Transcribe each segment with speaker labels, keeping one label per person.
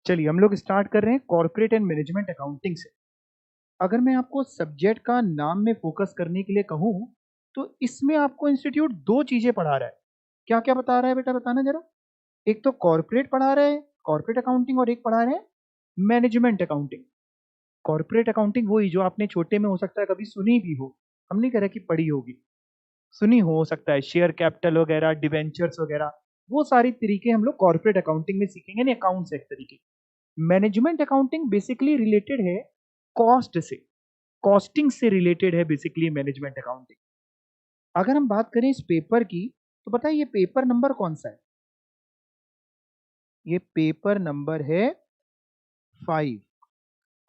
Speaker 1: चलिए हम लोग स्टार्ट कर रहे हैं कॉर्पोरेट एंड मैनेजमेंट अकाउंटिंग से। अगर मैं आपको सब्जेक्ट का नाम में फोकस करने के लिए कहूँ तो इसमें आपको इंस्टीट्यूट दो चीजें पढ़ा रहा है। क्या क्या बता रहा है बेटा, बताना जरा। एक तो कॉर्पोरेट पढ़ा रहे हैं, कॉर्पोरेट अकाउंटिंग, और एक पढ़ा रहे हैं मैनेजमेंट अकाउंटिंग। कॉर्पोरेट अकाउंटिंग वही जो आपने छोटे में हो सकता है कभी सुनी भी हो, हम नहीं कह रहे कि पढ़ी होगी, सुनी हो सकता है, शेयर कैपिटल वगैरह, डिवेंचर्स वगैरह, वो सारी तरीके हम लोग कॉर्पोरेट अकाउंटिंग में सीखेंगे, नहीं अकाउंट्स एक तरीके। मैनेजमेंट अकाउंटिंग बेसिकली रिलेटेड है कॉस्ट से, कॉस्टिंग से रिलेटेड है बेसिकली मैनेजमेंट अकाउंटिंग। अगर हम बात करें इस पेपर की तो बताइए ये पेपर नंबर कौन सा है। ये पेपर नंबर है 5,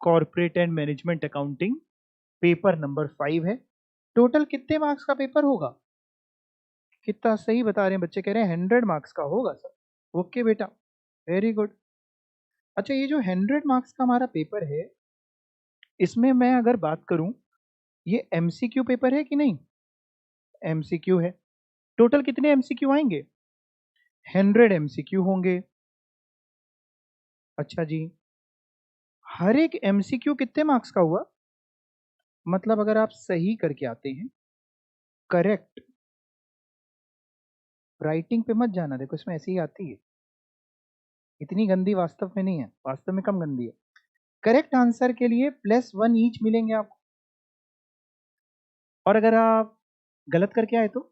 Speaker 1: corporate and management accounting, paper number 5 है। टोटल कितने मार्क्स का पेपर होगा? कितना सही बता रहे हैं बच्चे, कह रहे हैं 100 मार्क्स का होगा सर। ओके बेटा, वेरी गुड। अच्छा, ये जो 100 मार्क्स का हमारा पेपर है, इसमें मैं अगर बात करूं, ये एमसीक्यू पेपर है कि नहीं? एमसीक्यू है। टोटल कितने एमसीक्यू आएंगे? 100 एमसीक्यू होंगे। अच्छा जी, हर एक एमसीक्यू कितने मार्क्स का हुआ? मतलब अगर आप सही करके आते हैं, करेक्ट, राइटिंग पे मत जाना, देखो इसमें ऐसे ही आती है, इतनी गंदी वास्तव में नहीं है, वास्तव में कम गंदी है। करेक्ट आंसर के लिए +1 ईच मिलेंगे आपको, और अगर आप गलत करके आए तो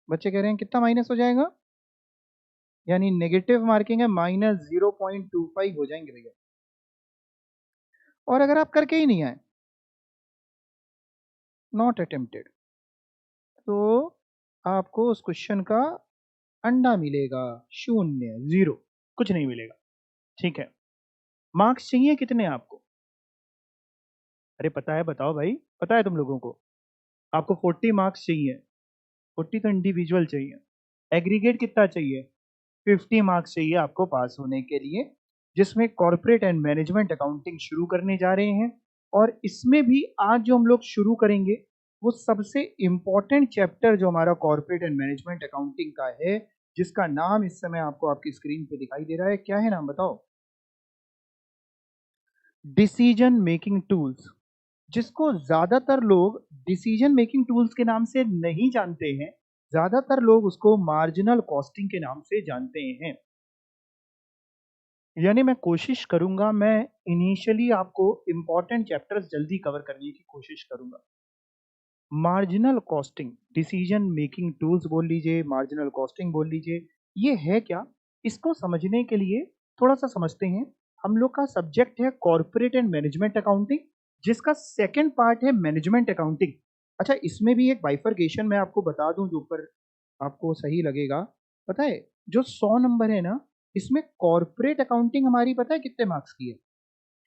Speaker 1: बच्चे कह रहे हैं कितना माइनस हो जाएगा, यानी नेगेटिव मार्किंग है, -0.25 हो जाएंगे भैया। और अगर आप करके ही नहीं आए, नॉट अटेम्प्टेड, तो आपको उस क्वेश्चन का अंडा मिलेगा, 0, 0, कुछ नहीं मिलेगा। ठीक है, मार्क्स चाहिए कितने आपको? अरे पता है, बताओ भाई, पता है तुम लोगों को? आपको 40 मार्क्स चाहिए। 40 तो इंडिविजुअल चाहिए। एग्रीगेट कितना चाहिए? 50 मार्क्स चाहिए आपको पास होने के लिए, जिसमें कॉर्पोरेट एंड मैनेजमेंट अकाउंटिंग शुरू करने जा रहे हैं। और इसमें भी आज जो हम लोग शुरू करेंगे वो सबसे इंपॉर्टेंट चैप्टर जो हमारा कॉर्पोरेट एंड मैनेजमेंट अकाउंटिंग का है, जिसका नाम इस समय आपको आपकी स्क्रीन पे दिखाई दे रहा है। क्या है नाम बताओ? डिसीजन मेकिंग टूल्स, जिसको ज्यादातर लोग डिसीजन मेकिंग टूल्स के नाम से नहीं जानते हैं, ज्यादातर लोग उसको मार्जिनल कॉस्टिंग के नाम से जानते हैं। यानी मैं कोशिश करूंगा, मैं इनिशियली आपको इंपॉर्टेंट चैप्टर्स जल्दी कवर करने की कोशिश करूंगा। Marginal costing, decision making tools बोल लीजिए, मार्जिनल कॉस्टिंग बोल लीजिए, ये है क्या? इसको समझने के लिए थोड़ा सा समझते हैं। हम लोग का सब्जेक्ट है कॉर्पोरेट एंड मैनेजमेंट अकाउंटिंग, जिसका सेकंड पार्ट है मैनेजमेंट अकाउंटिंग। अच्छा, इसमें भी एक बाइफरकेशन मैं आपको बता दूं जो ऊपर आपको सही लगेगा। पता है, जो 100 नंबर है ना, इसमें कॉर्पोरेट अकाउंटिंग हमारी पता है कितने मार्क्स की है?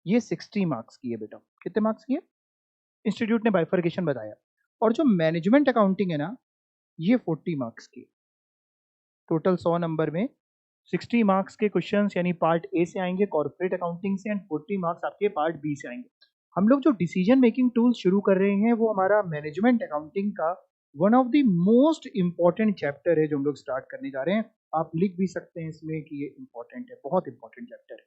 Speaker 1: ये 60 मार्क्स की है बेटा। कितने मार्क्स की है? इंस्टीट्यूट ने बाइफरकेशन बताया। और जो मैनेजमेंट अकाउंटिंग है ना, ये 40 मार्क्स की। टोटल 100 नंबर में 60 मार्क्स के क्वेश्चंस यानी पार्ट ए से आएंगे कॉर्पोरेट अकाउंटिंग से, एंड 40 मार्क्स आपके पार्ट बी से आएंगे। हम लोग जो डिसीजन मेकिंग टूल शुरू कर रहे हैं वो हमारा मैनेजमेंट अकाउंटिंग का one of the most important chapter है जो हम लोग स्टार्ट करने जा रहे हैं। आप लिख भी सकते हैं इसमें कि ये इंपॉर्टेंट है, बहुत इंपॉर्टेंट चैप्टर है,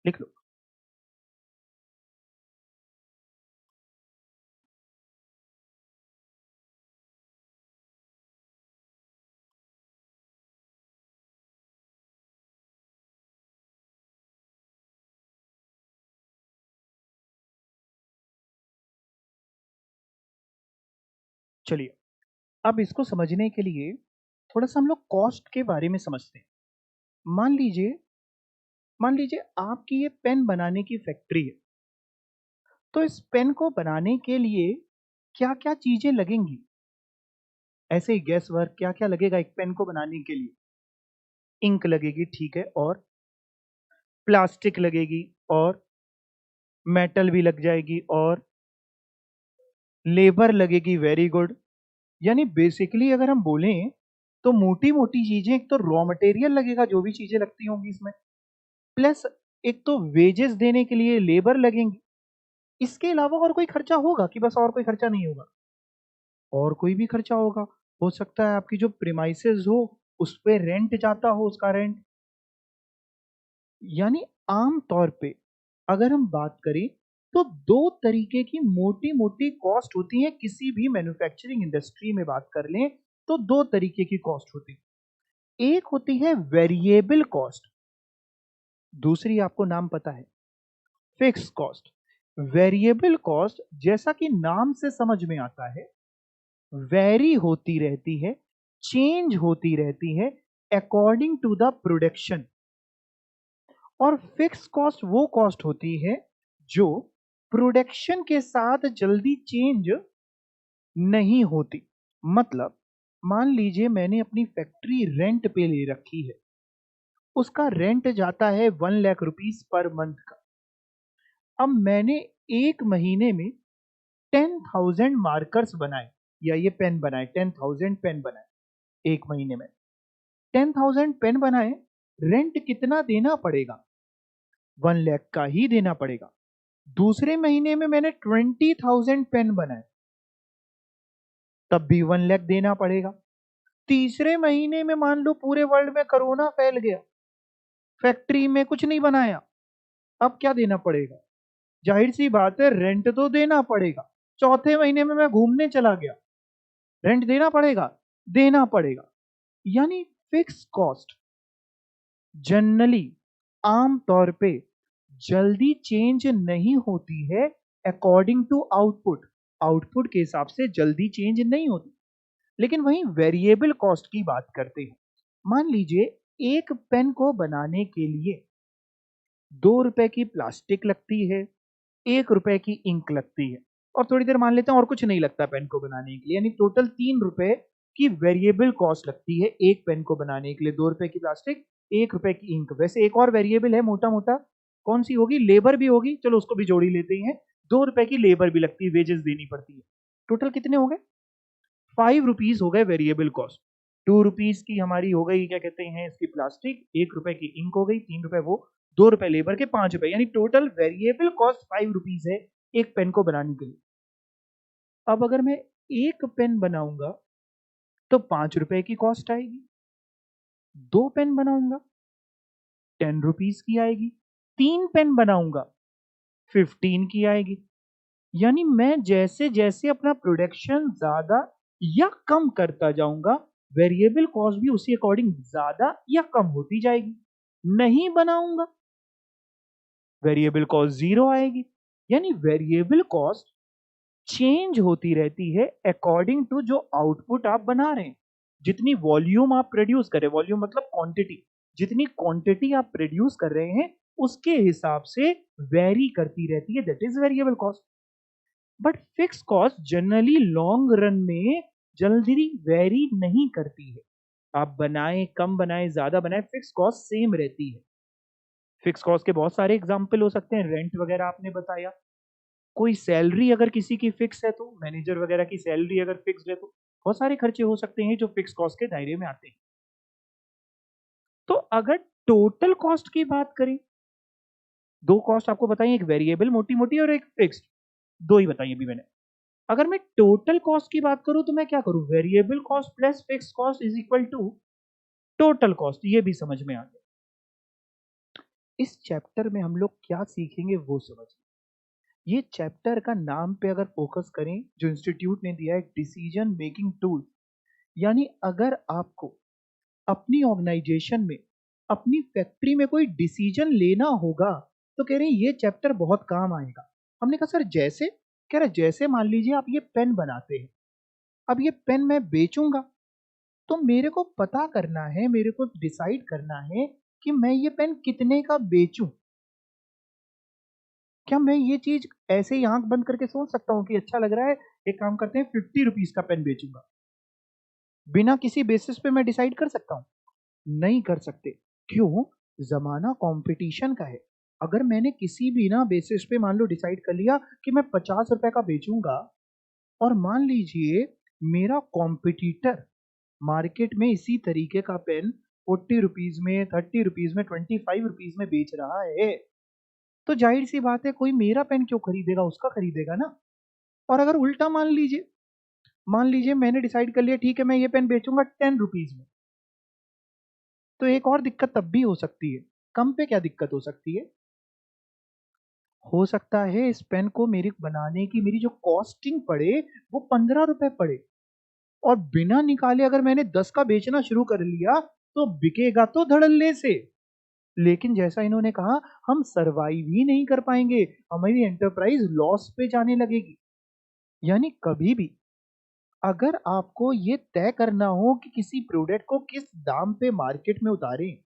Speaker 1: लिख लो। चलिए, अब इसको समझने के लिए थोड़ा सा हम लोग कॉस्ट के बारे में समझते हैं। मान लीजिए, मान लीजिए आपकी ये पेन बनाने की फैक्ट्री है, तो इस पेन को बनाने के लिए क्या क्या चीजें लगेंगी? ऐसे ही गैस वर्क, क्या क्या लगेगा एक पेन को बनाने के लिए? इंक लगेगी, ठीक है, और प्लास्टिक लगेगी, और मेटल भी लग जाएगी, और लेबर लगेगी, वेरी गुड। यानी बेसिकली अगर हम बोलें तो मोटी मोटी चीजें, एक तो रॉ मटेरियल लगेगा, जो भी चीजें लगती होंगी इसमें, प्लस एक तो वेजेस देने के लिए लेबर लगेंगी। इसके अलावा और कोई खर्चा होगा कि बस और कोई खर्चा नहीं होगा? और कोई भी खर्चा होगा। हो सकता है आपकी जो प्रीमाइसेस हो उस पे रेंट जाता हो, उसका रेंट, यानी आम तौर पे अगर हम बात करें तो दो तरीके की मोटी मोटी कॉस्ट होती है। किसी भी मैन्युफैक्चरिंग इंडस्ट्री में बात कर लें तो दो तरीके की कॉस्ट होती है। एक होती है वेरिएबल कॉस्ट, दूसरी आपको नाम पता है फिक्स कॉस्ट। वेरिएबल कॉस्ट जैसा कि नाम से समझ में आता है वेरी होती रहती है, चेंज होती रहती है अकॉर्डिंग टू द प्रोडक्शन। और फिक्स कॉस्ट वो कॉस्ट होती है जो प्रोडक्शन के साथ जल्दी चेंज नहीं होती। मतलब मान लीजिए मैंने अपनी फैक्ट्री रेंट पे ले रखी है, उसका रेंट जाता है 1 लाख रुपीज पर मंथ का। अब मैंने एक महीने में 10,000 मार्कर्स बनाए या ये पेन बनाए, 10,000 पेन बनाए एक महीने में। 10,000 पेन बनाए, रेंट कितना देना पड़ेगा? 1 लाख का ही देना पड़ेगा। दूसरे महीने में मैंने 20,000 पेन बनाए, तब भी 1 लाख देना पड़ेगा। तीसरे महीने में मान लो पूरे वर्ल्ड में कोरोना फैल गया, फैक्ट्री में कुछ नहीं बनाया, अब क्या देना पड़ेगा? जाहिर सी बात है रेंट तो देना पड़ेगा। चौथे महीने में मैं घूमने चला गया, रेंट देना पड़ेगा, देना पड़ेगा। यानी फिक्स कॉस्ट जनरली आम तौर पे जल्दी चेंज नहीं होती है अकॉर्डिंग टू आउटपुट। आउटपुट के हिसाब से जल्दी चेंज नहीं होती। लेकिन वहीं वेरिएबल कॉस्ट की बात करते हैं। मान लीजिए एक पेन को बनाने के लिए 2 रुपए की प्लास्टिक लगती है, 1 रुपए की इंक लगती है, और थोड़ी देर मान लेते हैं और कुछ नहीं लगता पेन को बनाने के लिए, यानी टोटल 3 रुपए की वेरिएबल कॉस्ट लगती है एक पेन को बनाने के लिए। 2 रुपए की प्लास्टिक, 1 रुपए की इंक। वैसे एक और वेरिएबल है मोटा मोटा, कौन सी होगी? लेबर भी होगी, चलो उसको भी जोड़ ही लेते हैं। 2 रुपए की लेबर भी लगती है, वेजेस देनी पड़ती है। टोटल कितने हो गए? 5 रुपीज हो गए वेरिएबल कॉस्ट। 2 रुपीज की हमारी हो गई, क्या कहते हैं इसकी, प्लास्टिक। 1 रुपए की इंक हो गई, 3 रुपए वो, 2 रुपए लेबर के, 5 रुपए, यानी टोटल वेरिएबल कॉस्ट 5 रुपीज है एक पेन को बनाने के लिए। अब अगर मैं एक पेन बनाऊंगा तो 5 रुपए की कॉस्ट आएगी। 2 पेन बनाऊंगा 10 रुपीज की आएगी। 3 पेन बनाऊंगा 15 की आएगी। यानी मैं जैसे जैसे अपना प्रोडक्शन ज्यादा या कम करता जाऊंगा, वेरिएबल कॉस्ट भी उसी अकॉर्डिंग ज्यादा या कम होती जाएगी। नहीं बनाऊंगा, वेरिएबल कॉस्ट 0 आएगी। यानी वेरिएबल कॉस्ट चेंज होती रहती है अकॉर्डिंग टू जो आउटपुट आप बना रहे हैं। जितनी वॉल्यूम आप प्रोड्यूस कर रहे हैं, वॉल्यूम मतलब क्वांटिटी, जितनी क्वांटिटी आप प्रोड्यूस कर रहे हैं उसके हिसाब से वेरी करती रहती है, that is variable cost. But fix cost generally long run में जल्दी वेरी नहीं करती है। आप बनाए, कम बनाए, ज्यादा बनाए, फिक्स कॉस्ट सेम रहती है। फिक्स कॉस्ट के बहुत सारे एग्जाम्पल हो सकते हैं। रेंट वगैरह आपने बताया, कोई सैलरी अगर किसी की फिक्स है तो, मैनेजर वगैरह की सैलरी अगर फिक्स है तो बहुत सारे खर्चे हो सकते हैं जो फिक्स कॉस्ट के दायरे में आते हैं। तो अगर टोटल कॉस्ट की बात करें, दो कॉस्ट आपको बताइए, एक वेरिएबल मोटी मोटी और एक फिक्स्ड, दो ही बताइए अभी मैंने। अगर मैं टोटल कॉस्ट की बात करूं तो मैं क्या करूं? Variable cost plus fix cost is equal to total cost. ये भी समझ में आ गया। इस चैप्टर में हम लोग क्या सीखेंगे वो समझिए। ये चैप्टर का नाम पे अगर फोकस करें, जो इंस्टीट्यूट ने दिया है डिसीजन मेकिंग टूल, यानी अगर आपको अपनी ऑर्गेनाइजेशन में, अपनी फैक्ट्री में कोई डिसीजन लेना होगा तो कह रहे हैं ये चैप्टर बहुत काम आएगा। हमने कहा सर जैसे? कह रहे जैसे मान लीजिए आप ये पेन बनाते हैं, अब ये पेन मैं बेचूंगा तो मेरे को पता करना है, मेरे को डिसाइड करना है कि मैं ये पेन कितने का बेचूं। क्या मैं ये चीज ऐसे ही आंख बंद करके सोच सकता हूँ कि अच्छा लग रहा है, एक काम करते हैं 50 रुपीज का पेन बेचूंगा? बिना किसी बेसिस पे मैं डिसाइड कर सकता हूँ? नहीं कर सकते। क्यों? जमाना कंपटीशन का है। अगर मैंने किसी भी ना बेसिस पे मान लो डिसाइड कर लिया कि मैं 50 रुपए का बेचूंगा, और मान लीजिए मेरा कॉम्पिटिटर मार्केट में इसी तरीके का पेन 40 रुपीज में, 30 रुपीज में, 25 रुपीज में बेच रहा है, तो जाहिर सी बात है कोई मेरा पेन क्यों खरीदेगा? उसका खरीदेगा ना। और अगर उल्टा मान लीजिए मैंने डिसाइड कर लिया ठीक है मैं ये पेन बेचूंगा 10 रुपीज में, तो एक और दिक्कत तब भी हो सकती है। कम पे क्या दिक्कत हो सकती है? हो सकता है इस पेन को मेरी बनाने की मेरी जो कॉस्टिंग पड़े वो 15 रुपए पड़े, और बिना निकाले अगर मैंने 10 का बेचना शुरू कर लिया तो बिकेगा तो धड़ल्ले से। लेकिन जैसा इन्होंने कहा, हम सरवाइव ही नहीं कर पाएंगे, हमारी एंटरप्राइज लॉस पे जाने लगेगी। यानी कभी भी अगर आपको ये तय करना हो कि किसी प्रोडक्ट को किस दाम पे मार्केट में उतारें,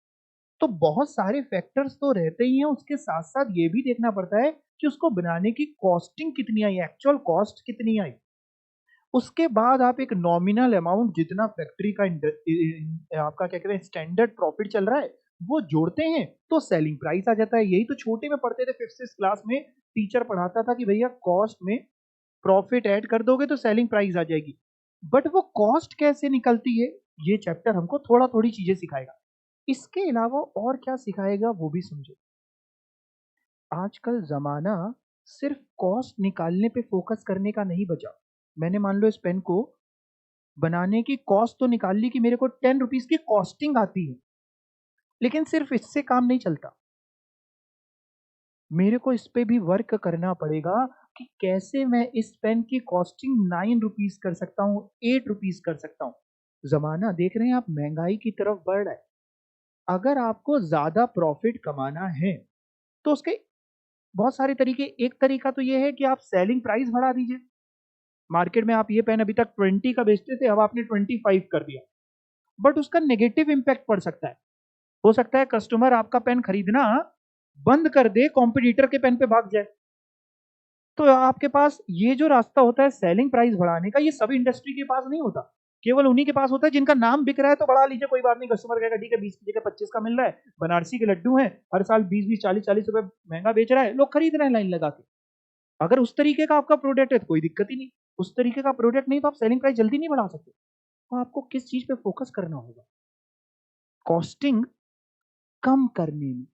Speaker 1: तो बहुत सारे फैक्टर्स तो रहते ही हैं, उसके साथ साथ ये भी देखना पड़ता है कि उसको बनाने की कॉस्टिंग कितनी आई, एक्चुअल कॉस्ट कितनी आई। उसके बाद आप एक नॉमिनल अमाउंट जितना फैक्ट्री का आपका क्या कहते हैं स्टैंडर्ड प्रॉफिट चल रहा है वो जोड़ते हैं तो सेलिंग प्राइस आ जाता है। यही तो छोटे में पढ़ते थे, फिफ्थ सिक्स क्लास में टीचर पढ़ाता था कि भैया कॉस्ट में प्रॉफिट ऐड कर दोगे तो सेलिंग प्राइस आ जाएगी। बट वो कॉस्ट कैसे निकलती है, ये चैप्टर हमको थोड़ा थोड़ी चीजें सिखाएगा। इसके अलावा और क्या सिखाएगा वो भी समझो। आजकल जमाना सिर्फ कॉस्ट निकालने पे फोकस करने का नहीं बचा। मैंने मान लो इस पेन को बनाने की कॉस्ट तो निकाल ली कि मेरे को 10 रुपीज की कॉस्टिंग आती है, लेकिन सिर्फ इससे काम नहीं चलता। मेरे को इस पे भी वर्क करना पड़ेगा कि कैसे मैं इस पेन की कॉस्टिंग 9 रुपीज कर सकता हूँ, 8 रुपीज कर सकता हूँ। जमाना देख रहे हैं आप, महंगाई की तरफ बढ़ रहा है। अगर आपको ज्यादा प्रॉफिट कमाना है तो उसके बहुत सारे तरीके। एक तरीका तो ये है कि आप सेलिंग प्राइस बढ़ा दीजिए। मार्केट में आप ये पेन अभी तक 20 का बेचते थे, अब आपने 25 कर दिया, बट उसका नेगेटिव इंपैक्ट पड़ सकता है। हो सकता है कस्टमर आपका पेन खरीदना बंद कर दे, कॉम्पिटिटर के पेन पे भाग जाए। तो आपके पास ये जो रास्ता होता है सेलिंग प्राइस बढ़ाने का, ये सभी इंडस्ट्री के पास नहीं होता, केवल उन्हीं के पास होता है जिनका नाम बिक रहा है। तो बढ़ा लीजिए, कोई बात नहीं। कस्टमर कहेगा ठीक है 20 की जगह 25 का मिल रहा है, बनारसी के लड्डू हैं, हर साल 20-20 40-40 रुपए महंगा बेच रहा है, लोग खरीद रहे हैं लाइन लगा के। अगर उस तरीके का आपका प्रोडक्ट है तो कोई दिक्कत ही नहीं। उस तरीके का प्रोडक्ट नहीं तो आप सेलिंग प्राइस जल्दी नहीं बढ़ा सकते। तो आपको किस चीज पे फोकस करना होगा? कॉस्टिंग कम करने में।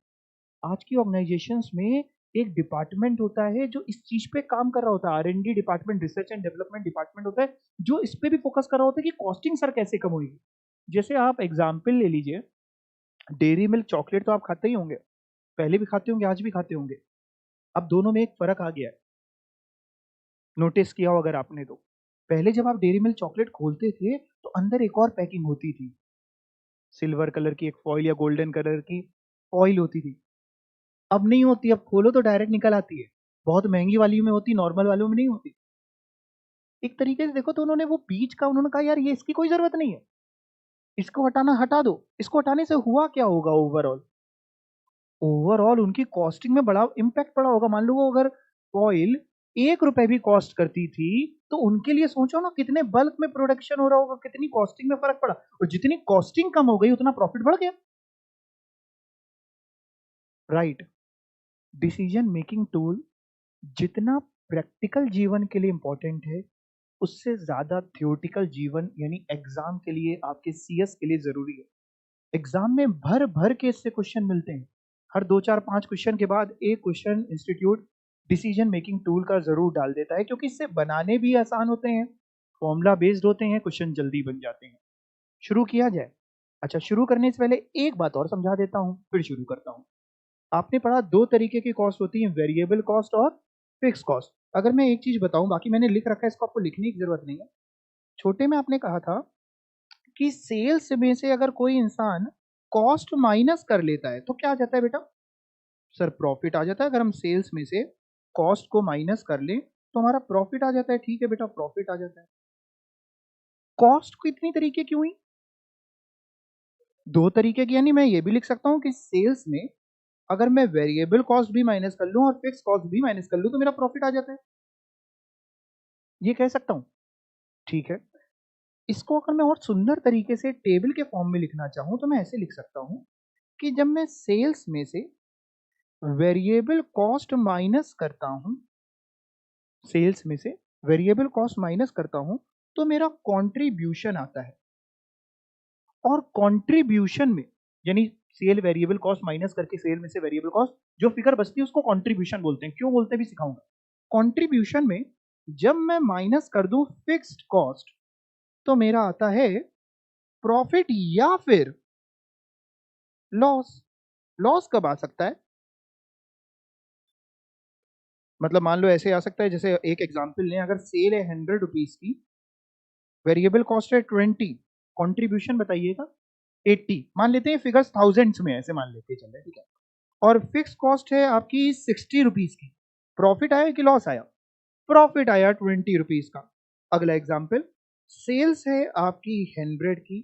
Speaker 1: आज की ऑर्गेनाइजेशंस में एक डिपार्टमेंट होता है जो इस चीज पे काम कर रहा होता है, R&D department, research and development department होता है जो इस पे भी फोकस कर रहा होता है कि कॉस्टिंग सर कैसे कम होगी। जैसे आप एग्जाम्पल ले लीजिए, डेयरी मिल्क चॉकलेट तो आप खाते ही होंगे, पहले भी खाते होंगे, आज भी खाते होंगे। अब दोनों में एक फर्क आ गया है, नोटिस किया हो अगर आपने तो। पहले जब आप डेयरी मिल्क चॉकलेट खोलते थे तो अंदर एक और पैकिंग होती थी, सिल्वर कलर की एक फॉइल या गोल्डन कलर की फॉइल होती थी। अब नहीं होती, अब खोलो तो डायरेक्ट निकल आती है। बहुत महंगी वाली में होती, नॉर्मल वालों में नहीं होती। एक तरीके से देखो तो उन्होंने वो बीच का उन्होंने कहा यार ये इसकी कोई जरूरत नहीं है, इसको हटाना हटा दो। इसको हटाने से हुआ क्या होगा? ओवरऑल ओवरऑल उनकी कॉस्टिंग में बड़ा इंपैक्ट पड़ा होगा। मान लो वो अगर ऑयल 1 रुपए भी कॉस्ट करती थी तो उनके लिए सोचो ना कितने बल्क में प्रोडक्शन हो रहा होगा, कितनी कॉस्टिंग में फर्क पड़ा। और जितनी कॉस्टिंग कम हो गई उतना प्रॉफिट बढ़ गया। राइट। डिसीजन मेकिंग टूल जितना प्रैक्टिकल जीवन के लिए इंपॉर्टेंट है, उससे ज्यादा थ्योरेटिकल जीवन यानी एग्जाम के लिए, आपके CS के लिए जरूरी है। एग्जाम में भर भर के इससे क्वेश्चन मिलते हैं। हर 2 4 5 क्वेश्चन के बाद एक question institute decision making tool का जरूर डाल देता है, क्योंकि इससे बनाने भी आसान होते हैं, फॉर्मूला बेस्ड होते हैं, क्वेश्चन जल्दी बन जाते हैं। शुरू किया जाए। अच्छा, शुरू करने से पहले एक बात और समझा देता हूँ फिर शुरू करता हूँ। आपने पढ़ा 2 तरीके की कॉस्ट होती है, वेरिएबल कॉस्ट और फिक्स कॉस्ट। अगर मैं एक चीज बताऊं, बाकी मैंने लिख रखा है, इसको आपको लिखने की जरूरत नहीं है। छोटे में आपने कहा था कि सेल्स में से अगर कोई इंसान कॉस्ट माइनस कर लेता है तो क्या आ जाता है बेटा? सर प्रॉफिट आ जाता है। अगर हम सेल्स में से कॉस्ट को माइनस कर लें तो हमारा प्रॉफिट आ जाता है। ठीक है बेटा, प्रॉफिट आ जाता है। कॉस्ट को इतनी तरीके क्यों हुई? 2 तरीके की, यानी मैं ये भी लिख सकता हूं कि सेल्स में अगर मैं वेरिएबल कॉस्ट भी माइनस कर लूं और फिक्स कॉस्ट भी माइनस कर लूं तो मेरा प्रॉफिट आ जाता है, ये कह सकता हूं। ठीक है, इसको अगर मैं और सुंदर तरीके से टेबल के फॉर्म में लिखना चाहूं तो मैं ऐसे लिख सकता हूं कि जब मैं सेल्स में से वेरिएबल कॉस्ट माइनस करता हूं, सेल्स में से वेरिएबल कॉस्ट माइनस करता हूं तो मेरा कंट्रीब्यूशन आता है। और कंट्रीब्यूशन में यानी सेल वेरिएबल कॉस्ट माइनस करके सेल में से वेरिएबल कॉस्ट जो फिगर बचती है उसको कंट्रीब्यूशन बोलते हैं। क्यों बोलते हैं भी सिखाऊंगा। कंट्रीब्यूशन में जब मैं माइनस कर दूं फिक्स्ड कॉस्ट तो मेरा आता है प्रॉफिट या फिर लॉस। लॉस कब आ सकता है? मतलब मान लो ऐसे आ सकता है, जैसे एक एग्जांपल लें, अगर सेल है 100 रुपीज की, वेरिएबल कॉस्ट है 20, कंट्रीब्यूशन बताइएगा 80, मान लेते हैं फिगर्स थाउजेंड्स में ऐसे मान लेते चल रहे, ठीक है। और फिक्स कॉस्ट है आपकी 60 रुपीज की, प्रॉफिट आया कि लॉस आया? प्रॉफिट आया 20 रुपीज का। अगला एग्जाम्पल, सेल्स है आपकी 100 की,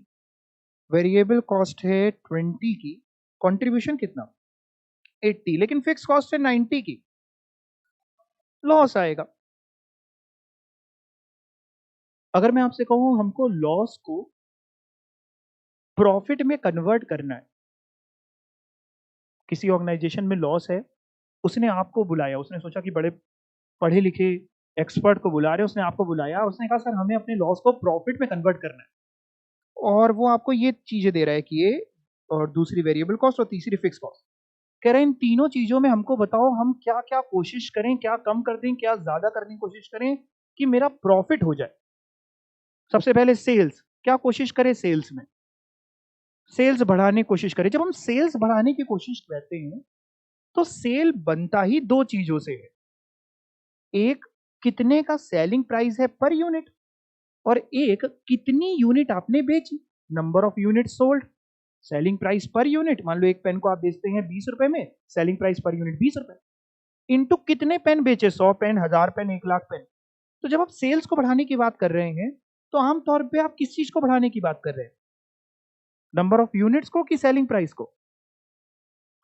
Speaker 1: वेरिएबल कॉस्ट है 20 की, कंट्रीब्यूशन कितना? 80, लेकिन फिक्स कॉस्ट है 90 की, लॉस आएगा। अगर मैं आपसे कहूं हमको लॉस को प्रॉफिट में कन्वर्ट करना है, किसी ऑर्गेनाइजेशन में लॉस है, उसने आपको बुलाया, उसने सोचा कि बड़े पढ़े लिखे एक्सपर्ट को बुला रहे, उसने आपको बुलाया, उसने कहा सर हमें अपने लॉस को प्रॉफिट में कन्वर्ट करना है, और वो आपको ये चीजें दे रहा है कि ये, और दूसरी वेरिएबल कॉस्ट और तीसरी फिक्स कॉस्ट, कह रहे हैं इन तीनों चीजों में हमको बताओ हम क्या क्या कोशिश करें, क्या कम कर दें, क्या ज्यादा करने की कोशिश करें कि मेरा प्रॉफिट हो जाए। सबसे पहले सेल्स, क्या कोशिश करें सेल्स में? सेल्स बढ़ाने की कोशिश करें। जब हम सेल्स बढ़ाने की कोशिश करते हैं तो सेल बनता ही दो चीजों से है, एक कितने का सेलिंग प्राइस है पर यूनिट, और एक कितनी यूनिट आपने बेची, number of unit sold. Selling price per unit, मान लो एक पेन को आप बेचते हैं 20 रुपए में, सेलिंग प्राइस पर यूनिट 20 रुपए, इनटू कितने पेन बेचे, 100 पेन, 1000 पेन, 1 लाख पेन। तो जब आप सेल्स को बढ़ाने की बात कर रहे हैं तो आमतौर पे आप किस चीज को बढ़ाने की बात कर रहे हैं, नंबर ऑफ यूनिट्स को कि सेलिंग प्राइस को?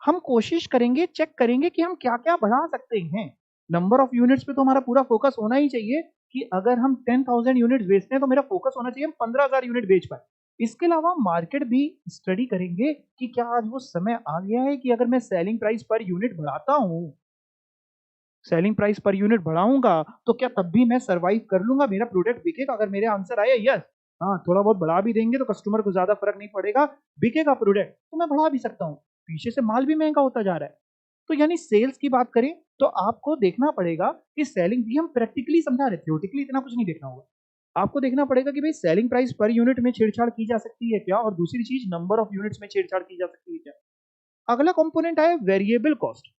Speaker 1: हम कोशिश करेंगे, चेक करेंगे कि हम क्या क्या बढ़ा सकते हैं। नंबर ऑफ यूनिट्स पे तो हमारा पूरा फोकस होना ही चाहिए कि अगर हम 10,000 यूनिट बेचते हैं तो मेरा फोकस होना चाहिए हम 15,000 यूनिट बेच पाए। इसके अलावा मार्केट भी स्टडी करेंगे कि क्या आज वो समय आ गया है कि अगर मैं सेलिंग प्राइस पर यूनिट बढ़ाता हूं, सेलिंग प्राइस पर यूनिट बढ़ाऊंगा तो क्या तब भी मैं सरवाइव कर लूंगा, मेरा प्रोडक्ट बिकेगा? अगर मेरे आंसर आया यस, हाँ थोड़ा बहुत बढ़ा भी देंगे तो कस्टमर को ज्यादा फर्क नहीं पड़ेगा, बिकेगा प्रोडक्ट तो मैं बढ़ा भी सकता हूँ, पीछे से माल भी महंगा होता जा रहा है। तो यानी सेल्स की बात करें तो आपको देखना पड़ेगा कि सेलिंग भी, हम प्रैक्टिकली समझा रहे, थ्योरेटिकली इतना कुछ नहीं देखना होगा, आपको देखना पड़ेगा कि भाई सेलिंग प्राइस पर यूनिट में छेड़छाड़ की जा सकती है क्या, और दूसरी चीज नंबर ऑफ यूनिट्स में छेड़छाड़ की जा सकती है क्या। अगला कंपोनेंट आया वेरिएबल कॉस्ट।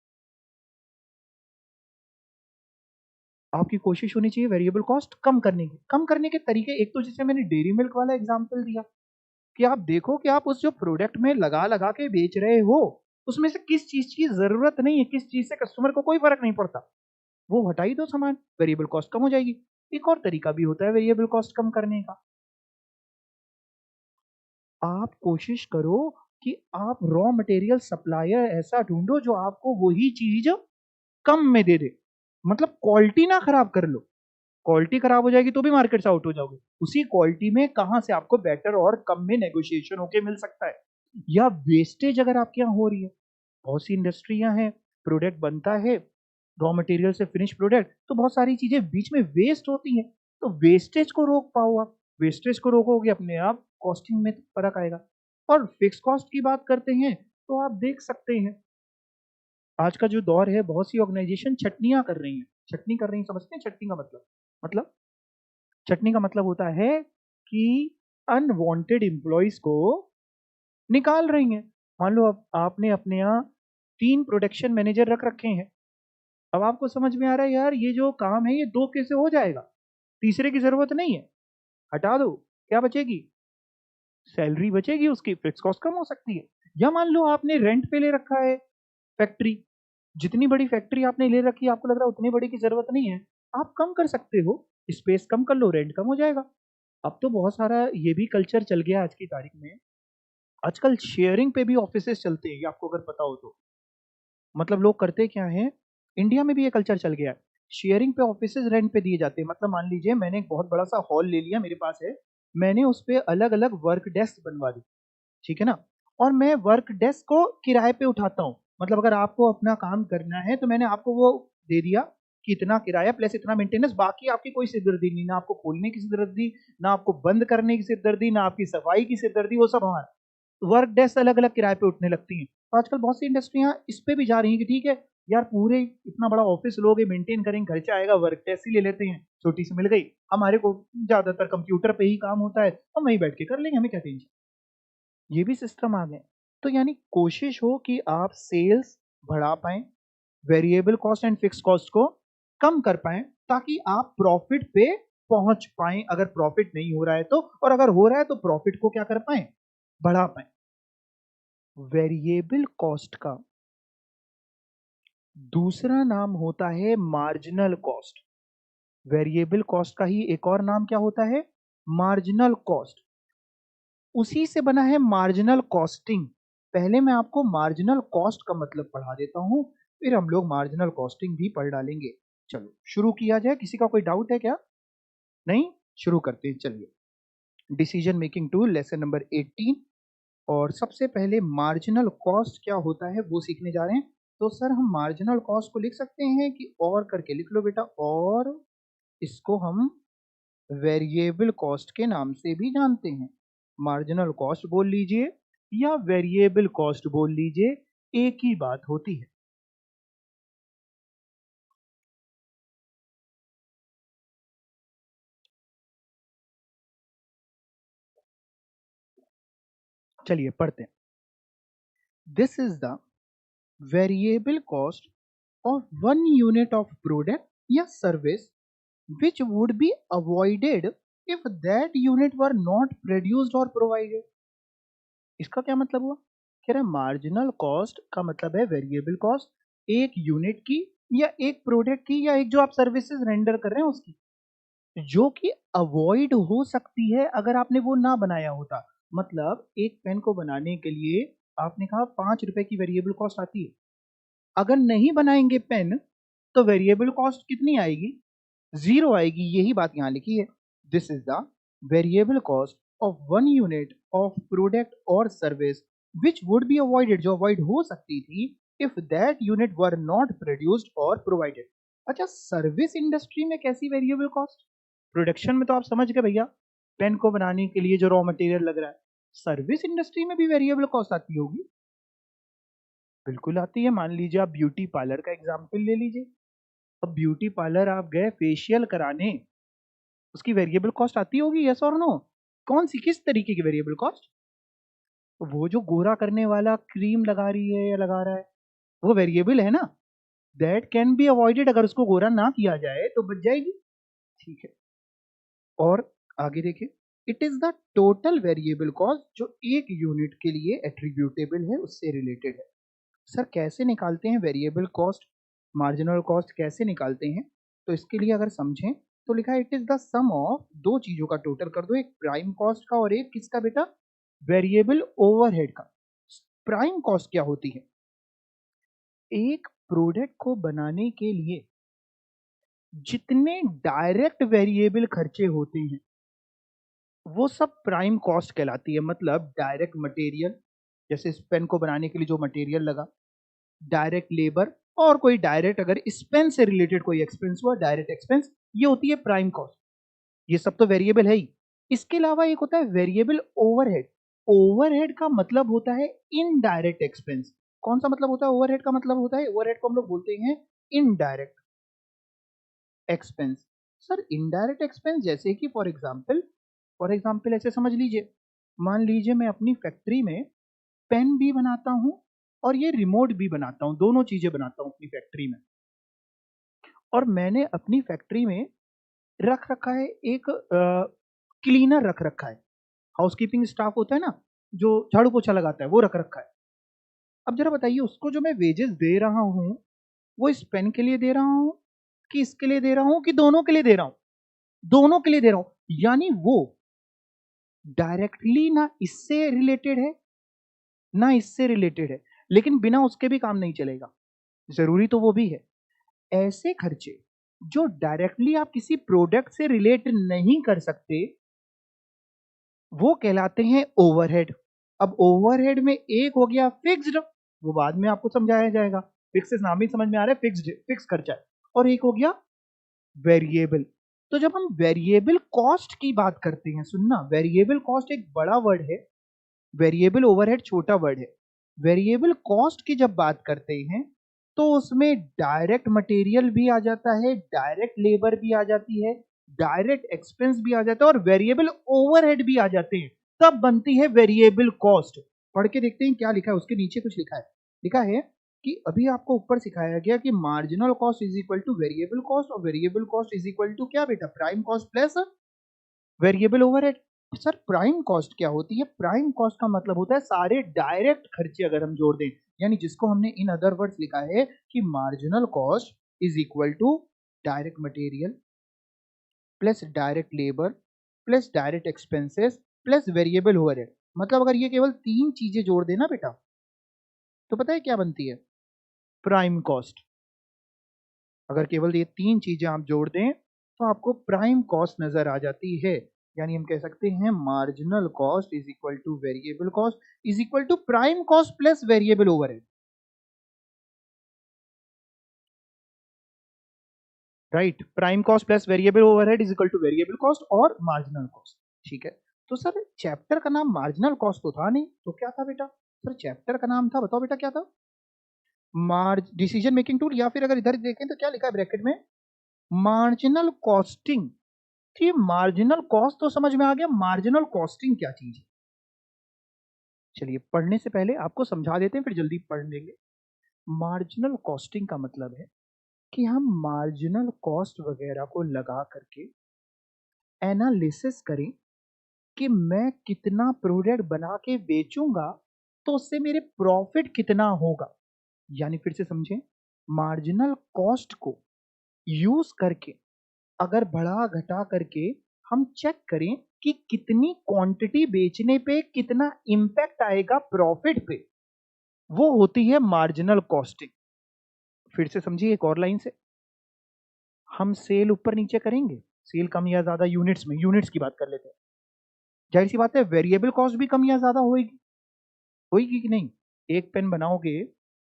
Speaker 1: आपकी कोशिश होनी चाहिए वेरिएबल कॉस्ट कम करने की। कम करने के तरीके, एक तो जैसे मैंने डेयरी मिल्क वाला एग्जांपल दिया कि आप देखो कि आप उस जो प्रोडक्ट में लगा लगा के बेच रहे हो उसमें से किस चीज की जरूरत नहीं है, किस चीज से कस्टमर को कोई फर्क नहीं पड़ता, वो हटा ही दो सामान, वेरिएबल कॉस्ट कम हो जाएगी। एक और तरीका भी होता है वेरिएबल कॉस्ट कम करने का, आप कोशिश करो कि आप रॉ मटेरियल सप्लायर ऐसा ढूंढो जो आपको वही चीज कम में दे दे, मतलब क्वालिटी ना खराब कर लो, क्वालिटी खराब हो जाएगी तो भी मार्केट से आउट हो जाओगे, उसी क्वालिटी में कहां से आपको बेटर और कम में नेगोशिएशन होके मिल सकता है। या वेस्टेज अगर आपके यहाँ हो रही है, बहुत सी इंडस्ट्रियां हैं, प्रोडक्ट बनता है रॉ मटेरियल से फिनिश प्रोडक्ट, तो बहुत सारी चीजें बीच में वेस्ट होती हैं, तो वेस्टेज को रोक पाओ आप, वेस्टेज को रोकोगे अपने आप कॉस्टिंग में फर्क आएगा। और फिक्स कॉस्ट की बात करते हैं तो आप देख सकते हैं आज का जो दौर है बहुत सी ऑर्गेनाइजेशन छटनियां कर रही हैं, छटनी कर रही हैं, समझते हैं छटनी का मतलब? मतलब छटनी का मतलब होता है कि अनवांटेड एम्प्लॉयज को निकाल रही हैं। मान लो अब आपने अपने यहाँ 3 प्रोडक्शन मैनेजर रख रखे हैं, अब आपको समझ में आ रहा है यार ये जो काम है ये 2 कैसे हो जाएगा, तीसरे की जरूरत नहीं है, हटा दो, क्या बचेगी? सैलरी बचेगी, उसकी फिक्स कॉस्ट कम हो सकती है। या मान लो आपने रेंट पे ले रखा है फैक्ट्री, जितनी बड़ी फैक्ट्री आपने ले रखी है आपको लग रहा है उतनी बड़ी की जरूरत नहीं है, आप कम कर सकते हो, स्पेस कम कर लो, रेंट कम हो जाएगा। अब तो बहुत सारा ये भी कल्चर चल गया आज की तारीख में, आजकल शेयरिंग पे भी ऑफिसेस चलते हैं, ये आपको अगर पता हो तो। मतलब लोग करते क्या है, इंडिया में भी ये कल्चर चल गया है, शेयरिंग पे ऑफिसेज रेंट पे दिए जाते हैं। मतलब मान लीजिए मैंने एक बहुत बड़ा सा हॉल ले लिया, मेरे पास है, मैंने उस पे अलग अलग वर्क डेस्क बनवा दी, ठीक है ना, और मैं वर्क डेस्क को किराए पे उठाता हूँ, मतलब अगर आपको अपना काम करना है तो मैंने आपको वो दे दिया कि इतना किराया प्लस इतना मेंटेनेंस, बाकी आपकी कोई सिरदर्दी नहीं, ना आपको खोलने की सिरदर्दी, ना आपको बंद करने की सिरदर्दी, ना आपकी सफाई की सिरदर्दी, वो सब हमारा। वर्क डेस्क अलग अलग किराए पे उठने लगती हैं, तो आजकल बहुत सी इंडस्ट्रियां इस पे भी जा रही हैं कि ठीक है यार पूरे इतना बड़ा ऑफिस लोगे मेंटेन करेंगे, खर्चा आएगा, वर्क डेस्क ही ले लेते हैं, छोटी सी मिल गई, हमारे को ज्यादातर कंप्यूटर पे ही काम होता है, हम वहीं बैठ के कर लेंगे, हमें क्या टेंशन। ये भी सिस्टम आ गए। तो यानी कोशिश हो कि आप सेल्स बढ़ा पाएं, variable cost and fix cost को कम कर पाएं, ताकि आप प्रॉफिट पे पहुंच पाएं अगर प्रॉफिट नहीं हो रहा है तो, और अगर हो रहा है तो प्रॉफिट को क्या कर पाएं, बढ़ा पाएं। वेरिएबल कॉस्ट का दूसरा नाम होता है मार्जिनल कॉस्ट। वेरिएबल कॉस्ट का ही एक और नाम क्या होता है, मार्जिनल कॉस्ट। उसी से बना है मार्जिनल कॉस्टिंग। पहले मैं आपको मार्जिनल कॉस्ट का मतलब पढ़ा देता हूं, फिर हम लोग मार्जिनल कॉस्टिंग भी पढ़ डालेंगे। चलो शुरू किया जाए, किसी का कोई डाउट है क्या? नहीं, शुरू करते हैं। चलिए, decision making tool lesson number 18, और सबसे पहले मार्जिनल कॉस्ट क्या होता है वो सीखने जा रहे हैं। तो सर हम मार्जिनल कॉस्ट को लिख सकते हैं कि और करके लिख लो बेटा, और इसको हम वेरिएबल कॉस्ट के नाम से भी जानते हैं। मार्जिनल कॉस्ट बोल लीजिए या वेरिएबल कॉस्ट बोल लीजिए, एक ही बात होती है। चलिए पढ़ते हैं। This is the variable cost of one unit of product या service which would be avoided if that unit were not produced or provided। इसका क्या मतलब हुआ? कह रहा है मार्जिनल कॉस्ट का मतलब है वेरिएबल कॉस्ट एक यूनिट की या एक प्रोडक्ट की या एक जो आप सर्विसेज रेंडर कर रहे हैं उसकी, जो कि अवॉइड हो सकती है अगर आपने वो ना बनाया होता। मतलब एक पेन को बनाने के लिए आपने कहा 5 रुपए की वेरिएबल कॉस्ट आती है, अगर नहीं बनाएंगे पेन तो वेरिएबल कॉस्ट कितनी आएगी? 0 आएगी। यही बात यहां लिखी है। This is the variable cost of one unit of product और service which would be avoided, जो अवॉइड हो सकती थी if that unit were not produced और प्रोवाइडेड। अच्छा, सर्विस इंडस्ट्री में कैसी वेरिएबल कॉस्ट? प्रोडक्शन में तो आप समझ गए भैया, पेन को बनाने के लिए जो रॉ मटेरियल लग रहा है। सर्विस इंडस्ट्री में भी वेरिएबल कॉस्ट आती होगी। बिल्कुल आती है। मान लीजिए आप ब्यूटी पार्लर का एग्जाम्पल ले लीजिए। अब ब्यूटी पार्लर आप गए फेशियल कराने, उसकी वेरिएबल कॉस्ट आती होगी, यस और नो? कौन सी, किस तरीके की वेरिएबल कॉस्ट? वो जो गोरा करने वाला क्रीम लगा रही है या लगा रहा है, वो वेरिएबल है ना, दैट कैन बी अवॉइडेड। अगर उसको गोरा ना किया जाए तो बच जाएगी। ठीक है, और आगे देखिए, it is the total variable cost जो एक यूनिट के लिए एट्रीब्यूटेबल है, उससे रिलेटेड है। सर कैसे निकालते हैं वेरिएबल कॉस्ट, मार्जिनल कॉस्ट कैसे निकालते हैं? तो इसके लिए अगर समझें तो लिखा है it is the sum of दो चीजों का टोटल कर दो, एक प्राइम कॉस्ट का और एक किसका बेटा, वेरिएबल ओवरहेड का। प्राइम कॉस्ट क्या होती है? एक प्रोडक्ट को बनाने के लिए जितने डायरेक्ट वेरिएबल खर्चे होते हैं वो सब प्राइम कॉस्ट कहलाती है। मतलब डायरेक्ट मटेरियल, जैसे इस पेन को बनाने के लिए जो मटेरियल लगा, डायरेक्ट लेबर, और कोई डायरेक्ट अगर स्पेंस से रिलेटेड कोई एक्सपेंस हुआ, डायरेक्ट एक्सपेंस, ये होती है प्राइम कॉस्ट। ये सब तो वेरिएबल है ही। इसके अलावा एक होता है वेरिएबल ओवरहेड। ओवरहेड का मतलब होता है इनडायरेक्ट एक्सपेंस। कौन सा मतलब होता है ओवरहेड का? मतलब होता है ओवरहेड को हम लोग बोलते हैं indirect expense. Sir indirect expense जैसे कि फॉर एग्जाम्पल ऐसे समझ लीजिए, मान लीजिए मैं अपनी फैक्ट्री में पेन भी बनाता हूं और ये रिमोट भी बनाता हूं, दोनों चीजें बनाता हूं अपनी फैक्ट्री में। और मैंने अपनी फैक्ट्री में रख रखा है एक क्लीनर रख रखा है, हाउसकीपिंग स्टाफ होता है ना जो झाड़ू पोछा लगाता है, वो रख रखा है। अब जरा बताइए, उसको जो मैं वेजेस दे रहा हूं वो इस पेन के लिए दे रहा हूं कि इसके लिए दे रहा हूं कि दोनों के लिए दे रहा हूं? दोनों के लिए दे रहा हूं। यानी वो डायरेक्टली ना इससे रिलेटेड है ना इससे रिलेटेड है, लेकिन बिना उसके भी काम नहीं चलेगा, जरूरी तो वो भी है। ऐसे खर्चे जो डायरेक्टली आप किसी प्रोडक्ट से रिलेट नहीं कर सकते वो कहलाते हैं ओवरहेड। अब ओवरहेड में एक हो गया फिक्स्ड, वो बाद में आपको समझाया जाएगा, फिक्स नाम ही समझ में आ रहा है, फिक्स्ड फिक्स खर्चा है। और एक हो गया वेरिएबल। तो जब हम वेरिएबल कॉस्ट की बात करते हैं, सुनना, वेरिएबल कॉस्ट एक बड़ा वर्ड है, वेरिएबल ओवरहेड छोटा वर्ड है। वेरिएबल कॉस्ट की जब बात करते हैं तो उसमें डायरेक्ट मटेरियल भी आ जाता है, डायरेक्ट लेबर भी आ जाती है, डायरेक्ट एक्सपेंस भी आ जाता है और वेरिएबल ओवरहेड भी आ जाते हैं, तब बनती है वेरिएबल कॉस्ट। पढ़ के देखते हैं क्या लिखा है, उसके नीचे कुछ लिखा है कि अभी आपको ऊपर सिखाया गया कि marginal cost is equal to variable cost, और variable cost is equal to क्या बेटा, prime cost plus variable overhead. Sir prime cost क्या होती है? प्राइम कॉस्ट का मतलब होता है सारे डायरेक्ट खर्चे अगर हम जोड़ दें, यानी जिसको हमने इन अदर वर्ड्स लिखा है कि marginal cost is equal to direct material plus direct labour plus direct expenses plus variable overhead. मतलब अगर ये केवल 3 चीजें जोड़ देना बेटा तो पता है क्या बनती है? Prime cost. अगर केवल ये 3 चीजें आप जोड़ दें तो आपको प्राइम कॉस्ट नजर आ जाती है। यानी हम कह सकते हैं marginal cost is equal to variable cost is equal to prime cost plus variable overhead. Right, prime cost plus variable overhead is equal to variable cost और मार्जिनल कॉस्ट। ठीक है, तो सर चैप्टर का नाम मार्जिनल कॉस्ट तो था नहीं, तो क्या था बेटा? सर चैप्टर का नाम था, बताओ बेटा क्या था? डिसीजन मेकिंग टूल, या फिर अगर इधर देखें तो क्या लिखा है ब्रैकेट में, मार्जिनल कॉस्टिंग। ठीक, मार्जिनल कॉस्ट तो समझ में आ गया, मार्जिनल कॉस्टिंग क्या चीज है? चलिए पढ़ने से पहले आपको समझा देते हैं, फिर जल्दी पढ़ लेंगे। मार्जिनल कॉस्टिंग का मतलब है कि हम मार्जिनल कॉस्ट वगैरह को लगा करके एनालिसिस करें कि मैं कितना प्रोडक्ट बना के बेचूंगा तो उससे मेरे प्रॉफिट कितना होगा। यानी फिर से समझें, मार्जिनल कॉस्ट को यूज करके अगर बढ़ा घटा करके हम चेक करें कि कितनी क्वांटिटी बेचने पे कितना इंपैक्ट आएगा प्रॉफिट पे, वो होती है मार्जिनल कॉस्टिंग। फिर से समझिए एक और लाइन से, हम सेल ऊपर नीचे करेंगे, सेल कम या ज्यादा यूनिट्स में, यूनिट्स की बात कर लेते हैं। जाहिर सी बात है वेरिएबल कॉस्ट भी कम या ज्यादा होगी, होगी कि नहीं? एक पेन बनाओगे,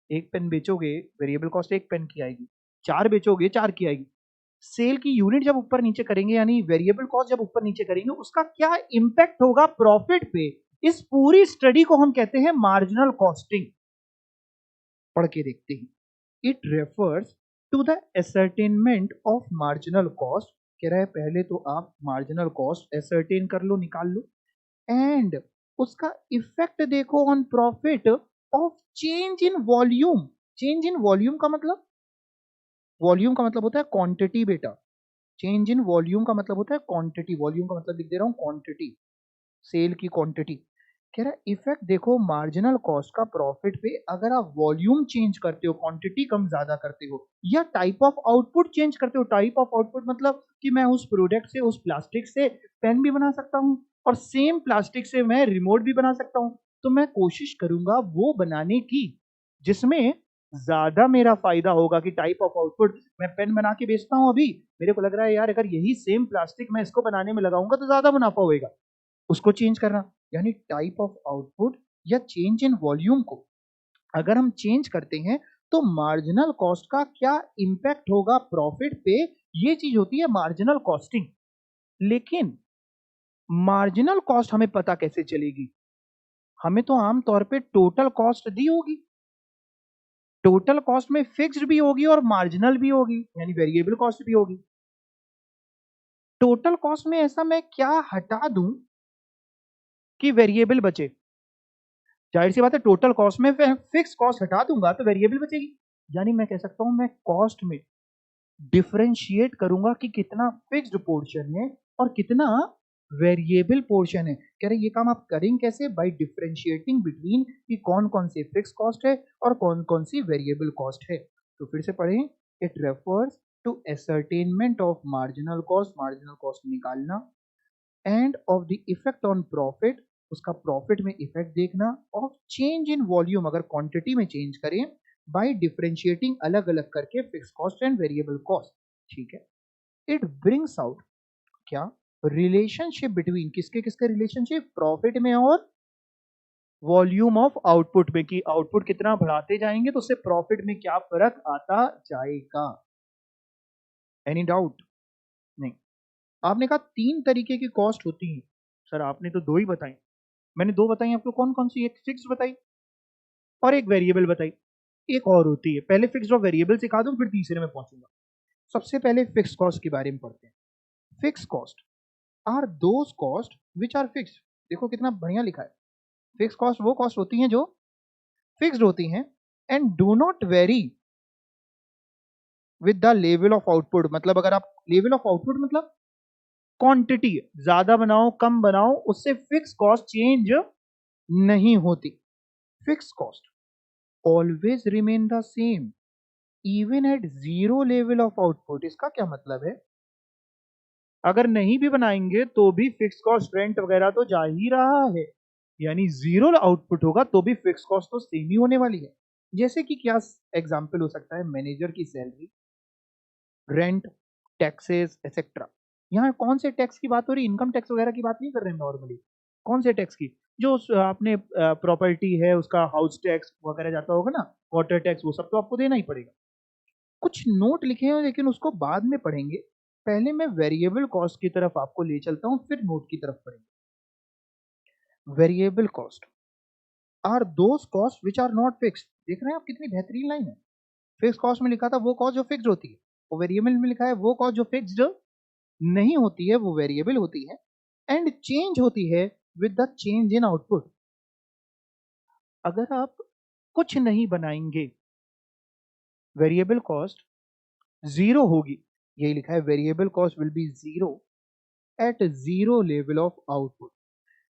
Speaker 1: एक पेन बेचोगे, वेरिएबल कॉस्ट एक पेन की आएगी, 4 बेचोगे 4 की आएगी। सेल की यूनिट जब ऊपर नीचे करेंगे, यानी वेरिएबल कॉस्ट जब ऊपर नीचे करेंगे, उसका क्या इंपैक्ट होगा प्रॉफिट पे, इस पूरी स्टडी को हम कहते हैं मार्जिनल कॉस्टिंग। पढ़ के देखते हैं। It refers to the ascertainment of marginal cost. कह रहा है पहले तो आप मार्जिनल कॉस्ट एसर्टेन कर लो, निकाल लो, एंड उसका इफेक्ट देखो on profit of change in volume. Change in volume का मतलब, वॉल्यूम का मतलब होता है क्वांटिटी बेटा, चेंज इन वॉल्यूम का मतलब होता है क्वांटिटी, वॉल्यूम का मतलब लिख दे रहा हूं क्वांटिटी, सेल की क्वांटिटी। कह रहा है इफेक्ट देखो मार्जिनल कॉस्ट का प्रॉफिट पे अगर आप वॉल्यूम चेंज करते हो, क्वांटिटी कम ज्यादा करते हो, या टाइप ऑफ आउटपुट चेंज करते हो। टाइप ऑफ आउटपुट मतलब कि मैं उस प्रोडक्ट से, उस प्लास्टिक से पेन भी बना सकता हूं और सेम प्लास्टिक से मैं रिमोट भी बना सकता हूं। तो मैं कोशिश करूंगा वो बनाने की जिसमें ज्यादा मेरा फायदा होगा। कि टाइप ऑफ आउटपुट, मैं पेन बना के बेचता हूं, अभी मेरे को लग रहा है यार अगर यही सेम प्लास्टिक मैं इसको बनाने में लगाऊंगा तो ज्यादा मुनाफा होगा, उसको चेंज करना। यानी टाइप ऑफ आउटपुट या चेंज इन वॉल्यूम को अगर हम चेंज करते हैं तो मार्जिनल कॉस्ट का क्या इंपैक्ट होगा प्रॉफिट पे, ये चीज होती है मार्जिनल कॉस्टिंग। लेकिन मार्जिनल कॉस्ट हमें पता कैसे चलेगी? हमें तो आमतौर पे टोटल कॉस्ट दी होगी, टोटल कॉस्ट में फिक्स्ड भी होगी और मार्जिनल भी होगी, यानी वेरिएबल कॉस्ट भी होगी। टोटल कॉस्ट में ऐसा मैं क्या हटा दूं कि वेरिएबल बचे? जाहिर सी बात है टोटल कॉस्ट में फिक्स कॉस्ट हटा दूंगा तो वेरिएबल बचेगी। यानी मैं कह सकता हूं मैं कॉस्ट में डिफरेंशिएट करूंगा कि कितना फिक्स्ड पोर्शन है और कितना वेरिएबल पोर्शन है। कह रहे ये काम आप करेंगे कैसे? बाय डिफरेंशिएटिंग बिटवीन कि कौन कौन सी फिक्स कॉस्ट है और कौन कौन सी वेरिएबल कॉस्ट है। तो फिर से पढ़ें, it refers to ascertainment of marginal cost निकालना, and of the effect on profit, उसका प्रॉफिट में इफेक्ट देखना, ऑफ चेंज इन वॉल्यूम अगर क्वांटिटी में चेंज करें, बाय डिफरेंशिएटिंग अलग अलग करके fix cost and variable cost. ठीक है, इट ब्रिंग्स आउट क्या रिलेशनशिप बिटवीन, किसके किसके रिलेशनशिप? प्रॉफिट में और वॉल्यूम ऑफ आउटपुट में, कि आउटपुट कितना बढ़ाते जाएंगे तो उससे प्रॉफिट में क्या फर्क आता जाएगा। Any doubt? नहीं। आपने कहा 3 तरीके की कॉस्ट होती है, सर आपने तो 2 ही बताई। मैंने 2 बताई आपको, कौन कौन सी? एक फिक्स बताई और एक वेरिएबल बताई। एक और होती है, पहले फिक्स और वेरिएबल सिखा दूं फिर तीसरे में पहुंचूंगा। सबसे पहले फिक्स कॉस्ट के बारे में पढ़ते हैं। Fix cost are those cost which are fix. देखो कितना बढ़िया लिखा है, फिक्स कॉस्ट वो कॉस्ट होती हैं जो फिक्स्ड होती हैं and do not very with the level of output. मतलब अगर आप लेवल ऑफ आउटपुट मतलब क्वांटिटी, ज्यादा बनाओ कम बनाओ, उससे फिक्स कॉस्ट चेंज नहीं होती। Fix cost always remain the same even at zero level of output. इसका क्या मतलब है? अगर नहीं भी बनाएंगे तो भी फिक्स कॉस्ट रेंट वगैरह तो जा ही रहा है, यानी जीरो आउटपुट होगा तो भी फिक्स कॉस्ट तो सेम ही होने वाली है। जैसे कि क्या एग्जांपल हो सकता है? मैनेजर की सैलरी, रेंट, टैक्सेस एक्सेट्रा। यहाँ कौन से टैक्स की बात हो रही है? इनकम टैक्स वगैरह की बात नहीं कर रहे हैं नॉर्मली। कौन से टैक्स की? जो आपने प्रॉपर्टी है उसका हाउस टैक्स वगैरह जाता होगा ना, वाटर टैक्स, वो सब तो आपको देना ही पड़ेगा। कुछ नोट लिखे हैं लेकिन उसको बाद में पढ़ेंगे, पहले मैं वेरिएबल कॉस्ट की तरफ आपको ले चलता हूं, फिर नोट की तरफ पढ़ेंगे। Variable cost are those cost which are not fixed. देख रहे हैं आप कितनी बेहतरीन लाइन है। फिक्स कॉस्ट में लिखा था वो कॉस्ट जो फिक्स्ड होती है, और वेरिएबल में लिखा है वो कॉस्ट जो फिक्स्ड नहीं होती है, वो वेरिएबल होती है एंड चेंज होती है with the change in output. अगर आप कुछ नहीं बनाएंगे वेरिएबल कॉस्ट जीरो होगी। यही लिखा है, variable cost will be zero at zero level of output.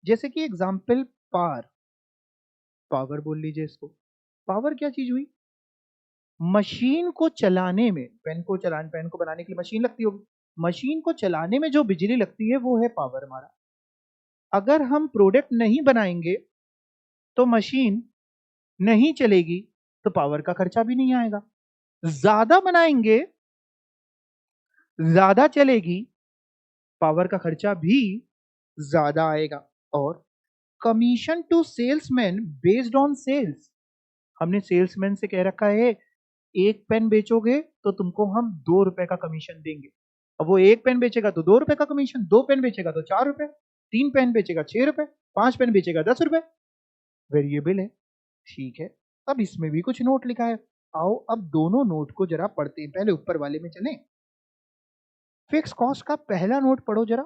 Speaker 1: जैसे कि एग्जांपल पावर, पावर बोल लीजिए इसको। पावर क्या चीज हुई? मशीन को चलाने में, पेन को बनाने के लिए मशीन लगती होगी, मशीन को चलाने में जो बिजली लगती है वो है पावर हमारा। अगर हम प्रोडक्ट नहीं बनाएंगे तो मशीन नहीं चलेगी, तो पावर का खर्चा भी नहीं आएगा। ज्यादा बनाएंगे, ज्यादा चलेगी, पावर का खर्चा भी ज्यादा आएगा। और commission to salesman based on sales. हमने सेल्समैन से कह रखा है एक पेन बेचोगे तो तुमको हम 2 रुपए का कमीशन देंगे। अब वो एक पेन बेचेगा तो 2 रुपए का कमीशन, 2 पेन बेचेगा तो 4 रुपए, 3 पेन बेचेगा 6 रुपए, 5 पेन बेचेगा 10 रुपए। वेरिएबल है, ठीक है। अब इसमें भी कुछ नोट लिखा है। आओ अब दोनों नोट को जरा पढ़ते हैं। पहले ऊपर वाले में चलें। फिक्स कॉस्ट का पहला नोट पढ़ो जरा।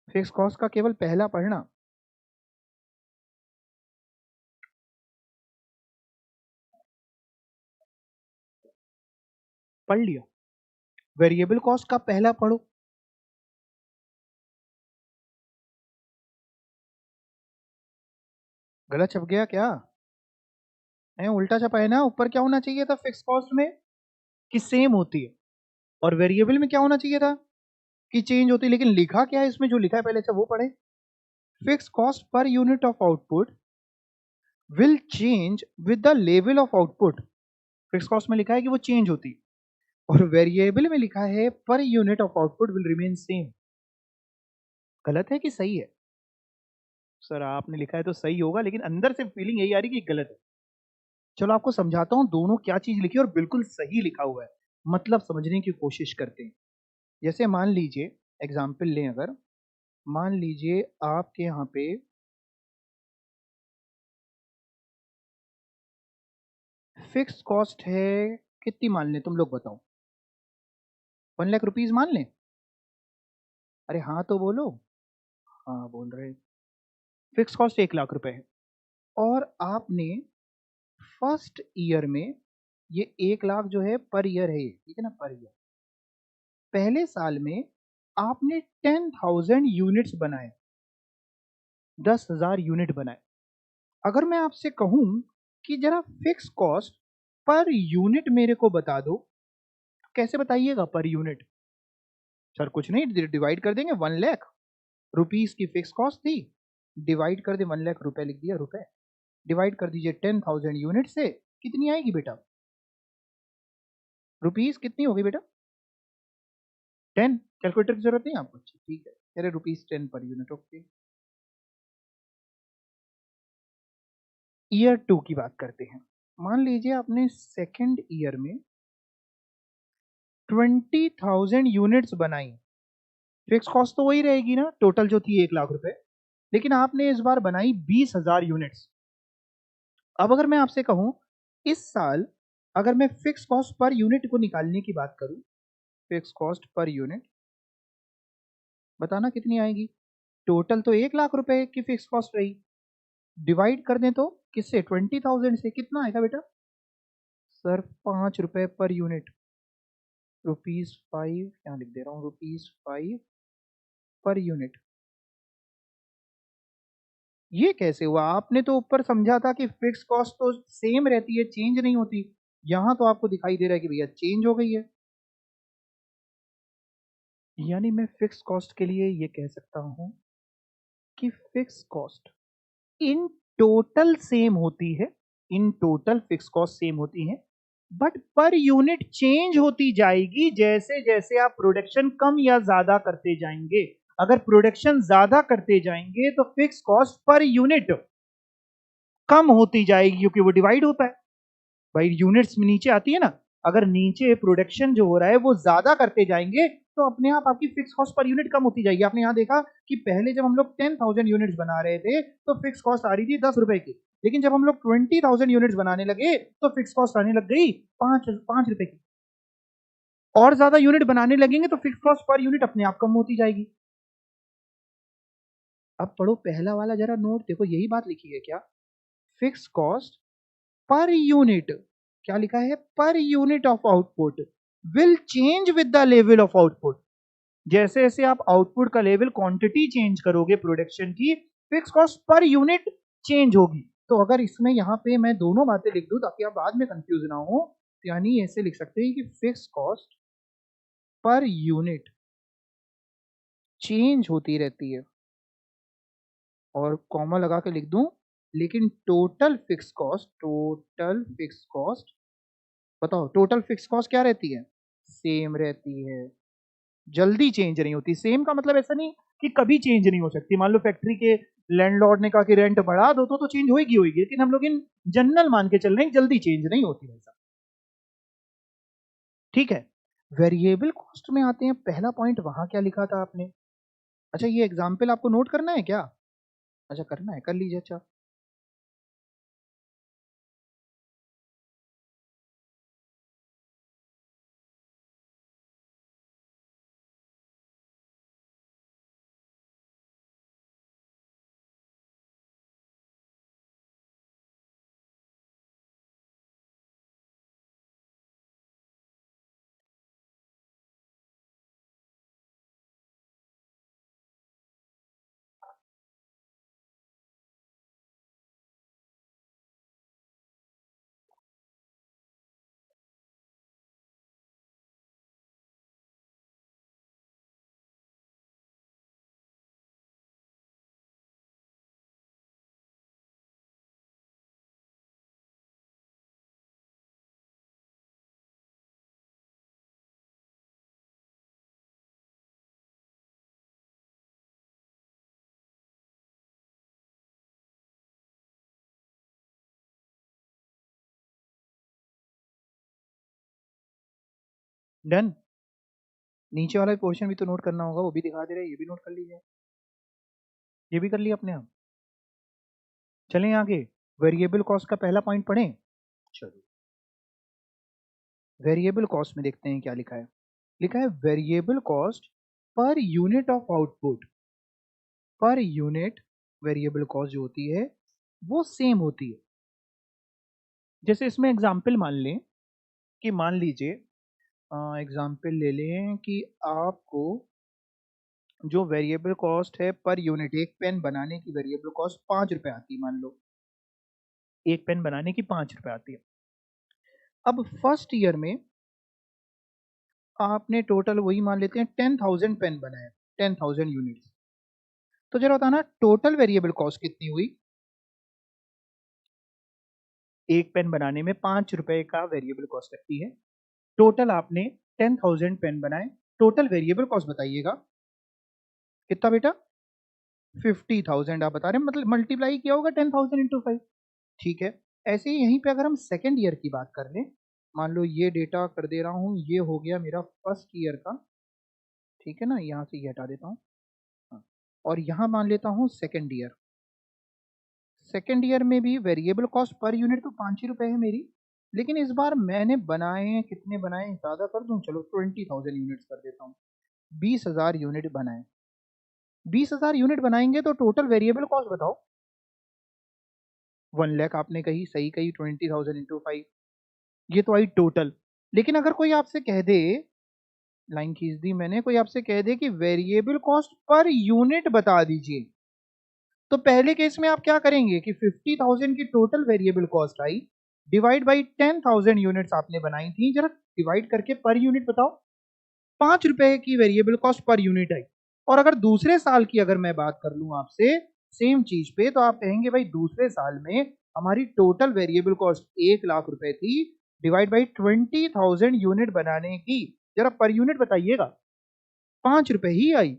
Speaker 1: फिक्स कॉस्ट का केवल पहला पढ़ना। पढ़ लिया? वेरिएबल कॉस्ट का पहला पढ़ो। गलत छप गया क्या? नहीं, उल्टा छपा है ना। ऊपर क्या होना चाहिए था फिक्स कॉस्ट में? कि सेम होती है। और वेरिएबल में क्या होना चाहिए था? कि चेंज होती है। लेकिन लिखा क्या है इसमें? जो लिखा है पहले से वो पढ़े। Fix cost per unit of output will change with the level of output. Fix cost में लिखा है कि वो चेंज होती है, और वेरिएबल में लिखा है per unit of output will remain same. गलत है कि सही है? सर आपने लिखा है तो सही होगा, लेकिन अंदर से फीलिंग यही आ रही है कि गलत है। चलो आपको समझाता हूं दोनों क्या चीज लिखी है, और बिल्कुल सही लिखा हुआ है। मतलब समझने की कोशिश करते हैं। जैसे मान लीजिए, एग्जाम्पल लें अगर, मान लीजिए आपके यहाँ पे फिक्स कॉस्ट है, कितनी मान लें तुम लोग बताओ? 1 लाख रुपीज मान लें? अरे हाँ तो बोलो। हाँ बोल रहे। फिक्स कॉस्ट 1 लाख रुपए है, और आपने फर्स्ट ईयर में, ये 1 लाख जो है पर ईयर है, ये ठीक है ना, पर ईयर। पहले साल में आपने 10,000 यूनिट्स बनाए, 10,000 यूनिट बनाए। अगर मैं आपसे कहूं कि जरा फिक्स कॉस्ट पर यूनिट मेरे को बता दो, कैसे बताइएगा पर यूनिट? सर कुछ नहीं, डिवाइड कर देंगे। 1 लाख रुपीज की फिक्स कॉस्ट थी, डिवाइड कर दे 1 लाख रुपए, लिख दिया रुपए। डिवाइड कर दीजिए 10,000 यूनिट से, कितनी आएगी बेटा? रुपीज कितनी होगी बेटा? 10। कैलकुलेटर की जरूरत नहीं आपको? अच्छा ठीक है, अरे rupees 10 per unit. Okay, year 2 की बात करते हैं। मान लीजिए आपने सेकेंड ईयर में 20,000 यूनिट्स बनाई। फिक्स कॉस्ट तो वही रहेगी ना, टोटल जो थी 1 लाख रुपए, लेकिन आपने इस बार बनाई 20,000 यूनिट्स। अब अगर मैं आपसे कहूं इस साल, अगर मैं फिक्स कॉस्ट पर यूनिट को निकालने की बात करूं, फिक्स कॉस्ट पर यूनिट बताना कितनी आएगी? टोटल तो 1 लाख रुपए की फिक्स कॉस्ट रही, डिवाइड कर दें तो किससे, 20,000 से, कितना आएगा बेटा सर, 5 रुपए पर यूनिट, ₹5, यहाँ लिख दे रहा हूँ, ₹5 पर यूनिट। ये कैसे हुआ? आपने तो ऊपर समझा था कि फिक्स कॉस्ट तो सेम रहती है, चेंज नहीं होती, यहां तो आपको दिखाई दे रहा है कि भैया चेंज हो गई है। यानी मैं फिक्स कॉस्ट के लिए ये कह सकता हूं कि fix cost in total same होती है, in total fix cost same होती है, बट पर यूनिट चेंज होती जाएगी जैसे जैसे आप प्रोडक्शन कम या ज्यादा करते जाएंगे। अगर प्रोडक्शन ज्यादा करते जाएंगे तो फिक्स कॉस्ट पर यूनिट कम होती जाएगी, क्योंकि वो डिवाइड होता है भाई, यूनिट्स में नीचे आती है ना। अगर नीचे प्रोडक्शन जो हो रहा है वो ज्यादा करते जाएंगे तो अपने आप आपकी फिक्स कॉस्ट पर यूनिट कम होती जाएगी। आपने यहाँ देखा कि पहले जब हम लोग 10,000 यूनिट्स बना रहे थे तो फिक्स कॉस्ट आ रही थी 10 रुपए की, लेकिन जब हम लोग 20,000 यूनिट्स बनाने लगे तो फिक्स कॉस्ट आने लग गई 5 रुपए की। और ज्यादा यूनिट बनाने लगेंगे तो फिक्स कॉस्ट पर यूनिट अपने आप कम होती जाएगी। अब पढ़ो पहला वाला जरा नोट, देखो यही बात लिखी है क्या, फिक्स कॉस्ट पर यूनिट, क्या लिखा है, per unit of output will change with the level of output. जैसे जैसे आप आउटपुट का लेवल, क्वांटिटी चेंज करोगे प्रोडक्शन की, fix cost per unit change होगी। तो अगर इसमें यहाँ पे मैं दोनों बातें लिख दूं ताकि आप बाद में कंफ्यूज ना हो, तो यानी ऐसे लिख सकते हैं कि fix cost per unit change होती रहती है, और कॉमा लगा के लिख दूं, लेकिन टोटल फिक्स कॉस्ट, बताओ टोटल फिक्स कॉस्ट क्या रहती है, सेम रहती है, जल्दी चेंज नहीं होती। सेम का मतलब ऐसा नहीं कि कभी चेंज नहीं हो सकती, मान लो फैक्ट्री के लैंडलॉर्ड ने कहा कि रेंट बढ़ा दो तो चेंज होगी होगी, लेकिन हम लोग इन जनरल मान के चल रहे हैं, जल्दी चेंज नहीं होती वैसा। ठीक है, वेरिएबल कॉस्ट में आते हैं, पहला पॉइंट वहां क्या लिखा था आपने, अच्छा ये एग्जाम्पल आपको नोट करना है क्या, अच्छा करना है, कर लीजिए। अच्छा डन, नीचे वाला पोर्शन भी तो नोट करना होगा, वो भी दिखा दे रहे हैं, ये भी नोट कर लीजिए, ये भी कर लिया अपने आप। चलें आगे, वेरिएबल कॉस्ट का पहला पॉइंट पढ़ें। चलो वेरिएबल कॉस्ट में देखते हैं क्या लिखा है, लिखा है variable cost per unit of output, per unit variable cost जो होती है वो सेम होती है। जैसे इसमें एग्जाम्पल मान लें कि, मान लीजिए एग्जाम्पल ले लें कि आपको जो वेरिएबल कॉस्ट है पर यूनिट, एक पेन बनाने की वेरिएबल कॉस्ट 5 रुपए आती है, मान लो एक पेन बनाने की 5 रुपए आती है। अब फर्स्ट ईयर में आपने टोटल वही मान लेते हैं 10,000 पेन बनाए, 10,000 यूनिट्स, तो जरा बताना टोटल वेरिएबल कॉस्ट कितनी हुई, एक पेन बनाने में 5 रुपए का वेरिएबल कॉस्ट लगती है, टोटल आपने 10,000 पेन बनाए, टोटल वेरिएबल कॉस्ट बताइएगा कितना बेटा, 50,000 आप बता रहे हैं, मतलब मल्टीप्लाई किया होगा 10,000 इंटू 5। ठीक है, ऐसे ही यहीं पे अगर हम सेकेंड ईयर की बात कर लें, मान लो ये डेटा कर दे रहा हूँ, ये हो गया मेरा फर्स्ट ईयर का, ठीक है ना, यहाँ से ये हटा देता हूँ, हाँ, और यहाँ मान लेता हूँ सेकेंड ईयर। सेकेंड ईयर में भी वेरिएबल कॉस्ट पर यूनिट तो 5 ही रुपए है मेरी, लेकिन इस बार मैंने बनाए हैं, कितने बनाए, ज़्यादा कर दूं, चलो 20,000 यूनिट्स कर देता हूँ, 20,000 यूनिट बनाए, 20,000 यूनिट बनाएंगे तो टोटल वेरिएबल कॉस्ट बताओ। 1 लाख आपने कही, सही कही, 20,000 इंटू 5, ये तो आई टोटल। लेकिन अगर कोई आपसे कह दे, लाइन खींच दी मैंने, कोई आपसे कह दे कि वेरिएबल कॉस्ट पर यूनिट बता दीजिए, तो पहले केस में आप क्या करेंगे कि 50,000 की total variable cost I, divide by 10,000 units आपने बनाई थी, जरा डिवाइड करके पर यूनिट बताओ। 5 रुपए की वेरिएबल कॉस्ट पर यूनिट आई। और अगर दूसरे साल की अगर मैं बात कर लूं आपसे सेम चीज पे, तो आप कहेंगे भाई दूसरे साल में हमारी टोटल वेरिएबल कॉस्ट 1 लाख रुपए थी, डिवाइड बाई 20,000 यूनिट बनाने की, जरा पर यूनिट बताइएगा, 5 रुपए ही आई।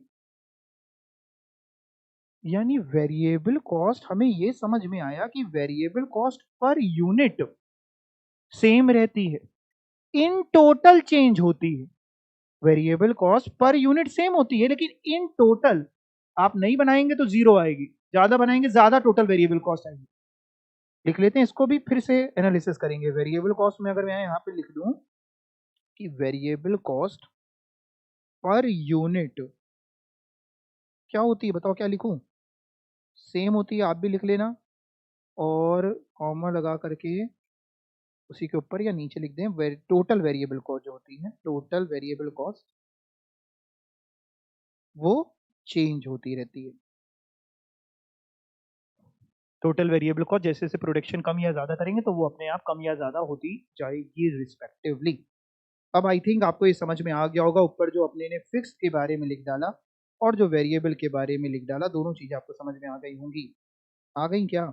Speaker 1: यानी वेरिएबल कॉस्ट, हमें ये समझ में आया कि variable cost per unit same रहती है, इन टोटल चेंज होती है। Variable cost per unit same होती है, लेकिन इन टोटल आप नहीं बनाएंगे तो जीरो आएगी, ज्यादा बनाएंगे ज्यादा टोटल वेरिएबल कॉस्ट आएगी। लिख लेते हैं इसको भी, फिर से एनालिसिस करेंगे। वेरिएबल कॉस्ट में अगर मैं यहां पे लिख दूं कि वेरिएबल कॉस्ट पर यूनिट क्या होती है, बताओ क्या लिखूं? सेम होती है, आप भी लिख लेना, और कॉमा लगा करके उसी के ऊपर या नीचे लिख दें टोटल वेरिएबल कॉस्ट जो होती है, टोटल वेरिएबल कॉस्ट वो चेंज होती रहती है। टोटल वेरिएबल कॉस्ट जैसे जैसे प्रोडक्शन कम या ज्यादा करेंगे तो वो अपने आप कम या ज्यादा होती जाएगी रिस्पेक्टिवली। अब आई थिंक आपको ये समझ में आ गया होगा, ऊपर जो अपने ने फिक्स के बारे में लिख डाला और जो वेरिएबल के बारे में लिख डाला, दोनों चीजें आपको समझ में आ गई होंगी। आ गई क्या?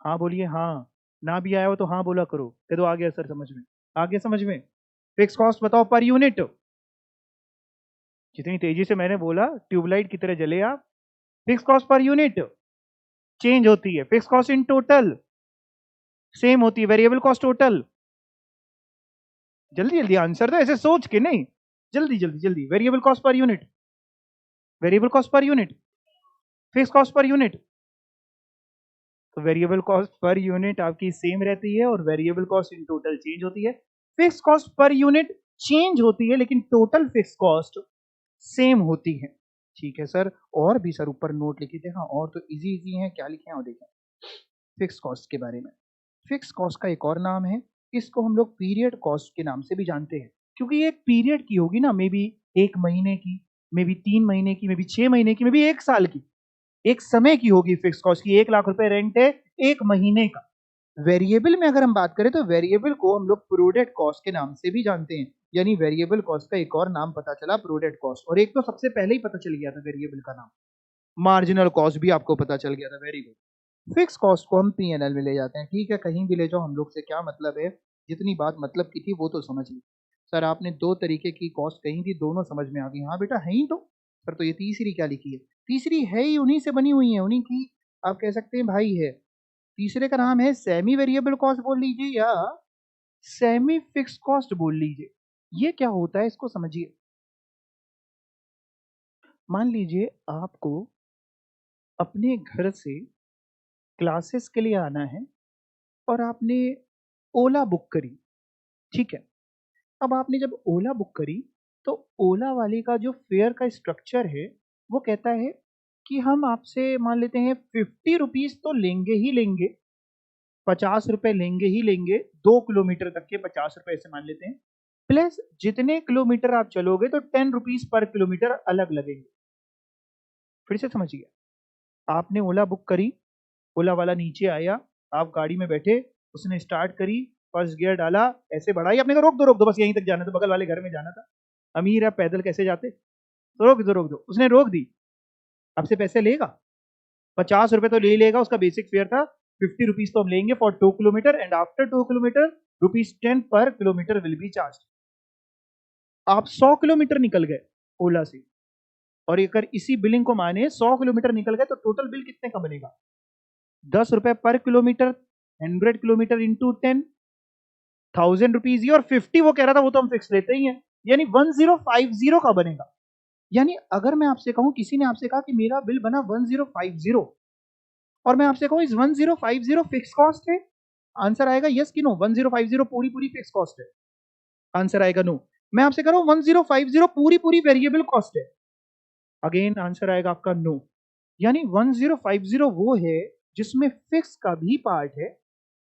Speaker 1: हाँ बोलिए हाँ, ना भी आया हो तो हाँ बोला करो, कह दो आ गया सर समझ में, आ गया समझ में। फिक्स कॉस्ट बताओ पर यूनिट, जितनी तेजी से मैंने बोला ट्यूबलाइट की तरह जले आप। Fix cost per unit change होती है, fix cost in total same होती है, वेरिएबल कॉस्ट टोटल। जल्दी जल्दी आंसर दो, ऐसे सोच के नहीं, जल्दी जल्दी जल्दी। Variable cost per unit, variable cost per unit, fix cost per unit. तो वेरिएबल कॉस्ट पर यूनिट आपकी सेम रहती है और variable cost in total change होती है। Fix cost per unit change होती है लेकिन टोटल फिक्स कॉस्ट सेम होती है। ठीक है सर, और भी सर ऊपर नोट लिखे थे, हाँ और तो इजी इजी है, क्या लिखे हैं और देखें फिक्स कॉस्ट के बारे में। फिक्स कॉस्ट का एक और नाम है, इसको हम लोग पीरियड कॉस्ट के नाम से भी जानते हैं, क्योंकि ये एक पीरियड की होगी ना, मे बी 1 महीने की, मे बी 3 महीने की, मे बी 6 महीने की, मे बी 1 साल की, एक समय की होगी फिक्स कॉस्ट की। 1 लाख रुपए रेंट है 1 महीने का। वेरिएबल में अगर हम बात करें तो वेरिएबल को हम लोग प्रोडक्ट कॉस्ट के नाम से भी जानते हैं, यानी वेरिएबल कॉस्ट का एक और नाम पता चला प्रोडक्ट कॉस्ट। और एक तो सबसे पहले ही पता चल गया था वेरिएबल का नाम, मार्जिनल कॉस्ट भी आपको पता चल गया था, वेरी गुड। फिक्स कॉस्ट को हम पीएनएल में ले जाते हैं, ठीक है, कहीं भी ले जाओ, हम लोग से क्या मतलब है, जितनी बात मतलब की थी वो तो समझ ली। सर आपने 2 तरीके की कॉस्ट कही थी, दोनों समझ में आ गई, हाँ बेटा है ही तो। सर तो ये तीसरी क्या लिखी है? तीसरी है ही, उन्हीं से बनी हुई है, उन्हीं की आप कह सकते हैं भाई है। तीसरे का नाम है सेमी वेरिएबल कॉस्ट बोल लीजिए या सेमी फिक्स कॉस्ट बोल लीजिए। ये क्या होता है इसको समझिए। मान लीजिए आपको अपने घर से क्लासेस के लिए आना है और आपने ओला बुक करी, ठीक है। अब आपने जब ओला बुक करी तो ओला वाले का जो फेयर का स्ट्रक्चर है वो कहता है कि हम आपसे मान लेते हैं 50 रुपीज तो लेंगे ही लेंगे, 50 रुपए लेंगे ही लेंगे, 2 किलोमीटर तक के 50 रुपए ऐसे मान लेते हैं, प्लस जितने किलोमीटर आप चलोगे तो 10 रुपीज पर किलोमीटर अलग लगेंगे। फिर से समझिए, आपने ओला बुक करी, ओला वाला नीचे आया, आप गाड़ी में बैठे, उसने स्टार्ट करी, फर्स्ट गियर डाला, ऐसे बढ़ाई, आपने कहा रोक दो बस यहीं तक जाना था, बगल वाले घर में जाना था, अमीर है पैदल कैसे जाते, तो रोक दो, उसने रोक दी। आपसे पैसे लेगा? 50 रुपए तो ले ही लेगा, उसका बेसिक फेयर था 50 रुपीज तो हम लेंगे for 2 kilometre and after 2 kilometre ₹10 पर किलोमीटर विल बी चार्ज। आप 100 किलोमीटर निकल गए ओला से, और अगर इसी बिलिंग को माने 100 किलोमीटर निकल गए तो टोटल बिल कितने का बनेगा? 10 रुपए पर किलोमीटर, 100 किलोमीटर इंटू 10, 1000 रुपीज ही, और 50 वो कह रहा था वो तो हम फिक्स लेते ही हैं, यानी 1050 का बनेगा। यानी अगर मैं आपसे कहूं, किसी ने आपसे कहा कि मेरा बिल बना 1050, और मैं आपसे कहूं इस 1050 फिक्स कॉस्ट है, आंसर आएगा यस कि नो? 1050 पूरी पूरी फिक्स कॉस्ट है, आंसर आएगा नो। मैं आपसे कह रहा हूं 1050 पूरी पूरी वेरिएबल कॉस्ट है, अगेन आंसर आएगा आपका नो। यानी 1050 वो है जिसमें फिक्स का भी पार्ट है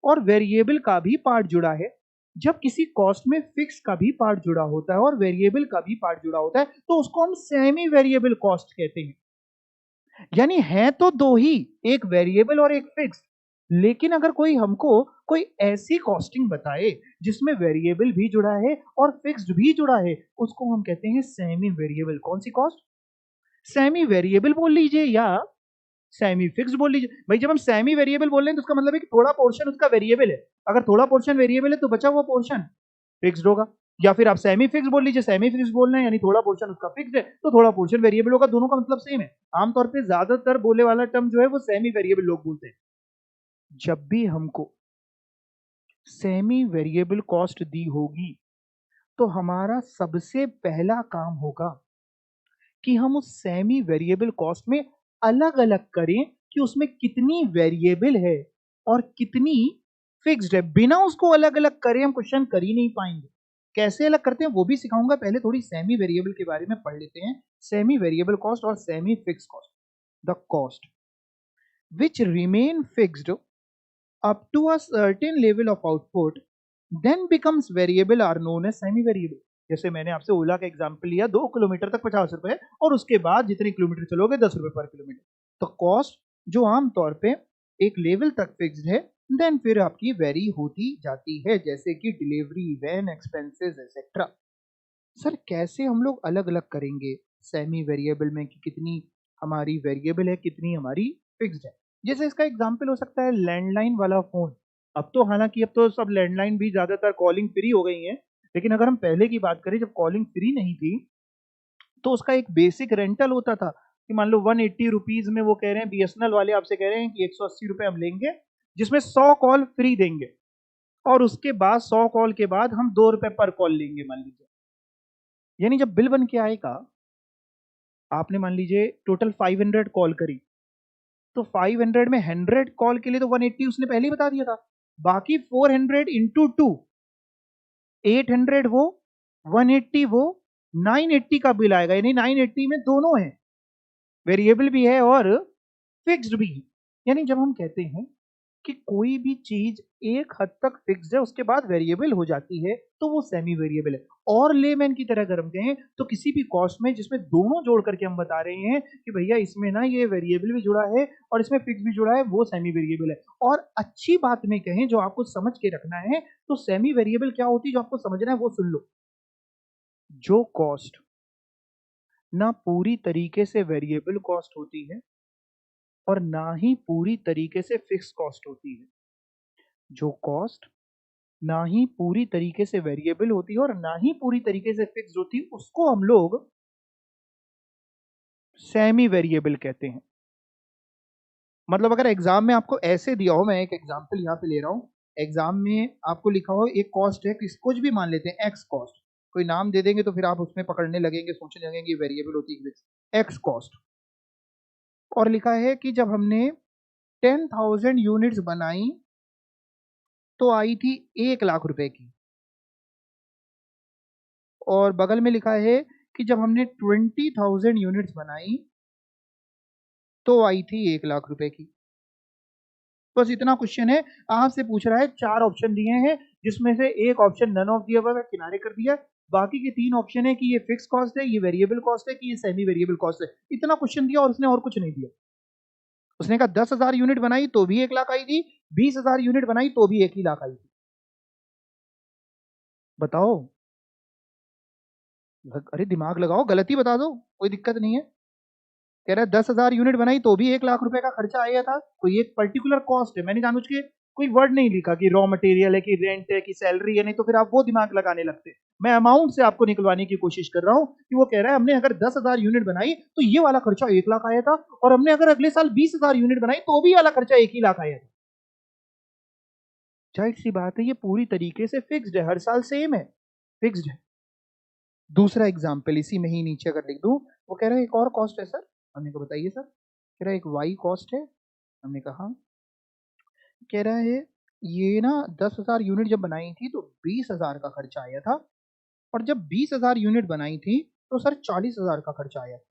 Speaker 1: और वेरिएबल का भी पार्ट जुड़ा है। जब किसी कॉस्ट में फिक्स का भी पार्ट जुड़ा होता है और वेरिएबल का भी पार्ट जुड़ा होता है तो उसको हम सेमी वेरिएबल कॉस्ट कहते हैं। यानी है तो दो ही, एक वेरिएबल और एक फिक्स, लेकिन अगर कोई हमको कोई ऐसी कॉस्टिंग बताए जिसमें वेरिएबल भी जुड़ा है और फिक्स्ड भी जुड़ा है, उसको हम कहते हैं सेमी वेरिएबल। कौन सी कॉस्ट? सेमी वेरिएबल बोल लीजिए या सेमी फिक्स बोल लीजिए। भाई जब हम सेमी वेरिएबल बोल रहे हैं तो उसका मतलब है कि थोड़ा पोर्शन उसका वेरिएबल है। अगर थोड़ा पोर्शन वेरिएबल है तो बचा हुआ पोर्शन फिक्स्ड होगा। या फिर आप सेमी फिक्स बोल लीजिए, सेमी फिक्स बोल रहे हैं यानी थोड़ा पोर्शन उसका फिक्स्ड है तो थोड़ा पोर्शन वेरिएबल होगा। दोनों का मतलब सेम है। आमतौर पे ज्यादातर बोले वाला टर्म जो है वो सेमी वेरिएबल लोग बोलते हैं। जब भी हमको सेमी वेरिएबल कॉस्ट दी होगी तो हमारा सबसे पहला काम होगा कि हम उस सेमी वेरिएबल कॉस्ट में अलग अलग करें कि उसमें कितनी वेरिएबल है और कितनी फिक्स्ड है। बिना उसको अलग अलग करें हम क्वेश्चन कर ही नहीं पाएंगे। कैसे अलग करते हैं वो भी सिखाऊंगा। पहले थोड़ी सेमी वेरिएबल के बारे में पढ़ लेते हैं। सेमी वेरिएबल कॉस्ट और semi fix cost. The cost which remain fixed up to a certain level of output then becomes variable are known as semi variable। जैसे मैंने आपसे ओला का एग्जांपल लिया, 2 किलोमीटर तक 50 रुपए और उसके बाद जितने किलोमीटर चलोगे 10 रुपए पर किलोमीटर। तो कॉस्ट जो आमतौर पे एक लेवल तक फिक्स्ड है देन फिर आपकी वेरी होती जाती है, जैसे कि delivery, van expenses etcetera. Sir कैसे हम लोग अलग अलग करेंगे सेमी वेरिएबल में कि कितनी हमारी वेरिएबल है कितनी हमारी फिक्स्ड है? जैसे इसका एग्जांपल हो सकता है लैंडलाइन वाला फोन। अब तो हालांकि अब तो सब लैंडलाइन भी ज्यादातर कॉलिंग फ्री हो गई हैं, लेकिन अगर हम पहले की बात करें जब कॉलिंग फ्री नहीं थी तो उसका एक बेसिक रेंटल होता था कि मान लो 180 रुपीज में वो कह रहे हैं, बीएसएनएल वाले आपसे कह रहे हैं कि 180 रुपए हम लेंगे जिसमें 100 कॉल फ्री देंगे और उसके बाद 100 कॉल के बाद हम 2 रुपए पर कॉल लेंगे मान लीजिए। यानी जब बिल बन के आएगा, आपने मान लीजिए टोटल 500 कॉल करी तो 500 में 100 कॉल के लिए तो 180 उसने पहले ही बता दिया था। बाकी 400 इंटू टू 800 वो 180 वो 980 का बिल आएगा। यानी 980 में दोनों है, वेरिएबल भी है और फिक्स्ड भी है। यानी जब हम कहते हैं कि कोई भी चीज एक हद तक फिक्स्ड है उसके बाद वेरिएबल हो जाती है तो वो सेमी वेरिएबल है। और लेमैन की तरह अगर हम कहें तो किसी भी कॉस्ट में जिसमें दोनों जोड़ करके हम बता रहे हैं कि भैया इसमें ना ये वेरिएबल भी जुड़ा है और इसमें फिक्स भी जुड़ा है, वो सेमी वेरिएबल है। और अच्छी बात में कहें जो आपको समझ के रखना है तो सेमी वेरिएबल क्या होती है जो आपको समझना है वो सुन लो। जो कॉस्ट ना पूरी तरीके से वेरिएबल कॉस्ट होती है और ना ही पूरी तरीके से फिक्स कॉस्ट होती है, जो कॉस्ट ना ही पूरी तरीके से वेरिएबल होती है और ना ही पूरी तरीके से फिक्स्ड होती है, उसको हम लोग सेमी वेरिएबल कहते हैं। मतलब अगर एग्जाम में आपको ऐसे दिया हो, मैं एक एग्जांपल यहाँ पे ले रहा हूँ, एग्जाम में आपको लिखा हो एक कॉस्ट है, कुछ भी मान लेते हैं एक्स कॉस्ट, कोई नाम दे देंगे तो फिर आप उसमें पकड़ने लगेंगे, सोचने लगेंगे वेरिएबल होती है एक्स कॉस्ट। और लिखा है कि जब हमने 10,000 यूनिट्स बनाई तो आई थी 1 लाख रुपए की। और बगल में लिखा है कि जब हमने 20,000 यूनिट्स बनाई तो आई थी 1 लाख रुपए की। बस इतना क्वेश्चन है। आपसे पूछ रहा है, 4 ऑप्शन दिए हैं जिसमें से एक ऑप्शन नन ऑफ दिया हुआ है, किनारे कर दिया। बाकी के 3 ऑप्शन है कि ये फिक्स कॉस्ट है, ये वेरिएबल कॉस्ट है, कि ये सेमी वेरिएबल कॉस्ट है। इतना क्वेश्चन दिया और उसने और कुछ नहीं दिया। उसने कहा 10,000 यूनिट बनाई तो भी 1 लाख आई थी, 20,000 यूनिट बनाई तो भी 1 ही लाख आई थी। बताओ। अरे दिमाग लगाओ, गलती बता दो, कोई दिक्कत नहीं है। कह रहा है 10,000 यूनिट बनाई तो भी 1 लाख रुपए का खर्चा आया था। कोई एक पर्टिकुलर कॉस्ट है, मैंने जानबूझ के कोई वर्ड नहीं लिखा कि रॉ मटेरियल है कि रेंट है कि सैलरी है, नहीं तो फिर आप वो दिमाग लगाने लगते। मैं अमाउंट से आपको निकलवाने की कोशिश कर रहा हूं कि वो कह रहा है हमने अगर 10,000 यूनिट बनाई तो ये वाला खर्चा 1 लाख आया था और हमने अगर अगले साल 20,000 यूनिट बनाई तो भी वाला खर्चा 1 ही लाख आया था। जाहिर सी बात है ये पूरी तरीके से फिक्स्ड है, हर साल सेम है, फिक्स्ड है। दूसरा एग्जाम्पल इसी में ही नीचे अगर लिख दूं, वो कह रहा है एक और कॉस्ट है सर। हमने कहा बताइए सर। कह रहा है एक वाई कॉस्ट है। हमने कहा। कह रहा है ये ना 10,000 यूनिट जब बनाई थी तो 20,000 का खर्चा आया था और जब 20,000 यूनिट बनाई थी तो सर 40,000 का खर्चा आया था।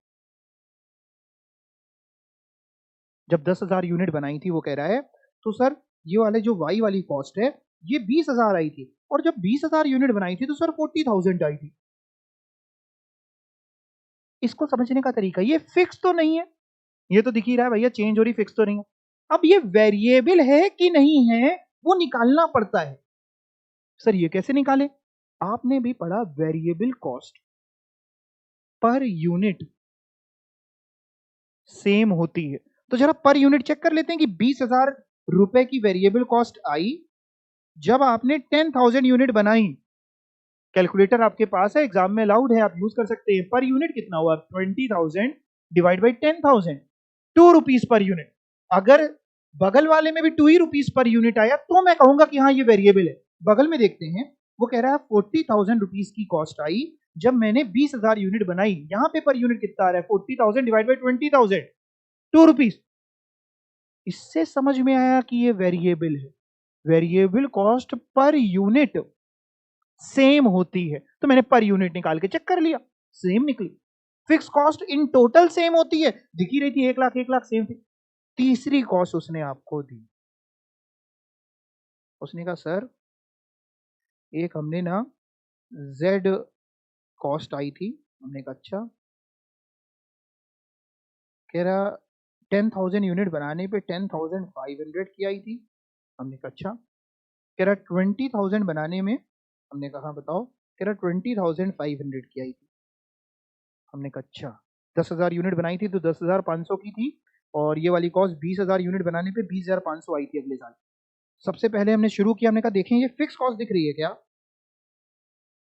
Speaker 1: जब 10,000 यूनिट बनाई थी वो कह रहा है, तो सर ये वाले जो y वाली कॉस्ट है ये 20,000 आई थी, और जब 20,000 यूनिट बनाई थी तो सर 40,000 आई थी। इसको समझने का तरीका, ये फिक्स तो नहीं है, ये तो दिख ही रहा है भैया चेंज हो रही, फिक्स तो नहीं है। अब ये वेरिएबल है कि नहीं है वो निकालना पड़ता है। सर ये कैसे निकाले? आपने भी पढ़ा variable cost per unit same होती है। तो जरा पर यूनिट चेक कर लेते हैं कि 20,000 रुपए की वेरिएबल कॉस्ट आई जब आपने 10,000 यूनिट बनाई। कैलकुलेटर आपके पास है, एग्जाम में अलाउड है, आप यूज कर सकते हैं। पर यूनिट कितना हुआ? 20,000 divide by 10,000, 2 rupees per unit. अगर बगल वाले में भी 2 ही रुपीज पर यूनिट आया तो मैं कहूंगा कि हाँ ये वेरिएबल है। बगल में देखते हैं, वो कह रहा है 40,000 रुपीज की कॉस्ट आई जब मैंने 20,000 यूनिट बनाई। यहां पे पर यूनिट कितना आ रहा है? 40,000 डिवाइड बाई 20,000, 2 रुपीज। इससे समझ में आया कि ये वेरिएबल है। Variable cost per unit same होती है, तो मैंने पर यूनिट निकाल के चेक कर लिया, सेम निकली। Fix cost in total same होती है, दिखी रही थी 1 लाख 1 लाख सेम थी। तीसरी कॉस्ट उसने आपको दी, उसने कहा सर एक हमने ना जेड कॉस्ट आई थी। हमने कहा अच्छा। कह रहा 10,000 यूनिट बनाने पे 10,500 की आई थी। हमने कहा अच्छा। कह रहा 20,000 बनाने में, हमने कहा हाँ बताओ। कह रहा 20,500 की आई थी। हमने कहा अच्छा। 10,000 यूनिट बनाई थी तो 10,500 की थी, और ये वाली कॉस्ट 20,000 यूनिट बनाने पे 20,500 आई थी अगले साल। सबसे पहले हमने शुरू किया, हमने कहा देखें ये फिक्स कॉस्ट दिख रही है क्या?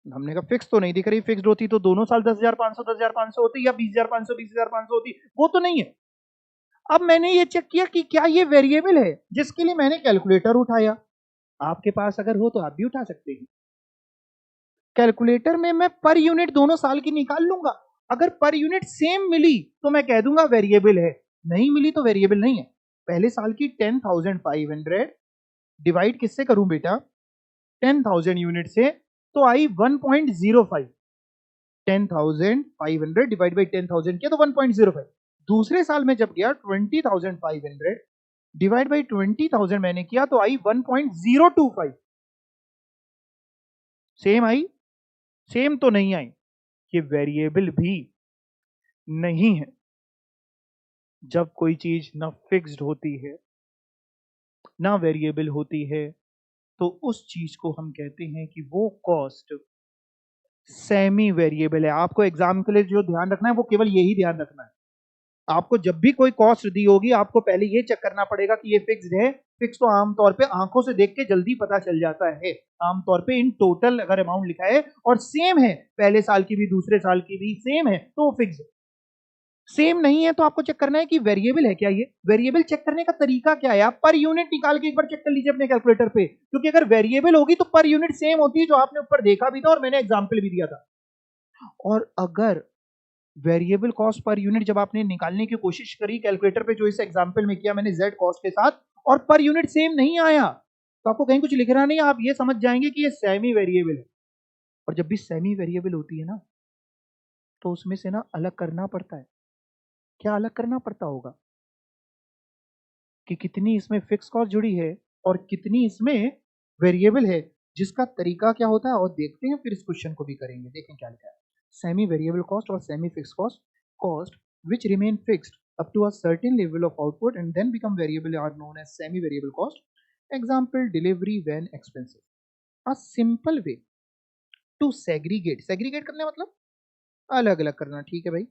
Speaker 1: हमने कहा फिक्स तो नहीं दिख रही, फिक्स्ड होती तो दोनों साल 10,500 होती, या 20,500 होती, वो तो नहीं है। अब मैंने ये चेक किया कि क्या ये वेरिएबल है, जिसके लिए मैंने कैलकुलेटर उठाया। आपके पास अगर हो तो आप भी उठा सकते हैं। कैलकुलेटर में मैं पर यूनिट दोनों साल की निकाल लूंगा। अगर पर यूनिट सेम मिली तो मैं कह दूंगा वेरिएबल है, नहीं मिली तो वेरिएबल नहीं है। पहले साल की 10,500 डिवाइड किससे करूं बेटा? 10,000 यूनिट से, तो आई 1.05। 10,500 डिवाइड बाई 10,000 किया तो 1.05। दूसरे साल में जब किया 20,500 डिवाइड बाई 20,000 मैंने किया तो आई 1.025। सेम आई? सेम तो नहीं आई, ये वेरिएबल भी नहीं है। जब कोई चीज ना फिक्स्ड होती है ना वेरिएबल होती है, तो उस चीज को हम कहते हैं कि वो कॉस्ट सेमी वेरिएबल है। आपको एग्जाम के लिए जो ध्यान रखना है वो केवल यही ध्यान रखना है। आपको जब भी कोई कॉस्ट दी होगी आपको पहले ये चेक करना पड़ेगा कि ये फिक्स्ड है। फिक्स तो आमतौर पे आंखों से देख के जल्दी पता चल जाता है। आमतौर पे इन टोटल अगर अमाउंट लिखा है और सेम है, पहले साल की भी दूसरे साल की भी सेम है, तो वो फिक्स है। सेम नहीं है तो आपको चेक करना है कि वेरिएबल है क्या। ये वेरिएबल चेक करने का तरीका क्या है? आप पर यूनिट निकाल के एक बार चेक कर लीजिए अपने कैलकुलेटर पे, क्योंकि अगर वेरिएबल होगी तो पर यूनिट सेम होती है, जो आपने ऊपर देखा भी था और मैंने एग्जाम्पल भी दिया था। और अगर वेरिएबल कॉस्ट पर यूनिट जब आपने निकालने की कोशिश करी कैलकुलेटर पे, जो इस एग्जाम्पल में किया मैंने जेड कॉस्ट के साथ, और पर यूनिट सेम नहीं आया, तो आपको कहीं कुछ लिख रहा नहीं, आप ये समझ जाएंगे कि ये सेमी वेरिएबल है। और जब भी सेमी वेरिएबल होती है ना, तो उसमें से ना अलग करना पड़ता है। क्या अलग करना पड़ता होगा? कि कितनी इसमें फिक्स कॉस्ट जुड़ी है और कितनी इसमें वेरिएबल है, जिसका तरीका क्या होता है और देखते हैं, फिर इस क्वेश्चन को भी करेंगे। देखें क्या लिखा है। सेमी वेरिएबल कॉस्ट और semi fix cost, cost which remain fixed up to a certain level of output and then become variable are known as semi variable cost. Example, delivery van expenses. A simple way to segregate करने मतलब अलग अलग करना, ठीक है भाई।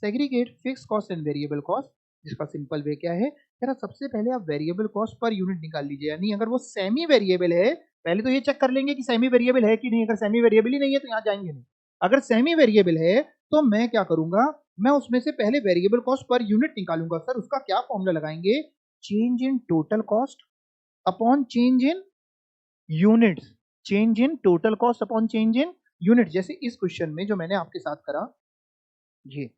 Speaker 1: Segregate fix cost and variable cost, जिसका simple way क्या है? यार सबसे पहले आप वेरिएबल कॉस्ट पर यूनिट निकाल लीजिए, यानी अगर वो सेमी वेरिएबल है, पहले तो ये चेक कर लेंगे कि सेमी वेरिएबल है कि नहीं। अगर सेमी वेरिएबल ही नहीं है तो यहाँ जाएंगे नहीं। अगर सेमी वेरिएबल है तो मैं क्या करूंगा, मैं उसमें से पहले वेरिएबल कॉस्ट पर यूनिट निकालूंगा। सर उसका क्या फॉर्मूला लगाएंगे? Change in total cost upon change in units. Change in total cost upon change in unit. जैसे इस क्वेश्चन में जो मैंने आपके साथ करा, ये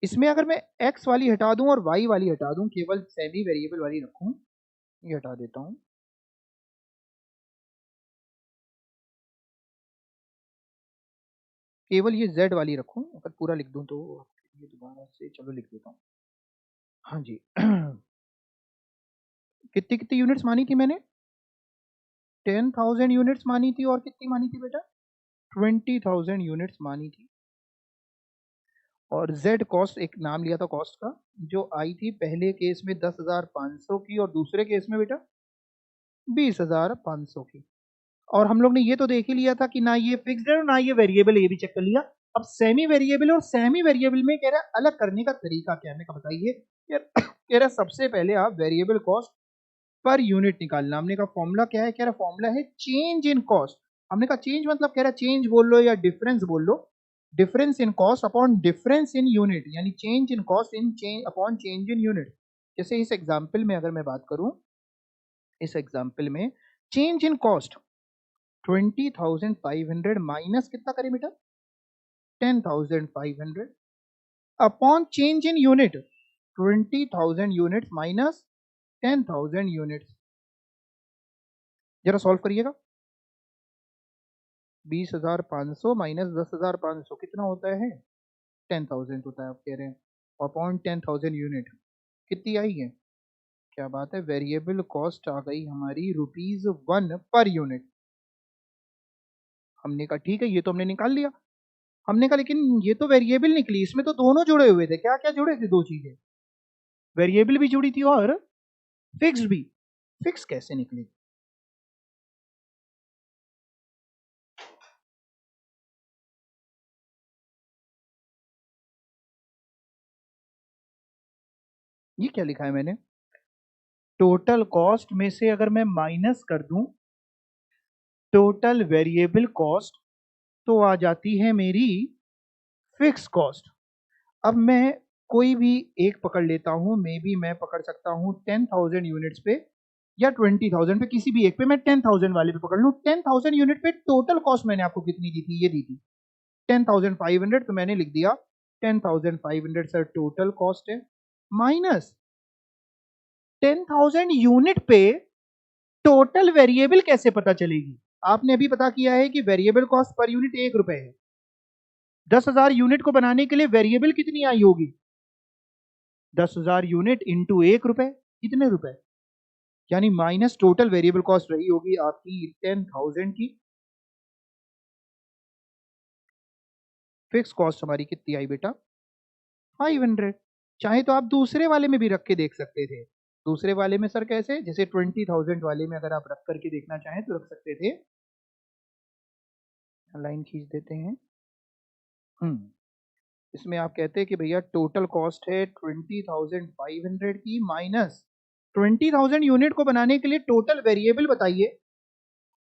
Speaker 1: इसमें अगर मैं x वाली हटा दूं और y वाली हटा दूं, केवल सेमी वेरिएबल वाली रखूं, ये हटा देता हूं, केवल ये z वाली रखूं, अगर पूरा लिख दूं तो ये दोबारा से चलो लिख देता हूं। हाँ जी कितनी कितनी यूनिट्स मानी थी मैंने? 10,000 यूनिट्स मानी थी, और कितनी मानी थी बेटा? 20,000 यूनिट्स मानी थी। और z कॉस्ट, एक नाम लिया था कॉस्ट का, जो आई थी पहले केस में 10,500 की, और दूसरे केस में बेटा 20,500 की। और हम लोग ने ये तो देख ही लिया था कि ना ये फिक्स्ड है और ना ये वेरिएबल है, ये भी चेक कर लिया। अब सेमी वेरिएबल और सेमी वेरिएबल में कह रहा है अलग करने का तरीका क्या है, बताइए। कह रहा सबसे पहले आप वेरिएबल कॉस्ट पर यूनिट निकालना। हमने कहा फॉर्मूला क्या है? कह रहा फॉर्मूला है चेंज इन कॉस्ट। हमने कहा चेंज मतलब, कह रहा चेंज बोल लो या डिफरेंस बोल लो, difference in cost upon difference in unit, यानी change in cost in change upon change in unit. जैसे इस एग्जांपल में अगर मैं बात करूं, इस एग्जांपल में चेंज इन कॉस्ट 20,500 माइनस कितना करें बेटा? 10,500 upon change in unit 20,000 units minus 10,000 units. जरा सॉल्व करिएगा। 20,500 माइनस 10,500 कितना होता है? 10,000 होता है, आप कह रहे हैं। अपॉन 10,000 यूनिट कितनी आई है? क्या बात है, वेरिएबल कॉस्ट आ गई हमारी ₹1 पर यूनिट। हमने कहा ठीक है, ये तो हमने निकाल लिया। हमने कहा लेकिन ये तो वेरिएबल निकली, इसमें तो दोनों जुड़े हुए थे। क्या क्या जुड़े थे? दो चीजें, वेरिएबल भी जुड़ी थी और फिक्स्ड भी। फिक्स कैसे निकली? ये क्या लिखा है मैंने? टोटल कॉस्ट में से अगर मैं माइनस कर दूं टोटल वेरिएबल कॉस्ट, तो आ जाती है मेरी फिक्स कॉस्ट। अब मैं कोई भी एक पकड़ लेता हूं, मे बी मैं पकड़ सकता हूं 10,000 यूनिट्स पे या 20,000 पे, किसी भी एक पे। मैं 10,000 वाले पे पकड़ लूं। 10,000 यूनिट पे टोटल कॉस्ट मैंने आपको कितनी दी थी? ये दी थी 10,500। तो मैंने लिख दिया 10,500 सर टोटल कॉस्ट है, माइनस 10,000 यूनिट पे टोटल वेरिएबल कैसे पता चलेगी? आपने अभी पता किया है कि वेरिएबल कॉस्ट पर यूनिट ₹1 है। 10,000 यूनिट को बनाने के लिए वेरिएबल कितनी आई होगी? 10,000 यूनिट इंटू ₹1, कितने रुपए? यानी माइनस टोटल वेरिएबल कॉस्ट रही होगी आपकी 10,000 की। फिक्स कॉस्ट हमारी कितनी आई बेटा? 500। चाहे तो आप दूसरे वाले में भी रख के देख सकते थे। दूसरे वाले में सर कैसे? जैसे 20,000 वाले में अगर आप रख करके देखना चाहें तो रख सकते थे। लाइन खींच देते हैं। इसमें आप कहते हैं कि भैया टोटल कॉस्ट है 20,500 की, माइनस 20,000 यूनिट को बनाने के लिए टोटल वेरिएबल बताइए।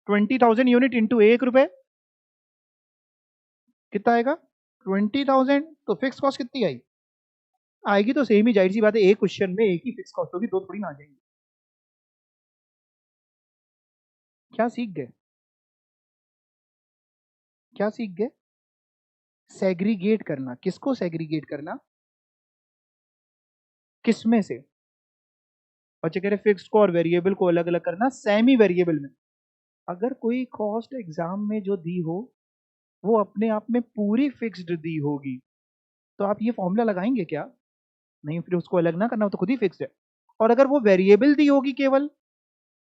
Speaker 1: 20,000 यूनिट इंटू ₹1 कितना आएगा? 20,000। तो फिक्स कॉस्ट कितनी आई? आएगी तो सेम ही, जाहिर सी बात है, एक क्वेश्चन में एक ही फिक्स कॉस्ट होगी, दो थोड़ी ना आ जाएंगी। क्या सीख गए? क्या सीख गए? सेग्रीगेट करना। किसको सेग्रीगेट करना? किसमें से? बच्चे कह रहे फिक्स्ड को और वेरिएबल को अलग अलग करना सेमी वेरिएबल में। अगर कोई कॉस्ट एग्जाम में जो दी हो वो अपने आप में पूरी फिक्स्ड दी होगी, तो आप ये फॉर्मूला लगाएंगे क्या? नहीं, फिर उसको अलग ना करना हो तो खुद ही फिक्स्ड है। और अगर वो वेरिएबल दी होगी केवल,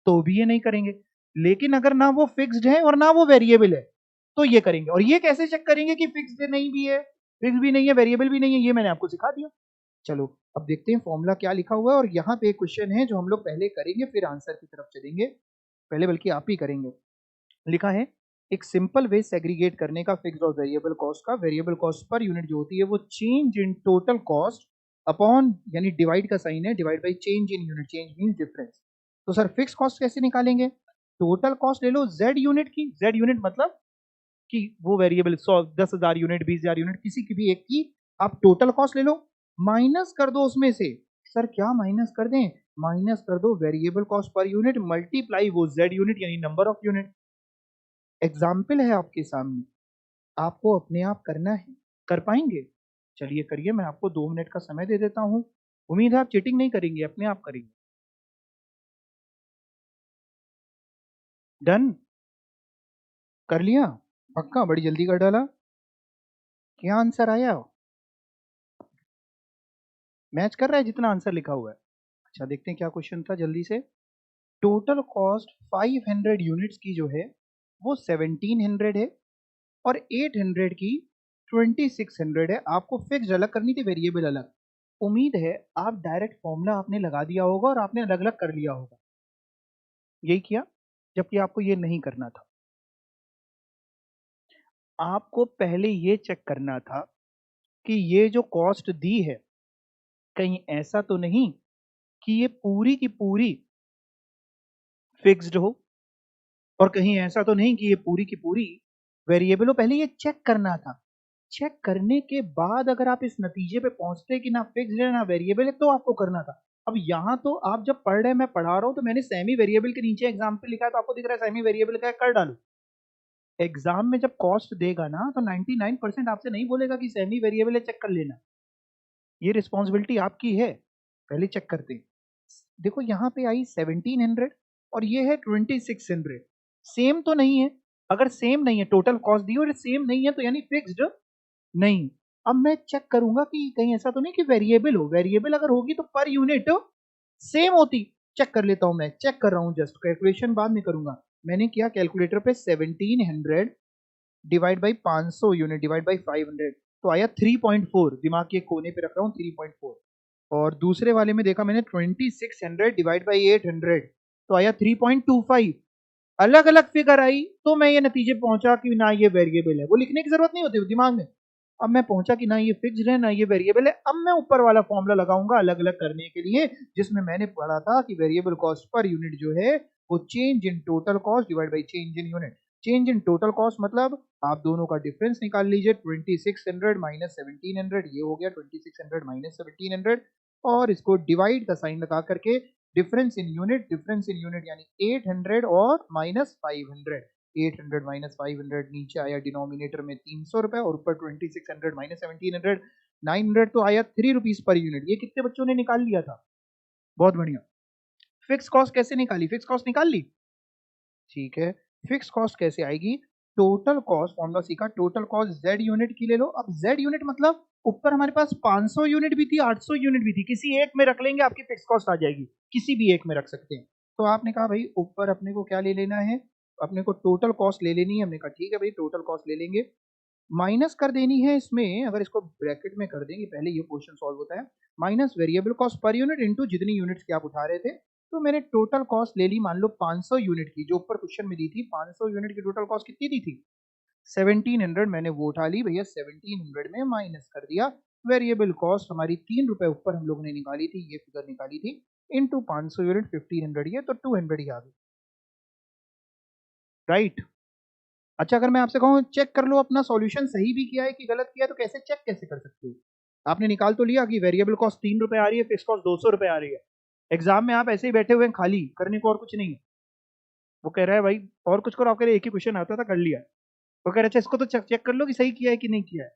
Speaker 1: तो भी ये नहीं करेंगे। लेकिन अगर ना वो फिक्स्ड है और ना वो वेरिएबल है, तो ये करेंगे। और ये कैसे चेक करेंगे कि फिक्स्ड नहीं भी है, फिक्स भी नहीं है, वेरिएबल भी नहीं है? ये मैंने आपको सिखा दिया। चलो अब देखते हैं फॉर्मूला क्या लिखा हुआ है। और यहाँ पे एक क्वेश्चन है जो हम लोग पहले करेंगे, फिर आंसर की तरफ चलेंगे। पहले बल्कि आप ही करेंगे। लिखा है एक सिंपल वे सेग्रीगेट करने का फिक्स्ड और वेरिएबल कॉस्ट का। वेरिएबल कॉस्ट पर यूनिट जो होती है वो change in total cost upon, यानी डिवाइड का साइन है, divide by change in unit. Change means difference. तो सर फिक्स कॉस्ट कैसे निकालेंगे? टोटल कॉस्ट ले लो z यूनिट की। z यूनिट मतलब कि वो वेरिएबल 10,000 यूनिट, 20,000 यूनिट, किसी की भी एक की आप टोटल कॉस्ट ले लो, माइनस कर दो उसमें से। सर क्या माइनस कर दें? माइनस कर दो variable cost per unit multiply वो z यूनिट, यानी नंबर ऑफ यूनिट। एग्जाम्पल है आपके सामने, आपको अपने आप करना है। कर पाएंगे? चलिए करिए, मैं आपको 2 मिनट का समय दे देता हूं। उम्मीद है आप चीटिंग नहीं करेंगे, अपने आप करेंगे। डन? कर लिया? पक्का? बड़ी जल्दी कर डाला। क्या आंसर आया? मैच कर रहा है जितना आंसर लिखा हुआ है? अच्छा देखते हैं क्या क्वेश्चन था जल्दी से। टोटल कॉस्ट 500 यूनिट्स की जो है वो 1700 है और 800 की 2600 है। आपको फिक्स अलग करनी थी, वेरिएबल अलग। उम्मीद है आप डायरेक्ट फॉर्मूला आपने लगा दिया होगा और आपने अलग अलग कर लिया होगा, यही किया, जबकि आपको ये नहीं करना था। आपको पहले ये चेक करना था कि ये जो कॉस्ट दी है कहीं ऐसा तो नहीं कि ये पूरी की पूरी फिक्स्ड हो, और कहीं ऐसा तो नहीं कि ये पूरी की पूरी वेरिएबल हो। पहले ये चेक करना था। चेक करने के बाद अगर आप इस नतीजे पे पहुंचते कि ना फिक्स्ड है ना वेरिएबल है, तो आपको करना था। अब यहाँ तो आप जब पढ़ रहे हैं, मैं पढ़ा रहा हूं, तो मैंने सेमी वेरिएबल के नीचे एग्जाम्पल लिखा है, तो आपको दिख रहा है सेमी वेरिएबल का है, कर डालो। एग्जाम में जब कॉस्ट देगा ना तो 99% आपसे नहीं बोलेगा कि सेमी वेरिएबल है, चेक कर लेना। ये रिस्पॉन्सिबिलिटी आपकी है, पहले चेक करते हैं। देखो यहाँ पे आई 1700 और ये है 2600, सेम तो नहीं है। अगर सेम नहीं है, टोटल कॉस्ट दी और सेम नहीं है, तो यानी फिक्स्ड नहीं। अब मैं चेक करूंगा कि कहीं ऐसा तो नहीं कि वेरिएबल हो। वेरिएबल अगर होगी तो पर यूनिट सेम होती। चेक कर लेता हूं, मैं चेक कर रहा हूं, जस्ट कैलकुलेशन बाद में करूंगा। मैंने किया कैलकुलेटर पे 1700 divide by 500 unit divide by 500, तो आया 3.4। दिमाग के कोने पे रख रहा हूँ 3.4। और दूसरे वाले में देखा मैंने 2600 डिवाइड बाई 800, तो आया 3.25। अलग अलग फिगर आई तो मैं ये नतीजे पहुंचा कि ना ये वेरिएबल है। वो लिखने की जरूरत नहीं होती दिमाग में। अब मैं पहुंचा कि ना ये फिक्स्ड है ना ये वेरिएबल है। अब मैं ऊपर वाला फॉर्मूला लगाऊंगा अलग अलग करने के लिए, जिसमें मैंने पढ़ा था कि वेरिएबल कॉस्ट पर यूनिट जो है वो change in total cost divide by change in unit. Change in total cost मतलब आप दोनों का डिफरेंस निकाल लीजिए, 2600 माइनस 1700, ये हो गया 2600 माइनस 1700, और इसको डिवाइड का साइन लगा करके difference in unit, difference in unit यानी 800 और माइनस 500। 800 माइनस 500 नीचे आया डिनोमिनेटर में 300 रुपए, और ऊपर 2600 माइनस 1700 900, तो आया 3 रुपीज पर यूनिट। ये कितने बच्चों ने निकाल लिया था? बहुत बढ़िया। फिक्स कॉस्ट कैसे निकाली? फिक्स कॉस्ट निकाल ली, ठीक है। फिक्स कॉस्ट कैसे आएगी? टोटल कॉस्ट फॉर्मूला सीखा, टोटल कॉस्ट जेड यूनिट की ले लो। अब जेड यूनिट मतलब ऊपर हमारे पास 500 यूनिट भी थी, 800 यूनिट भी थी, किसी एक में रख लेंगे आपकी फिक्स कॉस्ट आ जाएगी, किसी भी एक में रख सकते हैं। तो आपने कहा भाई ऊपर अपने को क्या ले लेना है, अपने को टोटल कॉस्ट ले लेनी है। हमने कहा ठीक है भाई टोटल कॉस्ट ले लेंगे, माइनस कर देनी है इसमें। अगर इसको ब्रैकेट में कर देंगे, पहले ये क्वेश्चन सॉल्व होता है, minus variable cost per unit into जितनी यूनिट्स की आप उठा रहे थे। तो मैंने टोटल कॉस्ट ले ली, मान लो 500 यूनिट की, जो ऊपर क्वेश्चन में दी थी 500 यूनिट की टोटल कॉस्ट कितनी दी थी? 1700। मैंने वो उठा ली भैया, 1700 में माइनस कर दिया वेरिएबल कॉस्ट हमारी 3 रुपए ऊपर हम लोगों ने निकाली थी, ये फिगर निकाली थी, इनटू 500 यूनिट 1500, ये तो 200 ही आ गई, राइट। अच्छा अगर मैं आपसे कहूँ चेक कर लो अपना सॉल्यूशन सही भी किया है कि गलत किया है, तो कैसे चेक कैसे कर सकते हो? आपने निकाल तो लिया कि वेरिएबल कॉस्ट 3 रुपए आ रही है, फिक्स कॉस्ट 200 रुपए आ रही है। एग्जाम में आप ऐसे ही बैठे हुए हैं, खाली करने को और कुछ नहीं है। वो कह रहा है भाई और कुछ करो, आपके लिए एक ही क्वेश्चन आता था, कर लिया। वो कह रहा है अच्छा इसको तो चेक कर लो कि सही किया है कि नहीं किया है।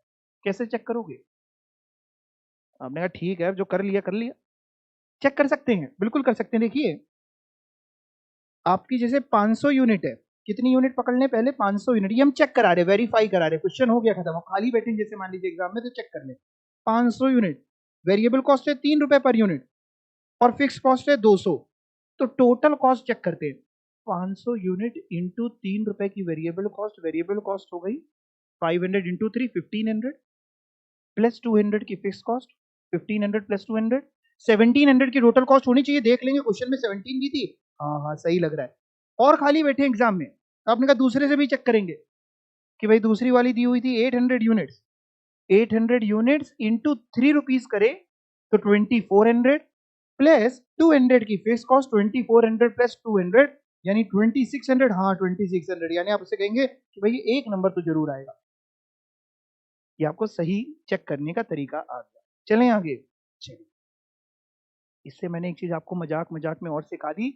Speaker 1: कैसे चेक करोगे? आपने कहा ठीक है, जो कर लिया कर लिया। चेक कर सकते हैं, बिल्कुल कर सकते हैं। देखिए आपकी जैसे 500 यूनिट है, कितनी यूनिट पकड़ लें पहले? 500 यूनिट, ये हम चेक करा रहे, वेरीफाई करा रहे, क्वेश्चन हो गया खत्म, हम खाली बैठे जैसे मान लीजिए एग्जाम में, तो चेक कर ले। 500 यूनिट, वेरिएबल कॉस्ट है 3 रुपए पर यूनिट और फिक्स कॉस्ट है 200, तो टोटल कॉस्ट चेक करते हैं। 500 यूनिट इंटू 3 रुपए की वेरिएबल कॉस्ट हो गई 500 इंटू 3 1500, प्लस 200 की फिक्स कॉस्ट, 1500 प्लस 200 1700 की टोटल कॉस्ट होनी चाहिए। देख लेंगे क्वेश्चन में 17 की थी, हाँ हाँ सही लग रहा है। और खाली बैठे एग्जाम में, तो आपने कहा दूसरे से भी चेक करेंगे कि भाई दूसरी वाली दी हुई थी 800 यूनिट्स, 800 यूनिट्स इंटू 3 रुपीज करे तो 2400, प्लस 200 की फिक्स कॉस्ट, 2400 प्लस 200 यानी 2600। हाँ 2600, यानी आप उसे कहेंगे कि भाई एक नंबर तो जरूर आएगा। ये आपको सही चेक करने का तरीका आ गया। चलें आगे। चलिए, इससे मैंने एक चीज आपको मजाक मजाक में और सिखा दी।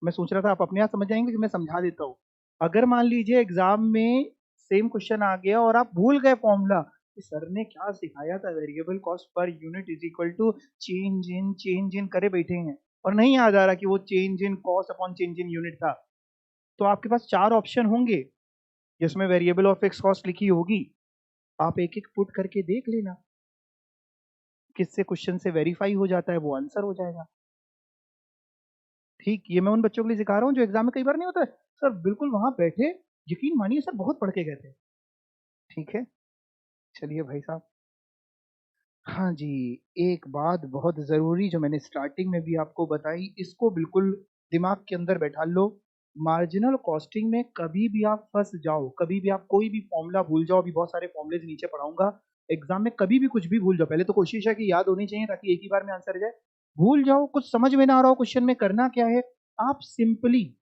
Speaker 1: मैं सोच रहा था आप अपने आप समझ जाएंगे कि मैं समझा देता हूँ। अगर मान लीजिए एग्जाम में सेम क्वेश्चन आ गया और आप भूल गए फॉर्मूला कि सर ने क्या सिखाया था, variable cost per unit is equal to change in करे बैठे हैं, और नहीं याद आ रहा कि वो change in cost upon change in unit था, तो आपके पास 4 ऑप्शन होंगे जिसमें वेरिएबल और फिक्स कॉस्ट लिखी होगी। आप एक एक पुट करके देख लेना, किससे क्वेश्चन से वेरीफाई हो जाता है वो आंसर हो जाएगा। ठीक, ये मैं उन बच्चों के लिए सिखा रहा हूँ जो एग्जाम में कई बार नहीं होता है, सर बिल्कुल वहां बैठे, यकीन मानिए सर बहुत पढ़ के गए थे। ठीक है, चलिए भाई साहब। हाँ जी, एक बात बहुत ज़रूरी जो मैंने स्टार्टिंग में भी आपको बताई, इसको बिल्कुल दिमाग के अंदर बैठा लो। मार्जिनल कॉस्टिंग में कभी भी आप फंस जाओ, कभी भी आप कोई भी फॉर्मूला भूल जाओ, अभी बहुत सारे फॉर्मूलेज नीचे पढ़ाऊंगा, एग्जाम में कभी भी कुछ भी भूल जाओ, पहले तो कोशिश है कि याद होनी चाहिए ताकि एक ही बार में आंसर आ जाए। भूल जाओ, कुछ समझ में ना आ रहा हो क्वेश्चन में, करना क्या है, आप सिंपली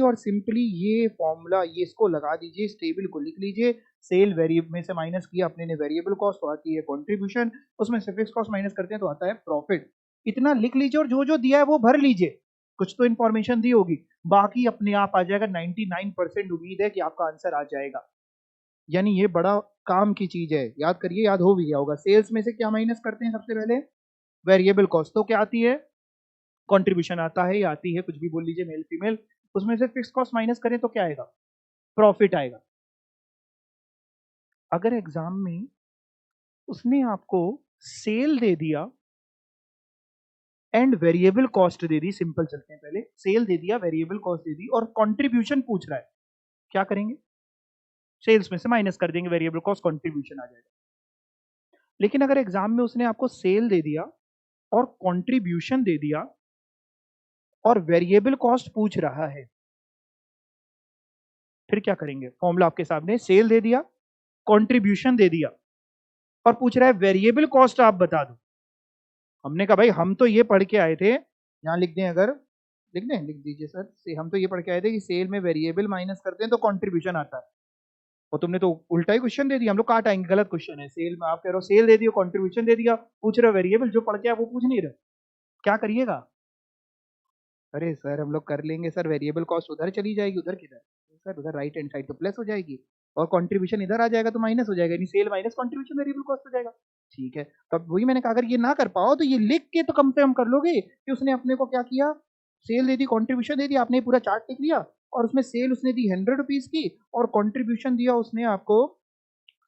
Speaker 1: और सिंपली ये फॉर्मूला, ये इसको लगा दीजिए, इस टेबल को लिख लीजिए। सेल वेरिएबल में से माइनस किया अपने ने वेरिएबल कॉस्ट, तो आती है कंट्रीब्यूशन, उसमें से फिक्स कॉस्ट माइनस करते हैं तो आता है प्रॉफिट। इतना लिख लीजिए और जो जो दिया है वो भर लीजिए, कुछ तो इन्फॉर्मेशन दी होगी, बाकी अपने आप आ जाएगा। 99% उम्मीद है कि आपका आंसर आ जाएगा। यानी ये बड़ा काम की चीज है, याद करिए, याद हो भी गया होगा। सेल्स में से क्या माइनस करते हैं सबसे पहले, वेरिएबल कॉस्ट, तो क्या आती है, कंट्रीब्यूशन आता है या आती है, कुछ भी बोल लीजिए, मेल फीमेल। उसमें से फिक्स कॉस्ट माइनस करें तो क्या आएगा, प्रॉफिट आएगा। अगर एग्जाम में उसने आपको सेल दे दिया and variable cost they the, simple चलते हैं पहले, सेल दे दिया, वेरिएबल कॉस्ट दे दी और कंट्रीब्यूशन पूछ रहा है, क्या करेंगे, सेल्स में से माइनस कर देंगे वेरिएबल कॉस्ट, कंट्रीब्यूशन आ जाएगा। लेकिन अगर एग्जाम में उसने आपको सेल दे दिया और कंट्रीब्यूशन दे दिया और वेरिएबल कॉस्ट पूछ रहा है, फिर क्या करेंगे, फॉर्मूला आपके सामने, सेल दे दिया, कंट्रीब्यूशन दे दिया और पूछ रहा है वेरिएबल कॉस्ट आप बता दो। हमने कहा भाई हम तो ये पढ़ के आए थे, यहाँ लिख दें, अगर लिख दें, लिख दीजिए सर, हम तो ये पढ़ के आए थे कि सेल में वेरिएबल माइनस करते हैं तो कंट्रीब्यूशन आता है, और तुमने तो उल्टा ही क्वेश्चन दे दिया, हम लोग काट आएंगे, गलत क्वेश्चन है। सेल में आप कह रहे हो सेल दे दिया, कंट्रीब्यूशन दे दिया, पूछ रहे हो वेरिएबल, जो पढ़ के आए वो पूछ नहीं रहे, क्या करिएगा। अरे सर हम लोग कर लेंगे सर, वेरिएबल कॉस्ट उधर चली जाएगी, उधर किधर सर, उधर राइट हैंड साइड तो प्लस हो जाएगी और कंट्रीब्यूशन इधर आ जाएगा तो माइनस हो जाएगा, यानी sale minus contribution variable cost हो जाएगा। ठीक है, तब वही मैंने कहा, अगर ये ना कर पाओ तो ये लिख के तो कम से कम कर लोगे कि उसने अपने को क्या किया, सेल दे दी, कंट्रीब्यूशन दे दिया, आपने पूरा चार्ट लिख लिया, और उसमें सेल उसने दी 100 रुपीज की और कंट्रीब्यूशन दिया उसने आपको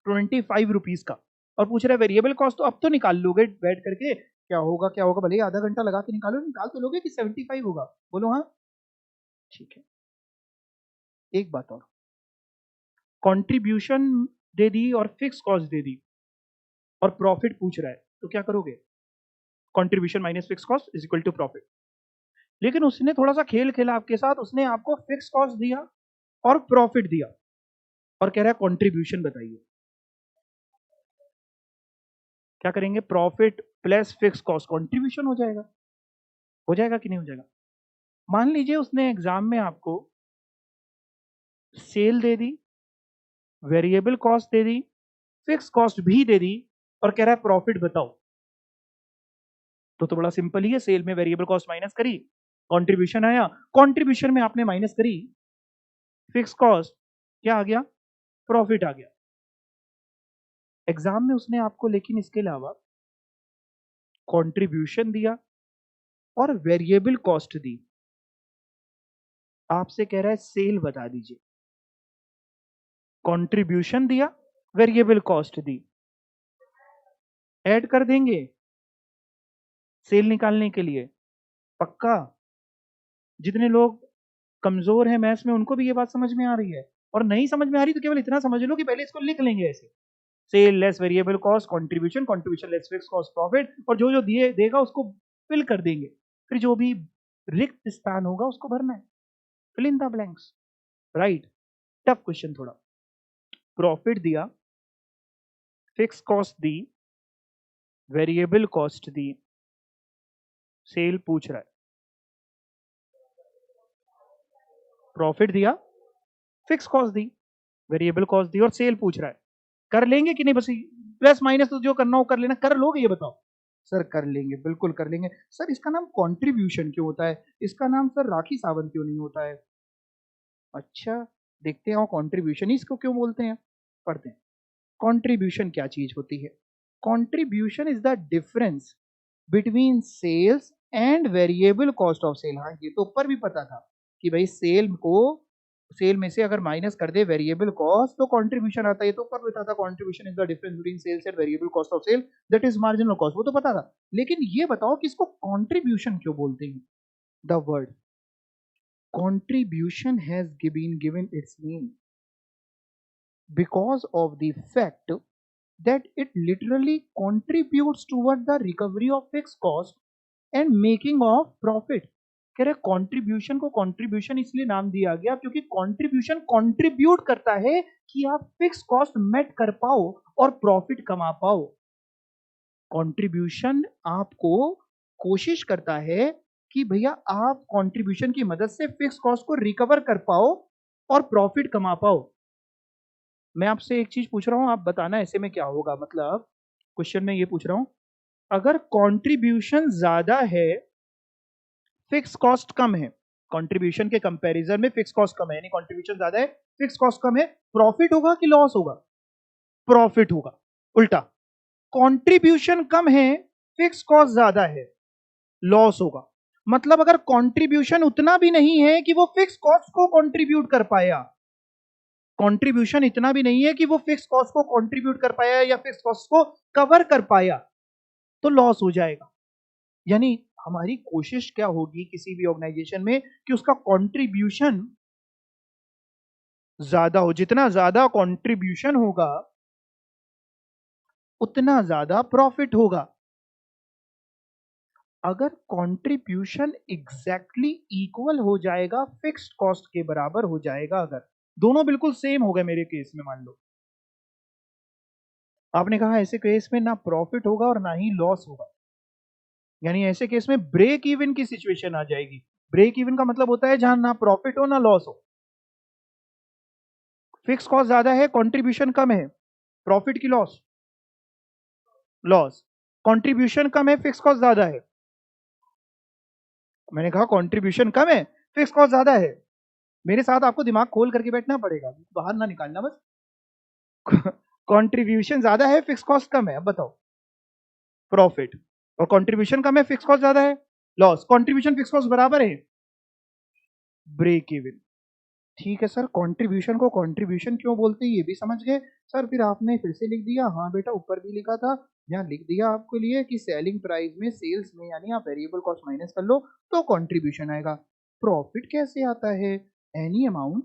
Speaker 1: 25 रुपीज का, और पूछ रहा है वेरिएबल कॉस्ट, तो अब तो निकाल लोगे बैठ करके, क्या होगा क्या होगा, भले ही आधा घंटा लगा के निकालो, निकाल तो लोगे कि 75 होगा, बोलो हाँ। ठीक है, एक बात और, कंट्रीब्यूशन दे दी और फिक्स कॉस्ट दे दी और प्रॉफिट पूछ रहा है, तो क्या करोगे, contribution minus fix cost is equal to profit. लेकिन उसने थोड़ा सा खेल खेला आपके साथ, उसने आपको फिक्स कॉस्ट दिया और प्रॉफिट दिया और कह रहा है कंट्रीब्यूशन बताइए, क्या करेंगे, profit plus fix cost contribution हो जाएगा कि नहीं हो जाएगा। मान लीजिए उसने एग्जाम में आपको सेल दे दी, वेरिएबल कॉस्ट दे दी, फिक्स कॉस्ट भी दे दी और कह रहा है प्रॉफिट बताओ, तो बड़ा सिंपल ही है, सेल में वेरिएबल कॉस्ट माइनस करी, कंट्रीब्यूशन आया, कंट्रीब्यूशन में आपने माइनस करी फिक्स कॉस्ट, क्या आ गया, प्रॉफिट आ गया। एग्जाम में उसने आपको लेकिन इसके अलावा कंट्रीब्यूशन दिया और वेरिएबल कॉस्ट दी, आपसे कह रहा है सेल बता दीजिए, कंट्रीब्यूशन दिया, वेरिएबल कॉस्ट दी, ऐड कर देंगे सेल निकालने के लिए, पक्का। जितने लोग कमजोर हैं मैथ्स में उनको भी ये बात समझ में आ रही है, और नहीं समझ में आ रही तो केवल इतना समझ लो कि पहले इसको लिख लेंगे ऐसे, sale less variable cost contribution, contribution less fix cost profit, और जो जो दिए देगा उसको फिल कर देंगे, फिर जो भी रिक्त स्थान होगा उसको भरना है, fill in the blanks, right. Tough question थोड़ा, प्रॉफिट दिया, फिक्स कॉस्ट दी, वेरिएबल कॉस्ट दी, सेल पूछ रहा है, प्रॉफिट दिया, फिक्स कॉस्ट दी, वेरिएबल कॉस्ट दी और सेल पूछ रहा है, कर लेंगे कि नहीं, बस प्लस माइनस तो जो करना हो कर लेना, कर लोगे ये बताओ। सर कर लेंगे, बिल्कुल कर लेंगे। सर इसका नाम कंट्रीब्यूशन क्यों होता है, इसका नाम सर राखी सावंत क्यों नहीं होता है, अच्छा देखते हैं, कंट्रीब्यूशन ही इसको क्यों बोलते हैं, पढ़ते हैं। कंट्रीब्यूशन क्या चीज होती है, contribution is the difference between sales and variable cost of sale. हाँ ये तो ऊपर भी पता था कि भाई सेल में से अगर माइनस कर दे वेरिएबल कॉस्ट तो कंट्रीब्यूशन आता है, ये तो ऊपर पता था, contribution is the difference between sales and variable cost of sale, that is marginal cost, वो तो पता था। लेकिन ये बताओ कि इसको कंट्रीब्यूशन क्यों बोलते हैं, The word contribution has been given its name because of the fact that it literally contributes toward the recovery of fixed cost and making of profit. कह रहे कंट्रीब्यूशन को कंट्रीब्यूशन इसलिए नाम दिया गया क्योंकि कंट्रीब्यूशन कंट्रीब्यूट करता है कि आप फिक्स कॉस्ट मेट कर पाओ और प्रॉफिट कमा पाओ। कंट्रीब्यूशन आपको कोशिश करता है कि भैया आप कंट्रीब्यूशन की मदद से फिक्स कॉस्ट को रिकवर कर पाओ और प्रॉफिट कमा पाओ। मैं आपसे एक चीज पूछ रहा हूं, आप बताना ऐसे में क्या होगा। मतलब क्वेश्चन में ये पूछ रहा हूं, अगर कंट्रीब्यूशन ज्यादा है फिक्स कॉस्ट कम है, कंट्रीब्यूशन के कंपैरिजन में फिक्स कॉस्ट कम है, यानी कंट्रीब्यूशन ज्यादा है फिक्स कॉस्ट कम है, प्रॉफिट होगा कि लॉस होगा? प्रॉफिट होगा। उल्टा, कंट्रीब्यूशन कम है फिक्स कॉस्ट ज्यादा है, लॉस होगा। मतलब अगर कंट्रीब्यूशन उतना भी नहीं है कि वो फिक्स कॉस्ट को कंट्रीब्यूट कर पाया, कंट्रीब्यूशन इतना भी नहीं है कि वो फिक्स कॉस्ट को कंट्रीब्यूट कर पाया या फिक्स कॉस्ट को कवर कर पाया, तो लॉस हो जाएगा। यानी हमारी कोशिश क्या होगी किसी भी ऑर्गेनाइजेशन में कि उसका कंट्रीब्यूशन ज्यादा हो, जितना ज्यादा कंट्रीब्यूशन होगा उतना ज्यादा प्रॉफिट होगा। अगर कंट्रीब्यूशन एग्जैक्टली इक्वल हो जाएगा, फिक्स्ड कॉस्ट के बराबर हो जाएगा, अगर दोनों बिल्कुल सेम हो गए मेरे केस में, मान लो आपने कहा ऐसे केस में ना प्रॉफिट होगा और ना ही लॉस होगा, यानी ऐसे केस में ब्रेक इवन की सिचुएशन आ जाएगी। ब्रेक इवन का मतलब होता है जहां ना प्रॉफिट हो ना लॉस हो। फिक्स कॉस्ट ज्यादा है, कंट्रीब्यूशन कम है, प्रॉफिट की लॉस? लॉस। कंट्रीब्यूशन कम है, फिक्स कॉस्ट ज्यादा है, मैंने कहा कंट्रीब्यूशन कम है फिक्स कॉस्ट ज्यादा है। मेरे साथ आपको दिमाग खोल करके बैठना पड़ेगा, बाहर ना निकालना बस। कंट्रीब्यूशन ज्यादा है फिक्स कॉस्ट कम है, अब बताओ प्रॉफिट, और कंट्रीब्यूशन कम है फिक्स कॉस्ट ज्यादा है, लॉस। कंट्रीब्यूशन फिक्स कॉस्ट बराबर है, ब्रेक इवन। ठीक है सर, कंट्रीब्यूशन को कंट्रीब्यूशन क्यों बोलते हैं ये भी समझ गए सर। फिर आपने फिर से लिख दिया, हाँ बेटा ऊपर भी लिखा था, यहाँ लिख दिया आपके लिए कि सेलिंग प्राइस में सेल्स में, यानी आप वेरिएबल कॉस्ट माइनस कर लो तो कंट्रीब्यूशन आएगा। प्रॉफिट कैसे आता है? Any amount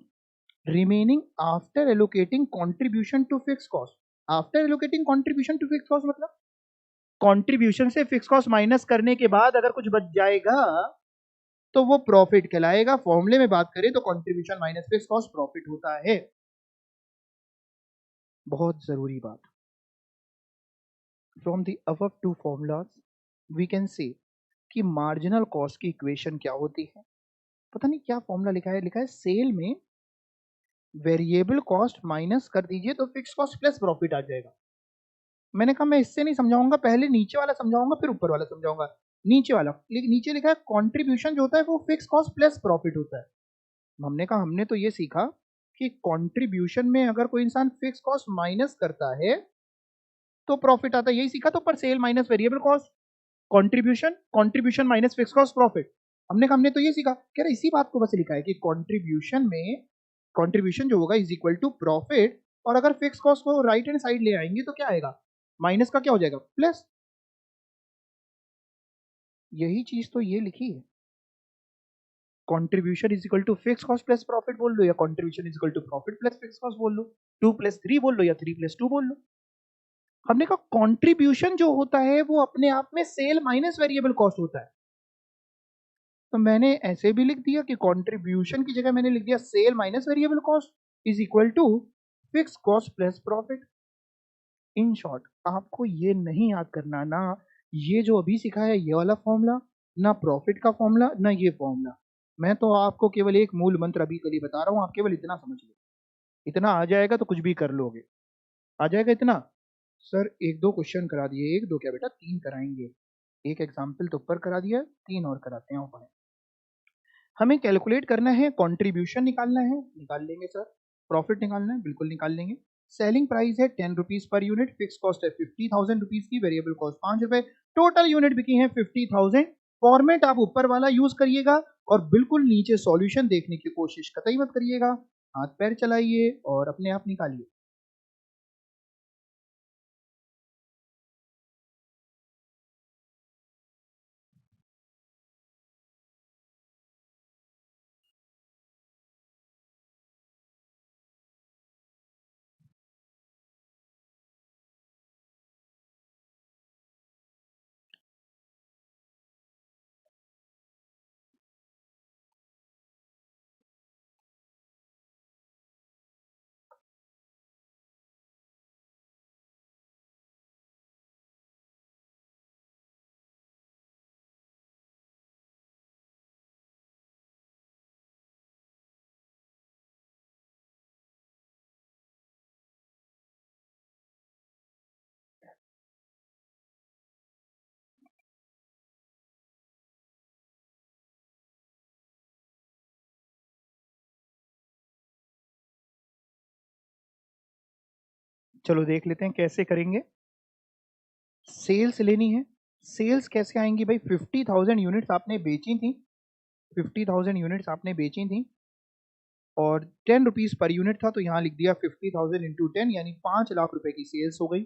Speaker 1: remaining after allocating contribution to fix cost. After allocating contribution to fix cost मतलब कंट्रीब्यूशन से फिक्स कॉस्ट माइनस करने के बाद अगर कुछ बच जाएगा तो वो प्रॉफिट कहलाएगा। फॉर्मूले में बात करें तो contribution minus fix cost profit होता है। बहुत जरूरी बात, from the above two formulas we can say कि मार्जिनल कॉस्ट की इक्वेशन क्या होती है। पता नहीं क्या फॉर्मूला लिखा है सेल में वेरिएबल कॉस्ट माइनस कर दीजिए तो फिक्स कॉस्ट प्लस प्रॉफिट आ जाएगा। मैंने कहा मैं इससे नहीं समझाऊंगा, पहले नीचे वाला समझाऊंगा फिर ऊपर वाला समझाऊंगा। नीचे वाला, नीचे लिखा है कंट्रीब्यूशन जो होता है वो फिक्स कॉस्ट प्लस प्रॉफिट होता है। हमने कहा हमने तो ये सीखा कि कंट्रीब्यूशन में अगर कोई इंसान फिक्स कॉस्ट माइनस करता है तो प्रॉफिट आता है, यही सीखा। तो पर sale minus variable cost contribution, contribution minus fix cost profit. हमने तो ये सीखा, कह रहा इसी बात को बस लिखा है कि कंट्रीब्यूशन में कंट्रीब्यूशन जो होगा इज इक्वल टू प्रॉफिट, और अगर फिक्स कॉस्ट को राइट हैंड साइड ले आएंगे तो क्या आएगा, माइनस का क्या हो जाएगा, प्लस। यही चीज तो ये लिखी है, contribution is equal to fix cost plus profit बोल लो, या contribution is equal to profit plus fix cost बोल लो, 2+3 बोल लो या 3+2 बोल लो। हमने कहा कंट्रीब्यूशन जो होता है वो अपने आप में सेल माइनस वेरिएबल कॉस्ट होता है। तो मैंने ऐसे भी लिख दिया कि कंट्रीब्यूशन की जगह मैंने लिख दिया sale minus variable cost is equal to fix cost plus profit. In short आपको ये नहीं याद करना ना ये जो अभी सिखाया है ये वाला फॉर्मूला, ना प्रॉफिट का फॉर्मूला, ना ये फॉर्मूला। मैं तो आपको केवल एक मूल मंत्र अभी कल ही बता रहा हूँ, आप केवल इतना समझ लो। इतना आ जाएगा तो कुछ भी कर लोगे। आ जाएगा इतना? सर एक दो क्वेश्चन करा दिए, एक दो क्या बेटा 3 कराएंगे। एक एग्जाम्पल तो ऊपर करा दिया, 3 और कराते हैं ऊपर। हमें कैलकुलेट करना है, कंट्रीब्यूशन निकालना है, निकाल लेंगे सर। प्रॉफिट निकालना है, बिल्कुल निकाल लेंगे। सेलिंग प्राइस है 10 rupees per unit, fix cost है 50,000 रुपीज की, वेरिएबल कॉस्ट 5 रुपए, टोटल यूनिट बिकी है 50,000। फॉर्मेट आप ऊपर वाला यूज करिएगा और बिल्कुल नीचे सॉल्यूशन देखने की कोशिश कतई मत करिएगा। हाथ पैर चलाइए और अपने आप निकालिए। चलो देख लेते हैं कैसे करेंगे। सेल्स लेनी है। सेल्स कैसे आएंगी भाई? 50,000 यूनिट्स आपने बेची थी, 50,000 यूनिट्स आपने बेची थी और 10 रुपीज पर यूनिट था, तो यहाँ लिख दिया 50,000 इंटू 10 यानी 5 लाख रुपए की सेल्स हो गई।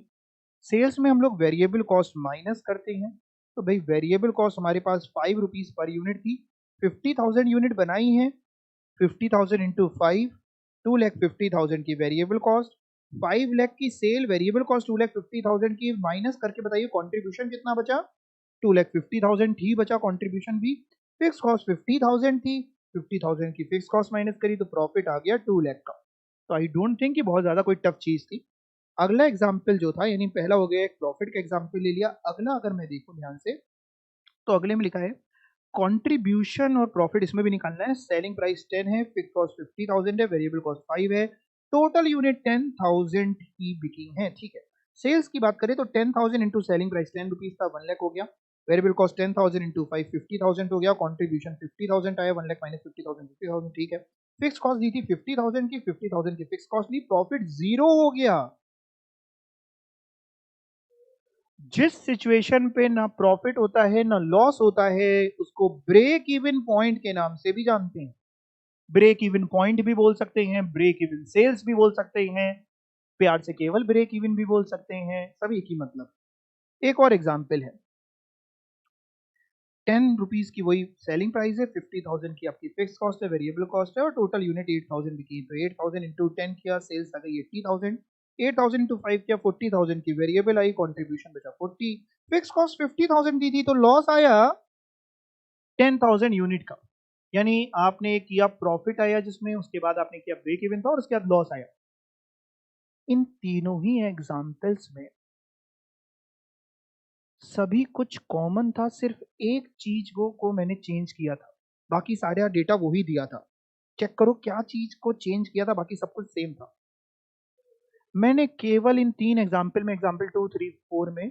Speaker 1: सेल्स में हम लोग वेरिएबल कॉस्ट माइनस करते हैं, तो भाई वेरिएबल कॉस्ट हमारे पास 5 रुपीज पर यूनिट थी, 50,000 यूनिट बनाई है, 50,000 इंटू 5, 2,50,000 की वेरिएबल कॉस्ट, 5 लाख की सेल, वेरिएबल कॉस्ट 2,50,000 की, माइनस करके बताइए कंट्रीब्यूशन कितना बचा? 2,50,000 ही बचा कंट्रीब्यूशन भी। फिक्स कॉस्ट 50,000 थी, 50,000 की फिक्स कॉस्ट माइनस करी तो प्रॉफिट आ गया 2 लाख का। तो आई डोंट थिंक कि बहुत ज्यादा कोई टफ चीज थी। अगला एग्जाम्पल जो था, यानी पहला हो गया एक प्रॉफिट का एग्जाम्पल ले लिया, अगला अगर मैं देखूं ध्यान से तो अगले में लिखा है कंट्रीब्यूशन और प्रॉफिट इसमें भी निकालना है। सेलिंग प्राइस 10 है, फिक्स कॉस्ट 50,000 है, वेरिएबल कॉस्ट 5 है, टोटल यूनिट 10,000 की बिकी है, ठीक है। सेल्स की बात करें तो 10,000 इंटू सेलिंग प्राइस 10 रुपीज था, 1 लाख हो गया, वेरिएबल कॉस्ट 10,000 इंटू 5 50,000 हो गया, कॉन्ट्रीब्यूशन 50,000 आया, 1 लाख माइनस 50,000 50,000, ठीक है। फिक्स कॉस्ट दी थी 50,000 की, 50,000 की फिक्स कॉस्ट ली, प्रॉफिट जीरो हो गया। जिस सिचुएशन पे ना प्रॉफिट होता है ना लॉस होता है उसको ब्रेक इवन पॉइंट के नाम से भी जानते हैं। ब्रेक इवन पॉइंट भी बोल सकते हैं, ब्रेक इवन सेल्स भी बोल सकते हैं, प्यार से केवल ब्रेक इवन भी बोल सकते हैं, सब एक ही मतलब। एक और एग्जांपल है, 10 रुपीज की वही सेलिंग प्राइस है, 50,000 की आपकी फिक्स कॉस्ट है, वेरिएबल कॉस्ट है और टोटल यूनिट 8,000 बिकी, तो 8,000 इंटू 10 किया, सेल्स आ गई 80,000, 8,000 इंटू 5 किया, 40,000 की वेरिएबल आई, कॉन्ट्रीब्यूशन बचा 40, फिक्स कॉस्ट 50,000 दी थी तो लॉस आया 10,000 यूनिट का। यानी आपने किया प्रॉफिट आया जिसमें, उसके बाद आपने किया ब्रेक इवन था और उसके बाद लॉस आया। इन तीनों ही एग्जाम्पल्स में सभी कुछ कॉमन था, सिर्फ एक चीज को मैंने चेंज किया था, बाकी सारा डेटा वही दिया था। चेक करो क्या चीज को चेंज किया था, बाकी सब कुछ सेम था। मैंने केवल इन तीन एग्जाम्पल में, एग्जाम्पल 2, 3, 4 में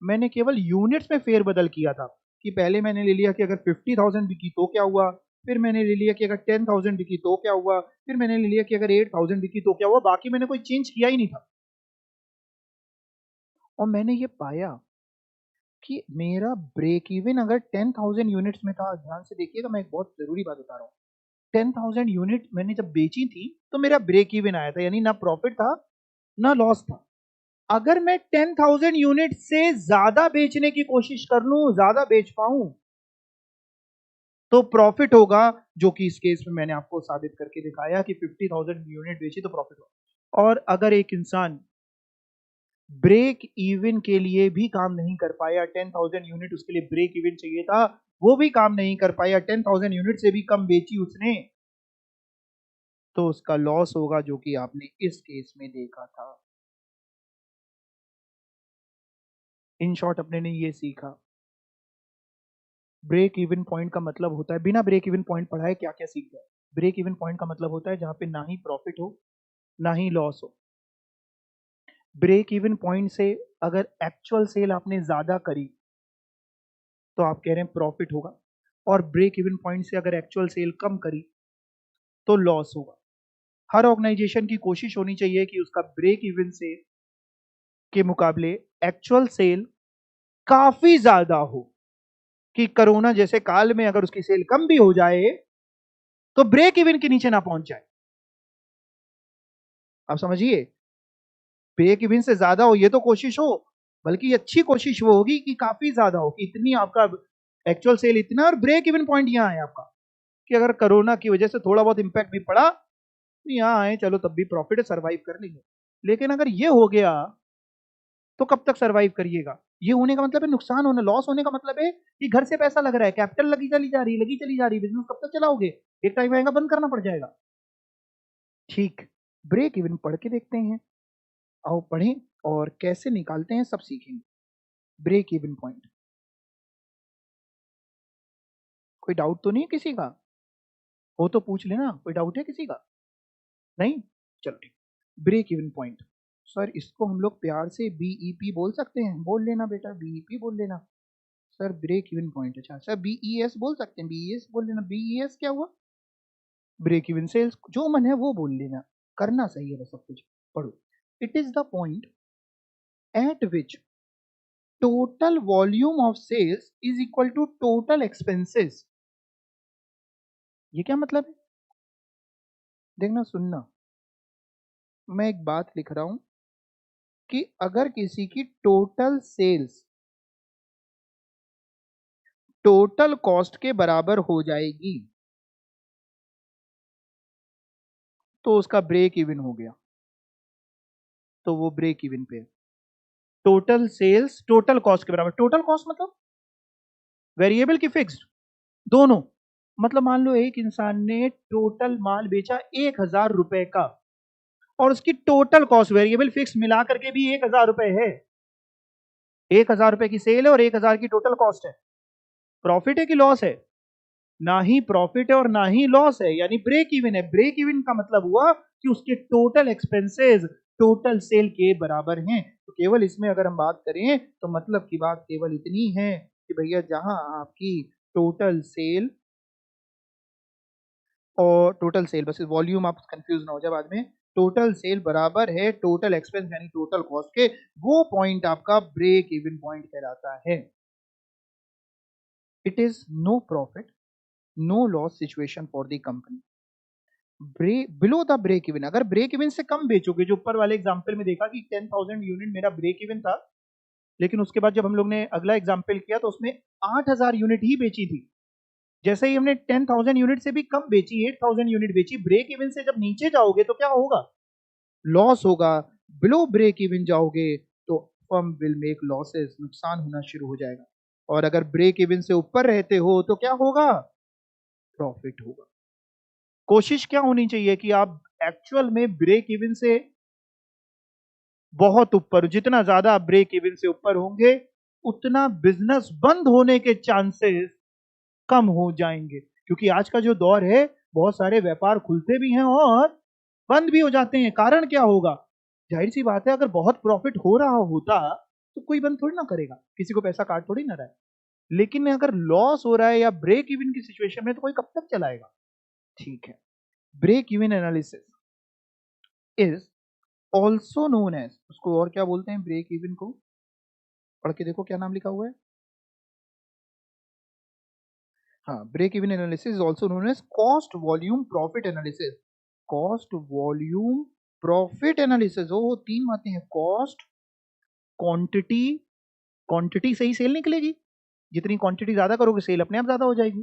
Speaker 1: मैंने केवल यूनिट्स में फेरबदल किया था कि पहले मैंने ले लिया कि अगर 50,000 बिकी तो क्या हुआ, फिर मैंने ले लिया कि अगर 10,000 बिकी तो क्या हुआ, फिर मैंने ले लिया कि अगर 8,000 बिकी तो क्या हुआ, बाकी मैंने कोई चेंज किया ही नहीं था। और मैंने ये पाया कि मेरा ब्रेक इवन अगर 10,000 यूनिट्स में था, ध्यान से देखिएगा मैं एक बहुत जरूरी बात बता रहा हूँ, 10,000 यूनिट मैंने जब बेची थी तो मेरा ब्रेक इवन आया था, यानी ना प्रॉफिट था ना लॉस था। अगर मैं 10,000 यूनिट से ज्यादा बेचने की कोशिश कर लूं, ज्यादा बेच पाऊं तो प्रॉफिट होगा, जो कि इस केस में मैंने आपको साबित करके दिखाया कि 50,000 यूनिट बेची तो प्रॉफिट होगा। और अगर एक इंसान ब्रेक इवन के लिए भी काम नहीं कर पाया, 10,000 यूनिट उसके लिए ब्रेक इवन चाहिए था, वो भी काम नहीं कर पाया, 10,000 यूनिट से भी कम बेची उसने, तो उसका लॉस होगा, जो कि आपने इस केस में देखा था। इन शॉर्ट अपने ने ये सीखा, ब्रेक इवन पॉइंट का मतलब होता है, बिना ब्रेक इवन पॉइंट पढ़ाए क्या क्या सीख गए। ब्रेक इवन पॉइंट का मतलब होता है जहां पे ना ही प्रॉफिट हो ना ही लॉस हो। ब्रेक इवन पॉइंट से अगर एक्चुअल सेल आपने ज्यादा करी तो आप कह रहे हैं प्रॉफिट होगा, और ब्रेक इवन पॉइंट से अगर एक्चुअल सेल कम करी तो लॉस होगा। हर ऑर्गेनाइजेशन की कोशिश होनी चाहिए कि उसका ब्रेक इवन से के मुकाबले एक्चुअल सेल काफी ज्यादा हो, कि कोरोना जैसे काल में अगर उसकी सेल कम भी हो जाए तो ब्रेक इवन के नीचे ना पहुंच जाए। आप समझिए, ब्रेक इवन से ज्यादा हो ये तो कोशिश हो, बल्कि अच्छी कोशिश वो होगी कि काफी ज्यादा हो, कि इतनी आपका एक्चुअल सेल इतना और ब्रेक इवन पॉइंट यहां है आपका, कि अगर कोरोना की वजह से थोड़ा बहुत इंपैक्ट भी पड़ा तो यहां आए, चलो तब भी प्रॉफिट है, सर्वाइव कर लेंगे। लेकिन अगर ये हो गया तो कब तक सर्वाइव करिएगा? ये होने का मतलब है नुकसान होना, लॉस होने का मतलब है कि घर से पैसा लग रहा है, कैपिटल लगी चली जा रही, लगी चली जा रही, बिजनेस कब तक चलाओगे? एक टाइम आएगा बंद करना पड़ जाएगा। ठीक, ब्रेक इवन पढ़ के देखते हैं, आओ पढ़ें और कैसे निकालते हैं सब सीखेंगे। ब्रेक इवन पॉइंट, कोई डाउट तो नहीं है किसी का? हो तो पूछ लेना, कोई डाउट है किसी का? नहीं, चलो ठीक। ब्रेक इवन पॉइंट, सर इसको हम लोग प्यार से बीईपी बोल सकते हैं, बोल लेना बेटा, बीईपी बोल लेना। सर ब्रेक इवन पॉइंट, अच्छा सर बीईएस बोल सकते हैं, बीईएस बोल लेना। बीईएस क्या हुआ? ब्रेक इवन सेल्स, जो मन है वो बोल लेना, करना सही है बस सब कुछ। पढ़ो, it is the point at which total volume of sales is equal to total expenses. ये क्या मतलब है? देखना सुनना, मैं एक बात लिख रहा हूं कि अगर किसी की टोटल सेल्स टोटल कॉस्ट के बराबर हो जाएगी तो उसका ब्रेक इवन हो गया, तो वो ब्रेक इवन पे। टोटल सेल्स टोटल कॉस्ट के बराबर, टोटल कॉस्ट मतलब वेरिएबल की फिक्स्ड, दोनों। मतलब मान लो एक इंसान ने टोटल माल बेचा 1,000 रुपए का और उसकी टोटल कॉस्ट वेरिएबल फिक्स मिला करके भी 1,000 रुपए है। 1,000 रुपए की सेल है और 1,000 की टोटल कॉस्ट है। प्रॉफिट है कि लॉस है? ना ही प्रॉफिट है और ना ही लॉस है, यानी ब्रेक इवन है। ब्रेक इवन का मतलब हुआ कि उसके टोटल एक्सपेंसेस टोटल सेल के बराबर हैं। तो केवल इसमें अगर हम बात करें तो मतलब की बात केवल इतनी है कि भैया जहां आपकी टोटल सेल और टोटल सेल, बस वॉल्यूम आप कंफ्यूज ना हो जाए बाद में, टोटल सेल बराबर है टोटल एक्सपेंस यानी टोटल कॉस्ट के, वो पॉइंट आपका ब्रेक इवन पॉइंट कहलाता है। It is no profit no loss situation for the company below the break even. अगर ब्रेक इवन से कम बेचोगे, जो ऊपर वाले एग्जांपल में देखा कि 10,000 यूनिट मेरा ब्रेक इवन था, लेकिन उसके बाद जब हम लोग ने अगला एग्जांपल किया तो उसमें 8,000 यूनिट ही बेची थी। जैसे ही हमने 10,000 यूनिट से भी कम बेची, 8,000 यूनिट बेची, ब्रेक इवन से जब नीचे जाओगे तो क्या होगा? लॉस होगा। बिलो ब्रेक इवन जाओगे तो फर्म विल मेक लॉसेस, नुकसान होना शुरू हो जाएगा। और अगर ब्रेक इवन से ऊपर रहते हो तो क्या होगा? प्रॉफिट होगा। कोशिश क्या होनी चाहिए कि आप एक्चुअल में ब्रेक इवन से बहुत ऊपर, जितना ज्यादा आप ब्रेक इवन से ऊपर होंगे उतना बिजनेस बंद होने के चांसेस कम हो जाएंगे। क्योंकि आज का जो दौर है, बहुत सारे व्यापार खुलते भी हैं और बंद भी हो जाते हैं। कारण क्या होगा? जाहिर सी बात है, अगर बहुत प्रॉफिट हो रहा होता तो कोई बंद थोड़ी ना करेगा, किसी को पैसा काट थोड़ी ना रहा है। लेकिन अगर लॉस हो रहा है या ब्रेक इवन की सिचुएशन में तो कोई कब तक चलाएगा? ठीक है। Break even analysis is also known as, उसको और क्या बोलते हैं ब्रेक इवन को? पढ़ के देखो क्या नाम लिखा हुआ है। हाँ, break even analysis is also known as cost volume profit analysis. Cost volume profit analysis, वो तीन बातें हैं, कॉस्ट, क्वांटिटी, क्वांटिटी से ही सेल निकलेगी, जितनी क्वांटिटी ज्यादा करोगे सेल अपने आप ज्यादा हो जाएगी,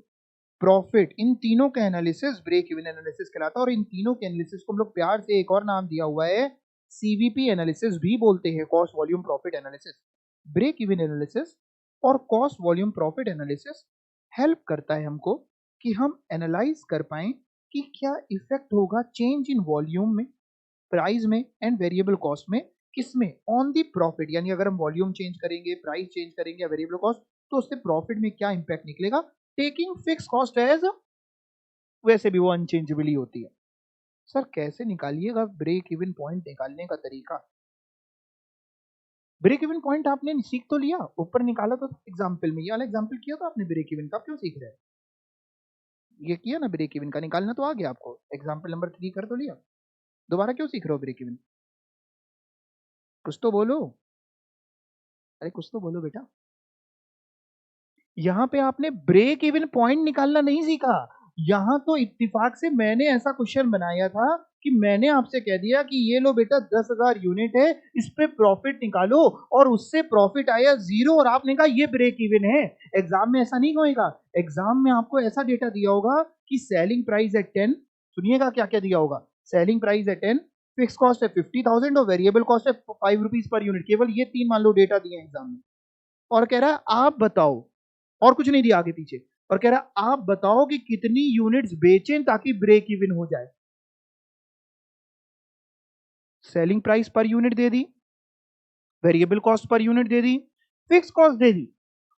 Speaker 1: प्रॉफिट, इन तीनों का एनालिसिस ब्रेक इवन एनालिसिस कहलाता है। और इन तीनों के एनालिसिस को हम लोग प्यार से एक और नाम दिया हुआ है, सीवीपी एनालिसिस भी बोलते हैं, cost volume profit analysis. Break even analysis और cost volume profit analysis help करता है हमको कि हम एनालाइज कर पाए कि क्या इफेक्ट होगा चेंज इन वॉल्यूम में, प्राइस में एंड वेरिएबल कॉस्ट में, किसमें? On the profit. यानी अगर हम वॉल्यूम चेंज करेंगे, प्राइस चेंज करेंगे या वेरिएबल कॉस्ट, तो उससे प्रॉफिट में क्या इंपैक्ट निकलेगा। टेकिंग फिक्स कॉस्ट एज, वैसे भी वो अनचेंजेबल ही होती है। सर कैसे निकालिएगा ब्रेक इवन पॉइंट निकालने का तरीका? ब्रेक इवन पॉइंट आपने सीख तो लिया, ऊपर निकाला तो एग्जाम्पल में, ये वाला एग्जाम्पल किया तो आपने ब्रेक इवन का, क्यों सीख रहे हैं? ये किया ना ब्रेक इवन का, निकालना तो आ गया आपको, एग्जाम्पल नंबर 3 कर तो लिया, दोबारा क्यों सीख रहे हो ब्रेक इवन? कुछ तो बोलो, अरे कुछ तो बोलो बेटा। यहां पे आपने ब्रेक इवन पॉइंट निकालना नहीं सीखा। यहां तो इत्तेफाक से मैंने ऐसा क्वेश्चन बनाया था कि मैंने आपसे कह दिया कि ये लो बेटा 10,000 यूनिट है, इस पे प्रॉफिट निकालो, और उससे प्रॉफिट आया 0 और आपने कहा ये ब्रेक इवन है। एग्जाम में ऐसा नहीं होएगा। एग्जाम में आपको ऐसा डेटा दिया होगा कि सेलिंग प्राइस है 10, सुनिएगा क्या क्या दिया होगा, सेलिंग प्राइस है 10, फिक्स कॉस्ट है 50,000 और वेरिएबल कॉस्ट है 5 रुपीज पर यूनिट। केवल ये 3 मान लो डेटा दिए एग्जाम में, और कह रहा है आप बताओ, और कुछ नहीं दिया आगे पीछे, और कह रहा आप बताओ कि कितनी यूनिट्स बेचें ताकि ब्रेक इवन हो जाए। सेलिंग प्राइस पर यूनिट दे दी, वेरिएबल कॉस्ट पर यूनिट दे दी, फिक्स कॉस्ट दे दी,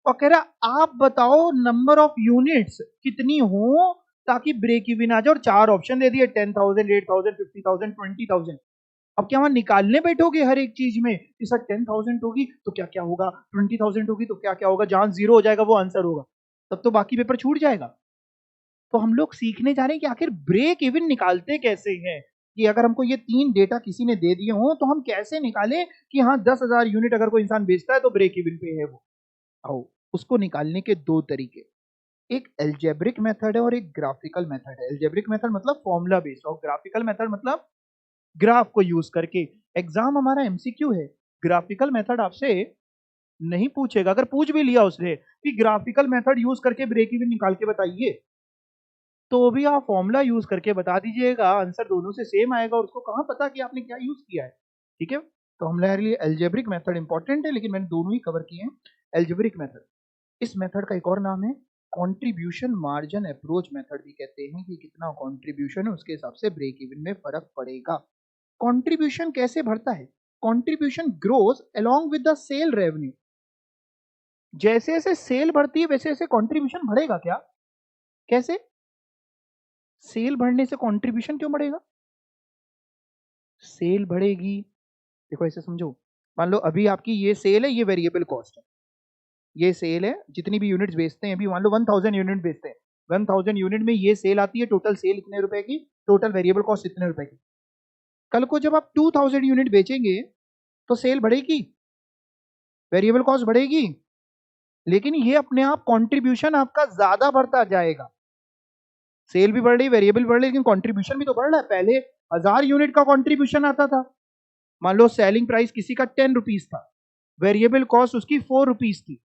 Speaker 1: और कह रहा आप बताओ नंबर ऑफ यूनिट्स कितनी हो ताकि ब्रेक इवन आ जाए, और 4 ऑप्शन दे दिए, 10,000, 8,000, 50,000, 20,000। अब क्या वहां निकालने बैठोगे हर एक चीज में कि सर 10,000 होगी तो क्या क्या होगा, 20,000 होगी तो क्या क्या होगा, जहां 0 हो जाएगा वो आंसर होगा, तब तो बाकी पेपर छूट जाएगा। तो हम लोग सीखने जा रहे हैं कि आखिर ब्रेक इवन निकालते कैसे हैं। कि अगर हमको ये 3 डेटा किसी ने दे दिए हो तो हम कैसे निकालें कि हाँ 10,000 यूनिट अगर कोई इंसान बेचता है तो ब्रेक इवन पे है वो। आओ उसको निकालने के 2 तरीके, एक एल्जेब्रिक मेथड है और एक ग्राफिकल मेथड है। एल्जेब्रिक मेथड मतलब फॉर्मूला बेस्ड और ग्राफिकल मेथड मतलब ग्राफ को यूज करके। एग्जाम हमारा एमसीक्यू है, ग्राफिकल मेथड आपसे नहीं पूछेगा। अगर पूछ भी लिया उसने कि ग्राफिकल मेथड यूज करके ब्रेक इवन निकाल के बताइए, तो भी आप फॉर्मूला यूज करके बता दीजिएगा, आंसर दोनों से सेम आएगा और उसको कहां पता कि आपने क्या यूज किया है। ठीक है, तो हमारे लिए एल्जेब्रिक मेथड इंपॉर्टेंट है, लेकिन मैंने दोनों ही कवर किए हैं। एल्जेब्रिक मेथड, इस मेथड का एक और नाम है कंट्रीब्यूशन मार्जिन अप्रोच मेथड भी कहते हैं, कि कितना कंट्रीब्यूशन है उसके हिसाब से ब्रेक इवन में फर्क पड़ेगा। कंट्रीब्यूशन कैसे बढ़ता है? Contribution grows along with the sale revenue. जैसे जैसे सेल बढ़ती है वैसे वैसे कंट्रीब्यूशन बढ़ेगा क्या? कैसे? सेल बढ़ने से कंट्रीब्यूशन क्यों बढ़ेगा? सेल बढ़ेगी, देखो ऐसे समझो, मान लो अभी आपकी ये सेल है, ये वेरिएबल कॉस्ट है, ये सेल है, जितनी भी यूनिट्स बेचते हैं, अभी मान लो 1000 यूनिट बेचते हैं, 1000 यूनिट में ये सेल आती है, टोटल सेल इतने रुपए की, टोटल वेरिएबल कॉस्ट इतने रुपए की। कल को जब आप 2000 यूनिट बेचेंगे तो सेल बढ़ेगी, वेरिएबल कॉस्ट बढ़ेगी, लेकिन ये अपने आप कंट्रीब्यूशन आपका ज्यादा बढ़ता जाएगा। सेल भी बढ़ रही, वेरिएबल बढ़ रही, लेकिन कंट्रीब्यूशन भी तो बढ़ रहा है। पहले 1000 यूनिट का कंट्रीब्यूशन आता था, मान लो सेलिंग प्राइस किसी का 10 रुपीज था, वेरिएबल कॉस्ट उसकी 4 रुपीज थी,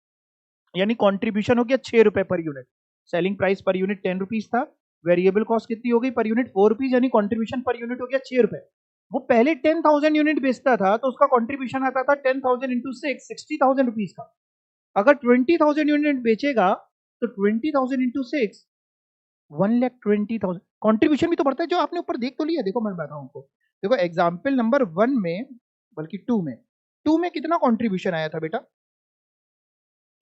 Speaker 1: यानी कंट्रीब्यूशन हो गया 6 रुपए per unit. Selling price per unit 10 rupees था, वेरिएबल कॉस्ट कितनी हो गई पर यूनिट 4 रुपीज, यानी कंट्रीब्यूशन पर यूनिट हो गया 6 रुपए। वो पहले 10,000 यूनिट बेचता था तो उसका कंट्रीब्यूशन आता था 10,000 इंटू 6, 60,000 रुपीज का। अगर 20,000 यूनिट बेचेगा तो 20,000 इंटू 6, 1,20,000। कंट्रीब्यूशन भी तो बढ़ता है, जो आपने ऊपर देख तो लिया। देखो मैं बताऊं आपको, देखो एग्जाम्पल नंबर 1 में, बल्कि 2 में कितना कंट्रीब्यूशन आया था बेटा?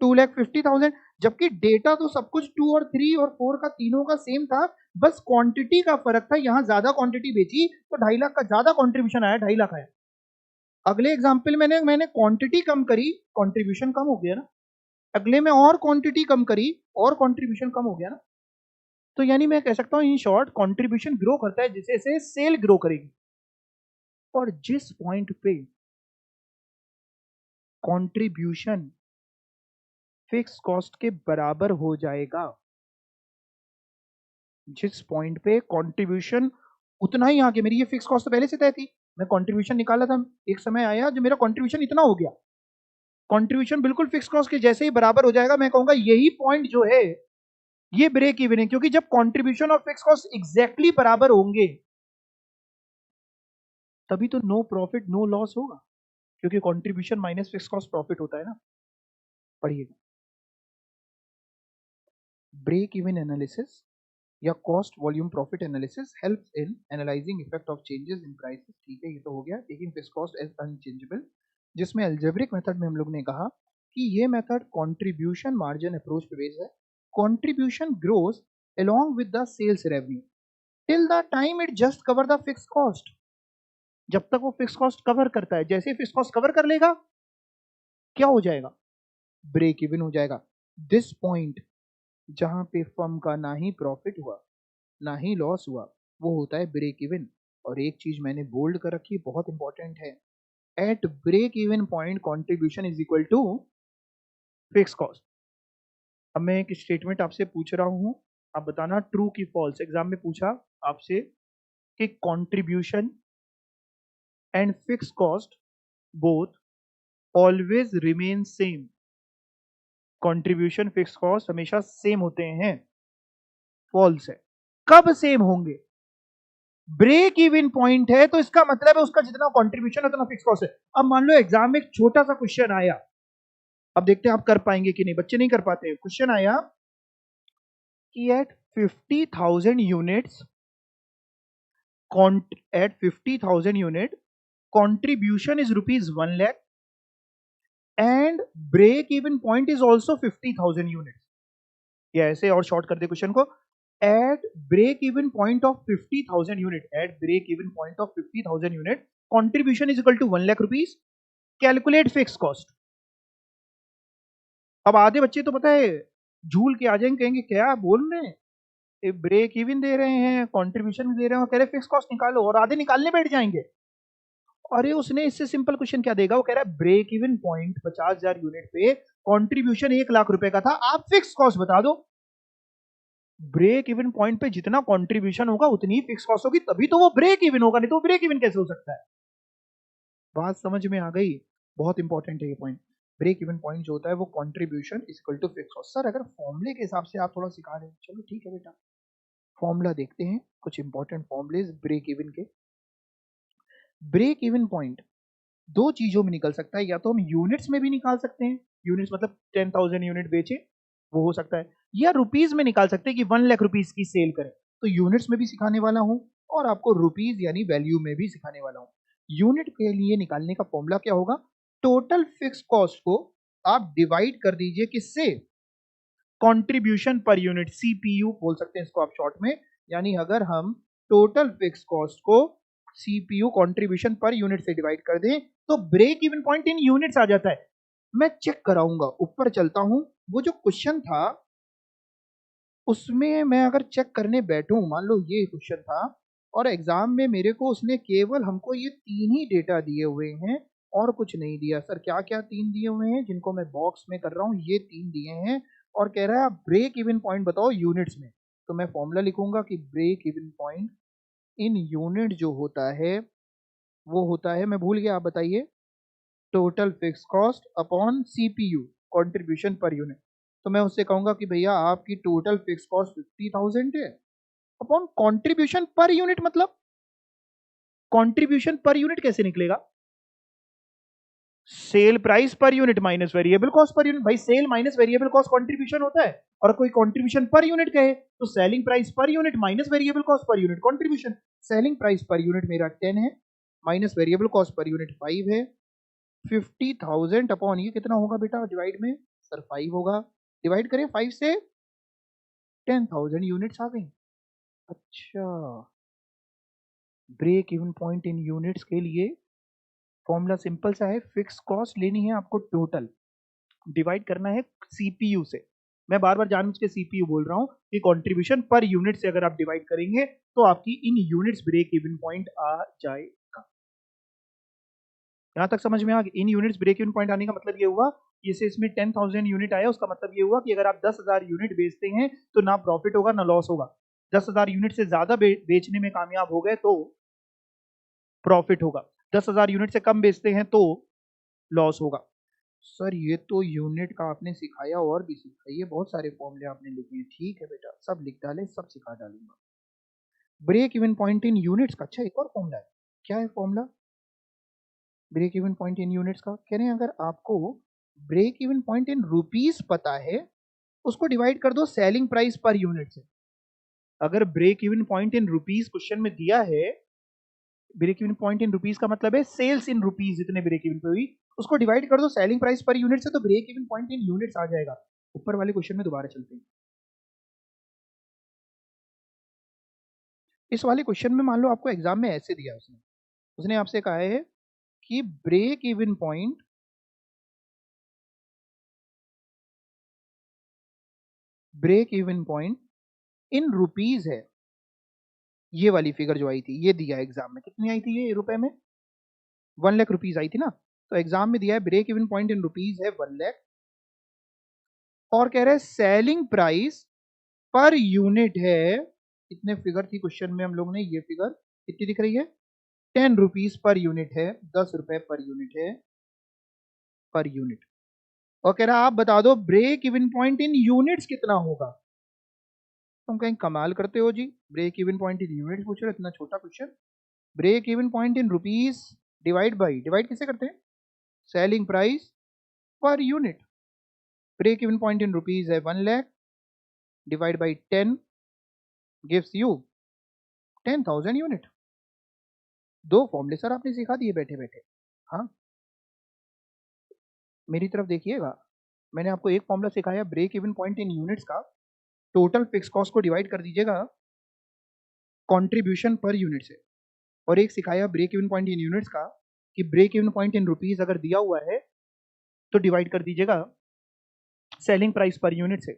Speaker 1: 2,50,000। जबकि डेटा तो सब कुछ 2 और 3 और 4 का तीनों का सेम था, बस क्वांटिटी का फर्क था। यहां ज्यादा क्वांटिटी बेची तो 2.5 लाख का ज्यादा कंट्रीब्यूशन आया, 2.5 लाख आया। अगले एग्जाम्पल में मैंने क्वांटिटी कम करी, कंट्रीब्यूशन कम हो गया ना। अगले में और क्वांटिटी कम करी और कंट्रीब्यूशन कम हो गया ना। तो यानी मैं कह सकता हूं इन शॉर्ट, कंट्रीब्यूशन ग्रो करता है जैसे जैसे सेल ग्रो करेगी। और जिस पॉइंट पे कंट्रीब्यूशन फिक्स कॉस्ट के बराबर हो जाएगा, जिस पॉइंट पे कंट्रीब्यूशन उतना ही आगे, मेरी ये फिक्स कॉस्ट तो पहले से तय थी, मैं कंट्रीब्यूशन निकाला था, एक समय आया जो मेरा कंट्रीब्यूशन इतना हो गया, कंट्रीब्यूशन बिल्कुल फिक्स कॉस्ट के जैसे ही बराबर हो जाएगा, मैं कहूंगा यही पॉइंट जो है ये ब्रेक इवन है। क्योंकि जब कंट्रीब्यूशन और फिक्स कॉस्ट एग्जैक्टली बराबर होंगे तभी तो नो प्रॉफिट नो लॉस होगा, क्योंकि contribution minus fix cost profit होता है ना। पढ़िएगा, ब्रेक इवन एनालिसिस या cost volume profit analysis helps in analysing effect of changes in prices. ठीक है, ये तो हो गया, taking fix cost as unchangeable, जिसमें अल्जेब्रिक मेथड में हम लोग ने कहा कि ये मेथड कंट्रीब्यूशन मार्जिन अप्रोच पे बेस्ड है। Contribution grows along with the sales revenue till the time it just cover the fixed cost। जब तक वो फिक्स कॉस्ट कवर करता है, जैसे फिक्स कॉस्ट कवर कर लेगा क्या हो जाएगा? ब्रेक इवन हो जाएगा। दिस पॉइंट जहां पे फर्म का ना ही प्रॉफिट हुआ ना ही लॉस हुआ, वो होता है ब्रेक इवन। और एक चीज मैंने बोल्ड कर रखी, बहुत इंपॉर्टेंट है, at break even point contribution is equal to fix cost. अब मैं एक स्टेटमेंट आपसे पूछ रहा हूं, आप बताना ट्रू की फॉल्स। एग्जाम में पूछा आपसे कि contribution and fix cost both always remain same. Contribution fix cost हमेशा सेम होते हैं, फॉल्स है। कब सेम होंगे? ब्रेक इवन पॉइंट है तो इसका मतलब है उसका जितना कंट्रीब्यूशन है उतना फिक्स कॉस्ट है। अब मान लो एग्जाम में एक छोटा सा क्वेश्चन आया, अब देखते हैं आप कर पाएंगे कि नहीं, बच्चे नहीं कर पाते। क्वेश्चन आया कि eight 50,000 units, at 50,000 unit contribution is rupees 1 lakh and break even point is also 50,000 units। या ऐसे और शॉर्ट कर दे क्वेश्चन को, at break even point of 50,000 unit, at break even point of 50,000 unit contribution is equal to 1 lakh rupees, calculate fixed cost। अब आधे बच्चे तो पता है झूल के आ जाएंगे, कहेंगे क्या बोल रहे हैं, ब्रेक इवन दे रहे हैं, कंट्रीब्यूशन भी दे रहे हैं, और कह रहे फिक्स कॉस्ट निकालो, और आधे निकालने बैठ जाएंगे। अरे उसने इससे सिंपल क्वेश्चन क्या देगा, वो कह रहा है ब्रेक इवन पॉइंट 50,000 यूनिट पे कंट्रीब्यूशन 1 लाख रुपए का था, आप फिक्स कॉस्ट बता दो। ब्रेक इवन पॉइंट पे जितना कंट्रीब्यूशन होगा उतनी ही फिक्स कॉस्ट होगी, तभी तो वो ब्रेक इवन होगा, नहीं तो ब्रेक इवन कैसे हो सकता है। बात समझ में आ गई? बहुत इंपॉर्टेंट है ये पॉइंट। ब्रेक इवन पॉइंट जो होता है वो contribution is equal to fix cost. Sir अगर फॉर्मूले के हिसाब से आप थोड़ा सिखा रहे हैं, चलो ठीक है बेटा, फॉर्मूला देखते हैं, कुछ इंपॉर्टेंट फॉर्मूले ब्रेक इवन के। ब्रेक इवन पॉइंट दो चीजों में निकल सकता है, या तो हम यूनिट्स में भी निकाल सकते हैं, यूनिट्स मतलब 10,000 यूनिट बेचे, वो हो सकता है, या रुपीज में निकाल सकते हैं कि 1 लाख रुपीज की सेल करें। तो यूनिट्स में भी सिखाने वाला हूं और आपको रुपीज यानी वैल्यू में भी सिखाने वाला हूं। यूनिट के लिए निकालने का फॉर्मूला क्या होगा, टोटल फिक्स कॉस्ट को आप डिवाइड कर दीजिए किससे, कंट्रीब्यूशन पर यूनिट, सीपीयू बोल सकते हैं इसको आप शॉर्ट में। यानी अगर हम टोटल फिक्स कॉस्ट को सीपीयू कंट्रीब्यूशन पर यूनिट से डिवाइड कर दें तो break even point in units आ जाता है। मैं चेक कराऊंगा, ऊपर चलता हूं, वो जो क्वेश्चन था उसमें मैं अगर चेक करने बैठूं, मान लो ये क्वेश्चन था और एग्जाम में मेरे को उसने केवल हमको ये 3 ही डेटा दिए हुए हैं और कुछ नहीं दिया। सर क्या क्या 3 दिए हुए हैं, जिनको मैं बॉक्स में कर रहा हूँ, ये 3 दिए हैं, और कह रहा है आप ब्रेक इवन पॉइंट बताओ यूनिट्स में। तो मैं फॉर्मूला लिखूंगा कि break even point in unit जो होता है वो होता है, मैं भूल गया, आप बताइए, total fix cost upon CPU contribution per unit. तो मैं उससे कहूंगा कि भैया आपकी टोटल फिक्स कॉस्ट 50,000 है अपॉन कंट्रीब्यूशन पर यूनिट, मतलब कंट्रीब्यूशन पर यूनिट कैसे निकलेगा, sale price per unit minus variable cost per unit. भाई sale minus variable cost contribution होता है, और कोई कंट्रीब्यूशन पर यूनिट कहे तो selling price per unit minus variable cost per unit contribution. Selling price per unit मेरा 10 है, minus variable cost per unit 5 है, 50,000 अपॉन ये कितना होगा बेटा डिवाइड में, सर 5 होगा, डिवाइड करें 5 से, 10,000 यूनिट्स आ गई। अच्छा, break even point in units के लिए फॉर्मूला सिंपल सा है, फिक्स कॉस्ट लेनी है आपको टोटल, डिवाइड करना है सीपीयू से। मैं बार बार जानबूझ के सीपीयू बोल रहा हूं कि कंट्रीब्यूशन पर यूनिट से अगर आप डिवाइड करेंगे तो आपकी इन यूनिट्स ब्रेक इवन पॉइंट आ जाएगा। यहां तक समझ में आ गया? इन यूनिट्स ब्रेक इवन पॉइंट आने का मतलब ये हुआ, जैसे इसमें 10,000 यूनिट आया, उसका मतलब ये हुआ कि अगर आप 10,000 यूनिट बेचते हैं तो ना प्रॉफिट होगा ना लॉस होगा। 10,000 यूनिट से ज्यादा बेचने में कामयाब हो गए तो प्रॉफिट होगा, 10,000 यूनिट से कम बेचते हैं तो लॉस होगा। सर ये तो यूनिट का आपने सिखाया और भी सिखाइए, बहुत सारे फॉर्मूले आपने लिखे हैं, ठीक है बेटा सब लिख डाले, सब सिखा डालूंगा। Break even point in units का, अच्छा एक और फॉर्मूला है, क्या है formula break even point in units का, कह रहे हैं अगर आपको break even point in rupees पता है उसको डिवाइड कर दो सेलिंग प्राइस पर यूनिट से। अगर break even point in rupees question में दिया है, break even point in rupees का मतलब है सेल्स इन रुपीस जितने ब्रेक इवन पे हुई, उसको डिवाइड कर दो सेलिंग प्राइस पर यूनिट से, तो break even point in units आ जाएगा। ऊपर वाले क्वेश्चन में दोबारा चलते हैं। इस वाले क्वेश्चन में मान लो आपको एग्जाम में ऐसे दिया, उसने उसने आपसे कहा है कि break even point in rupees है, ये वाली फिगर जो आई थी ये दिया एग्जाम में, कितनी आई थी ये रुपए में, 1 लाख रुपीज आई थी ना। तो एग्जाम में दिया है break even point in rupees है 1 लाख, और कह रहे हैं सेलिंग प्राइस पर यूनिट है, कितने फिगर थी क्वेश्चन में हम लोग ने, ये फिगर कितनी दिख रही है, 10 रुपीज पर यूनिट है, 10 रुपए पर यूनिट है, पर यूनिट। और कह रहा आप बता दो break even point in units कितना होगा। तुम कहीं कमाल करते हो जी, break even point in units पूछ रहे हो, इतना छोटा question. Break even point in rupees divide by, divide किसे करते हैं, selling price per unit. Break even point in rupees है 1 lakh, divide by 10 gives you 10,000 unit. दो फॉर्मूले सर आपने सिखा दिए बैठे बैठे। हाँ मेरी तरफ देखिएगा, मैंने आपको एक फॉर्मूला सिखाया break even point in units का, टोटल फिक्स कॉस्ट को डिवाइड कर दीजिएगा कंट्रीब्यूशन पर यूनिट से, और एक सिखाया break even point in units का कि break even point in rupees अगर दिया हुआ है तो डिवाइड कर दीजिएगा सेलिंग प्राइस पर यूनिट से।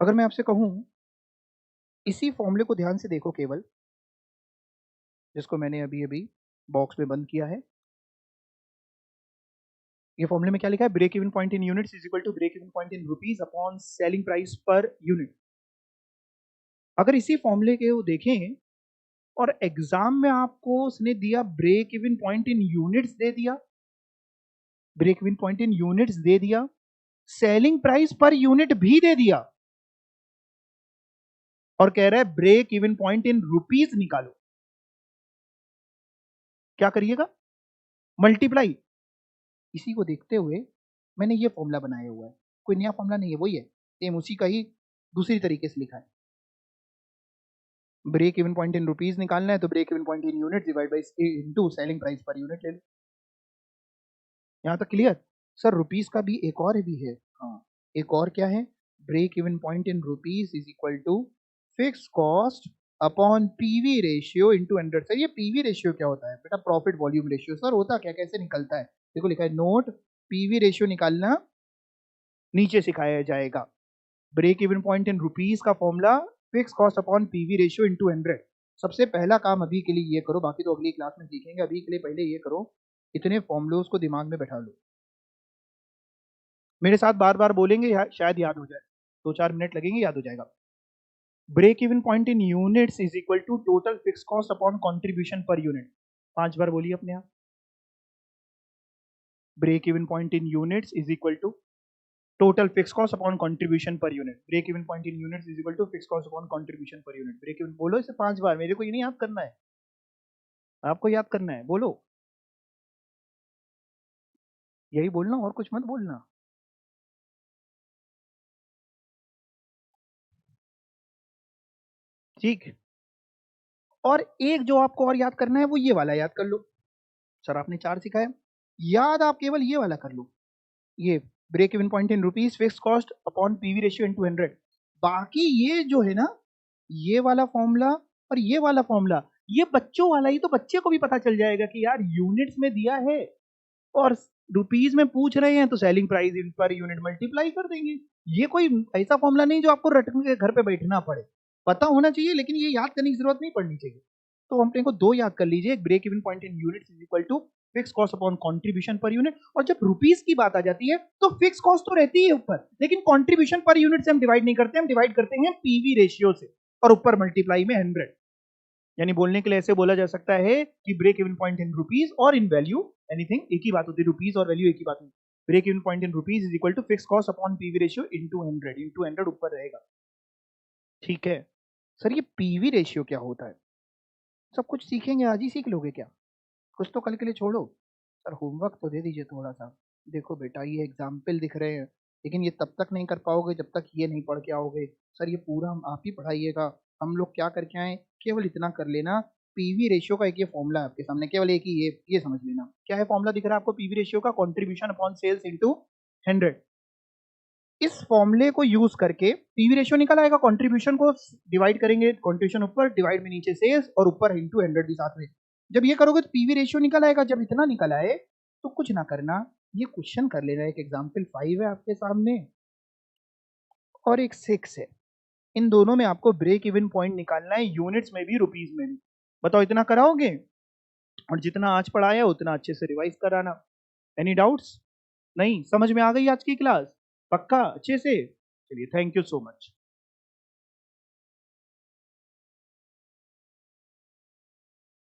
Speaker 1: अगर मैं आपसे कहूं इसी फॉर्मूले को ध्यान से देखो केवल, जिसको मैंने अभी अभी बॉक्स में बंद किया है। ये फॉर्मूले में क्या लिखा है? Break even point in units is equal to break even point in rupees upon selling price per unit. अगर इसी फॉर्मूले के वो देखें और एग्जाम में आपको उसने दिया break even point in units दे दिया, break even point in units दे दिया, सेलिंग प्राइस पर यूनिट भी दे दिया, और कह रहा है break even point in rupees निकालो, क्या करिएगा? मल्टीप्लाई। इसी को देखते हुए मैंने ये फॉर्मूला बनाया हुआ है, कोई नया फॉर्मूला नहीं है, वही है, सेम उसी का ही दूसरी तरीके से लिखा है। Break even point in rupees निकालना है तो break even point in unit divide by into selling price per unit ले लो। यहां तक क्लियर? सर रुपीज का भी एक और भी है, हाँ एक और क्या है? Break even point in rupees is equal to fix cost upon PV ratio into 100। Sir ये पीवी रेशियो क्या होता है बेटा? Profit volume ratio. सर होता क्या, कैसे निकलता है? देखो लिखा है नोट, पीवी रेशियो निकालना नीचे सिखाया जाएगा। Break even point in rupees का formula fix cost upon PV ratio into 100। सबसे पहला काम अभी के लिए ये करो, बाकी तो अगली क्लास में सीखेंगे, अभी के लिए पहले ये करो, इतने फॉर्मूलों को दिमाग में बैठा लो। मेरे साथ बार बार बोलेंगे, शायद याद हो जाए, 2-4 मिनट लगेंगे, याद हो जाएगा। Break even point in units is equal to total fix cost upon contribution per unit. 5 बार बोलिए अपने आप। Break even point in units is equal to total fix cost upon contribution per unit. Break even point in units is equal to fix cost upon contribution per unit. Break even बोलो इसे 5 बार, मेरे को ये नहीं याद करना है, आपको याद करना है, बोलो, यही बोलना और कुछ मत बोलना। ठीक। और एक जो आपको और याद करना है वो ये वाला याद कर लो। सर आपने 4 सिखाया, याद आप केवल ये वाला कर लो, ये break even point in rupees fix cost upon PV ratio into 100। बाकी ये जो है ना, ये वाला फॉर्मूला और ये वाला फॉर्मूला, ये बच्चों वाला ही, तो बच्चे को भी पता चल जाएगा कि यार यूनिट्स में दिया है और रुपीज में पूछ रहे हैं तो selling price per unit multiply कर देंगे। ये कोई ऐसा फॉर्मूला नहीं जो आपको रटने के घर पे बैठना पड़े, पता होना चाहिए, लेकिन ये याद करने की जरूरत नहीं पड़नी चाहिए। तो हम अपने को 2 याद कर लीजिए, एक break even point in units is equal to fix cost upon contribution per unit, और जब रुपीस की बात आ जाती है तो फिक्स कॉस्ट तो रहती है ऊपर, लेकिन कंट्रीब्यूशन पर यूनिट से हम डिवाइड नहीं करते, हम डिवाइड करते हैं पीवी रेशियो से, और ऊपर मल्टीप्लाई में 100। यानी बोलने के लिए ऐसे बोला जा सकता है कि break even point in rupees और इन वैल्यू एनीथिंग एक ही बात होती है, रुपीज और वैल्यू एक ही बात होती है। Break even point in rupees is equal to fix cost upon PV ratio into 100 ऊपर रहेगा। ठीक है। सर ये पीवी रेशियो क्या होता है? सब कुछ सीखेंगे, आज ही सीख लोगे क्या? कुछ तो कल के लिए छोड़ो। सर होमवर्क तो दे दीजिए थोड़ा सा। देखो बेटा ये एग्जाम्पल दिख रहे हैं, लेकिन ये तब तक नहीं कर पाओगे जब तक ये नहीं पढ़ के आओगे। सर ये पूरा हम आप ही पढ़ाइएगा, हम लोग क्या करके आए, केवल इतना कर लेना। पीवी रेशियो का एक ये फॉर्मूला है आपके सामने, केवल एक ही ये समझ लेना। क्या है फॉर्मूला दिख रहा है आपको? पीवी रेशियो का कंट्रीब्यूशन अपॉन सेल्स इनटू 100। इस फॉर्मूले को यूज करके पीवी रेशियो निकल आएगा, कंट्रीब्यूशन को डिवाइड करेंगे, कंट्रीब्यूशन ऊपर, डिवाइड में नीचे सेल्स, और ऊपर इनटू 100 भी साथ में। जब ये करोगे तो पीवी रेशियो निकल आएगा। जब इतना निकल आए तो कुछ ना करना, ये क्वेश्चन कर लेना। एक एग्जाम्पल 5 है आपके सामने और एक 6 है, इन दोनों में आपको ब्रेक इवन पॉइंट निकालना है, यूनिट्स में भी रुपीज में भी। बताओ इतना कराओगे? और जितना आज पढ़ाया उतना अच्छे से रिवाइज कराना। Any doubts? नहीं समझ में आ गई आज की क्लास? पक्का अच्छे से? चलिए थैंक यू सो मच।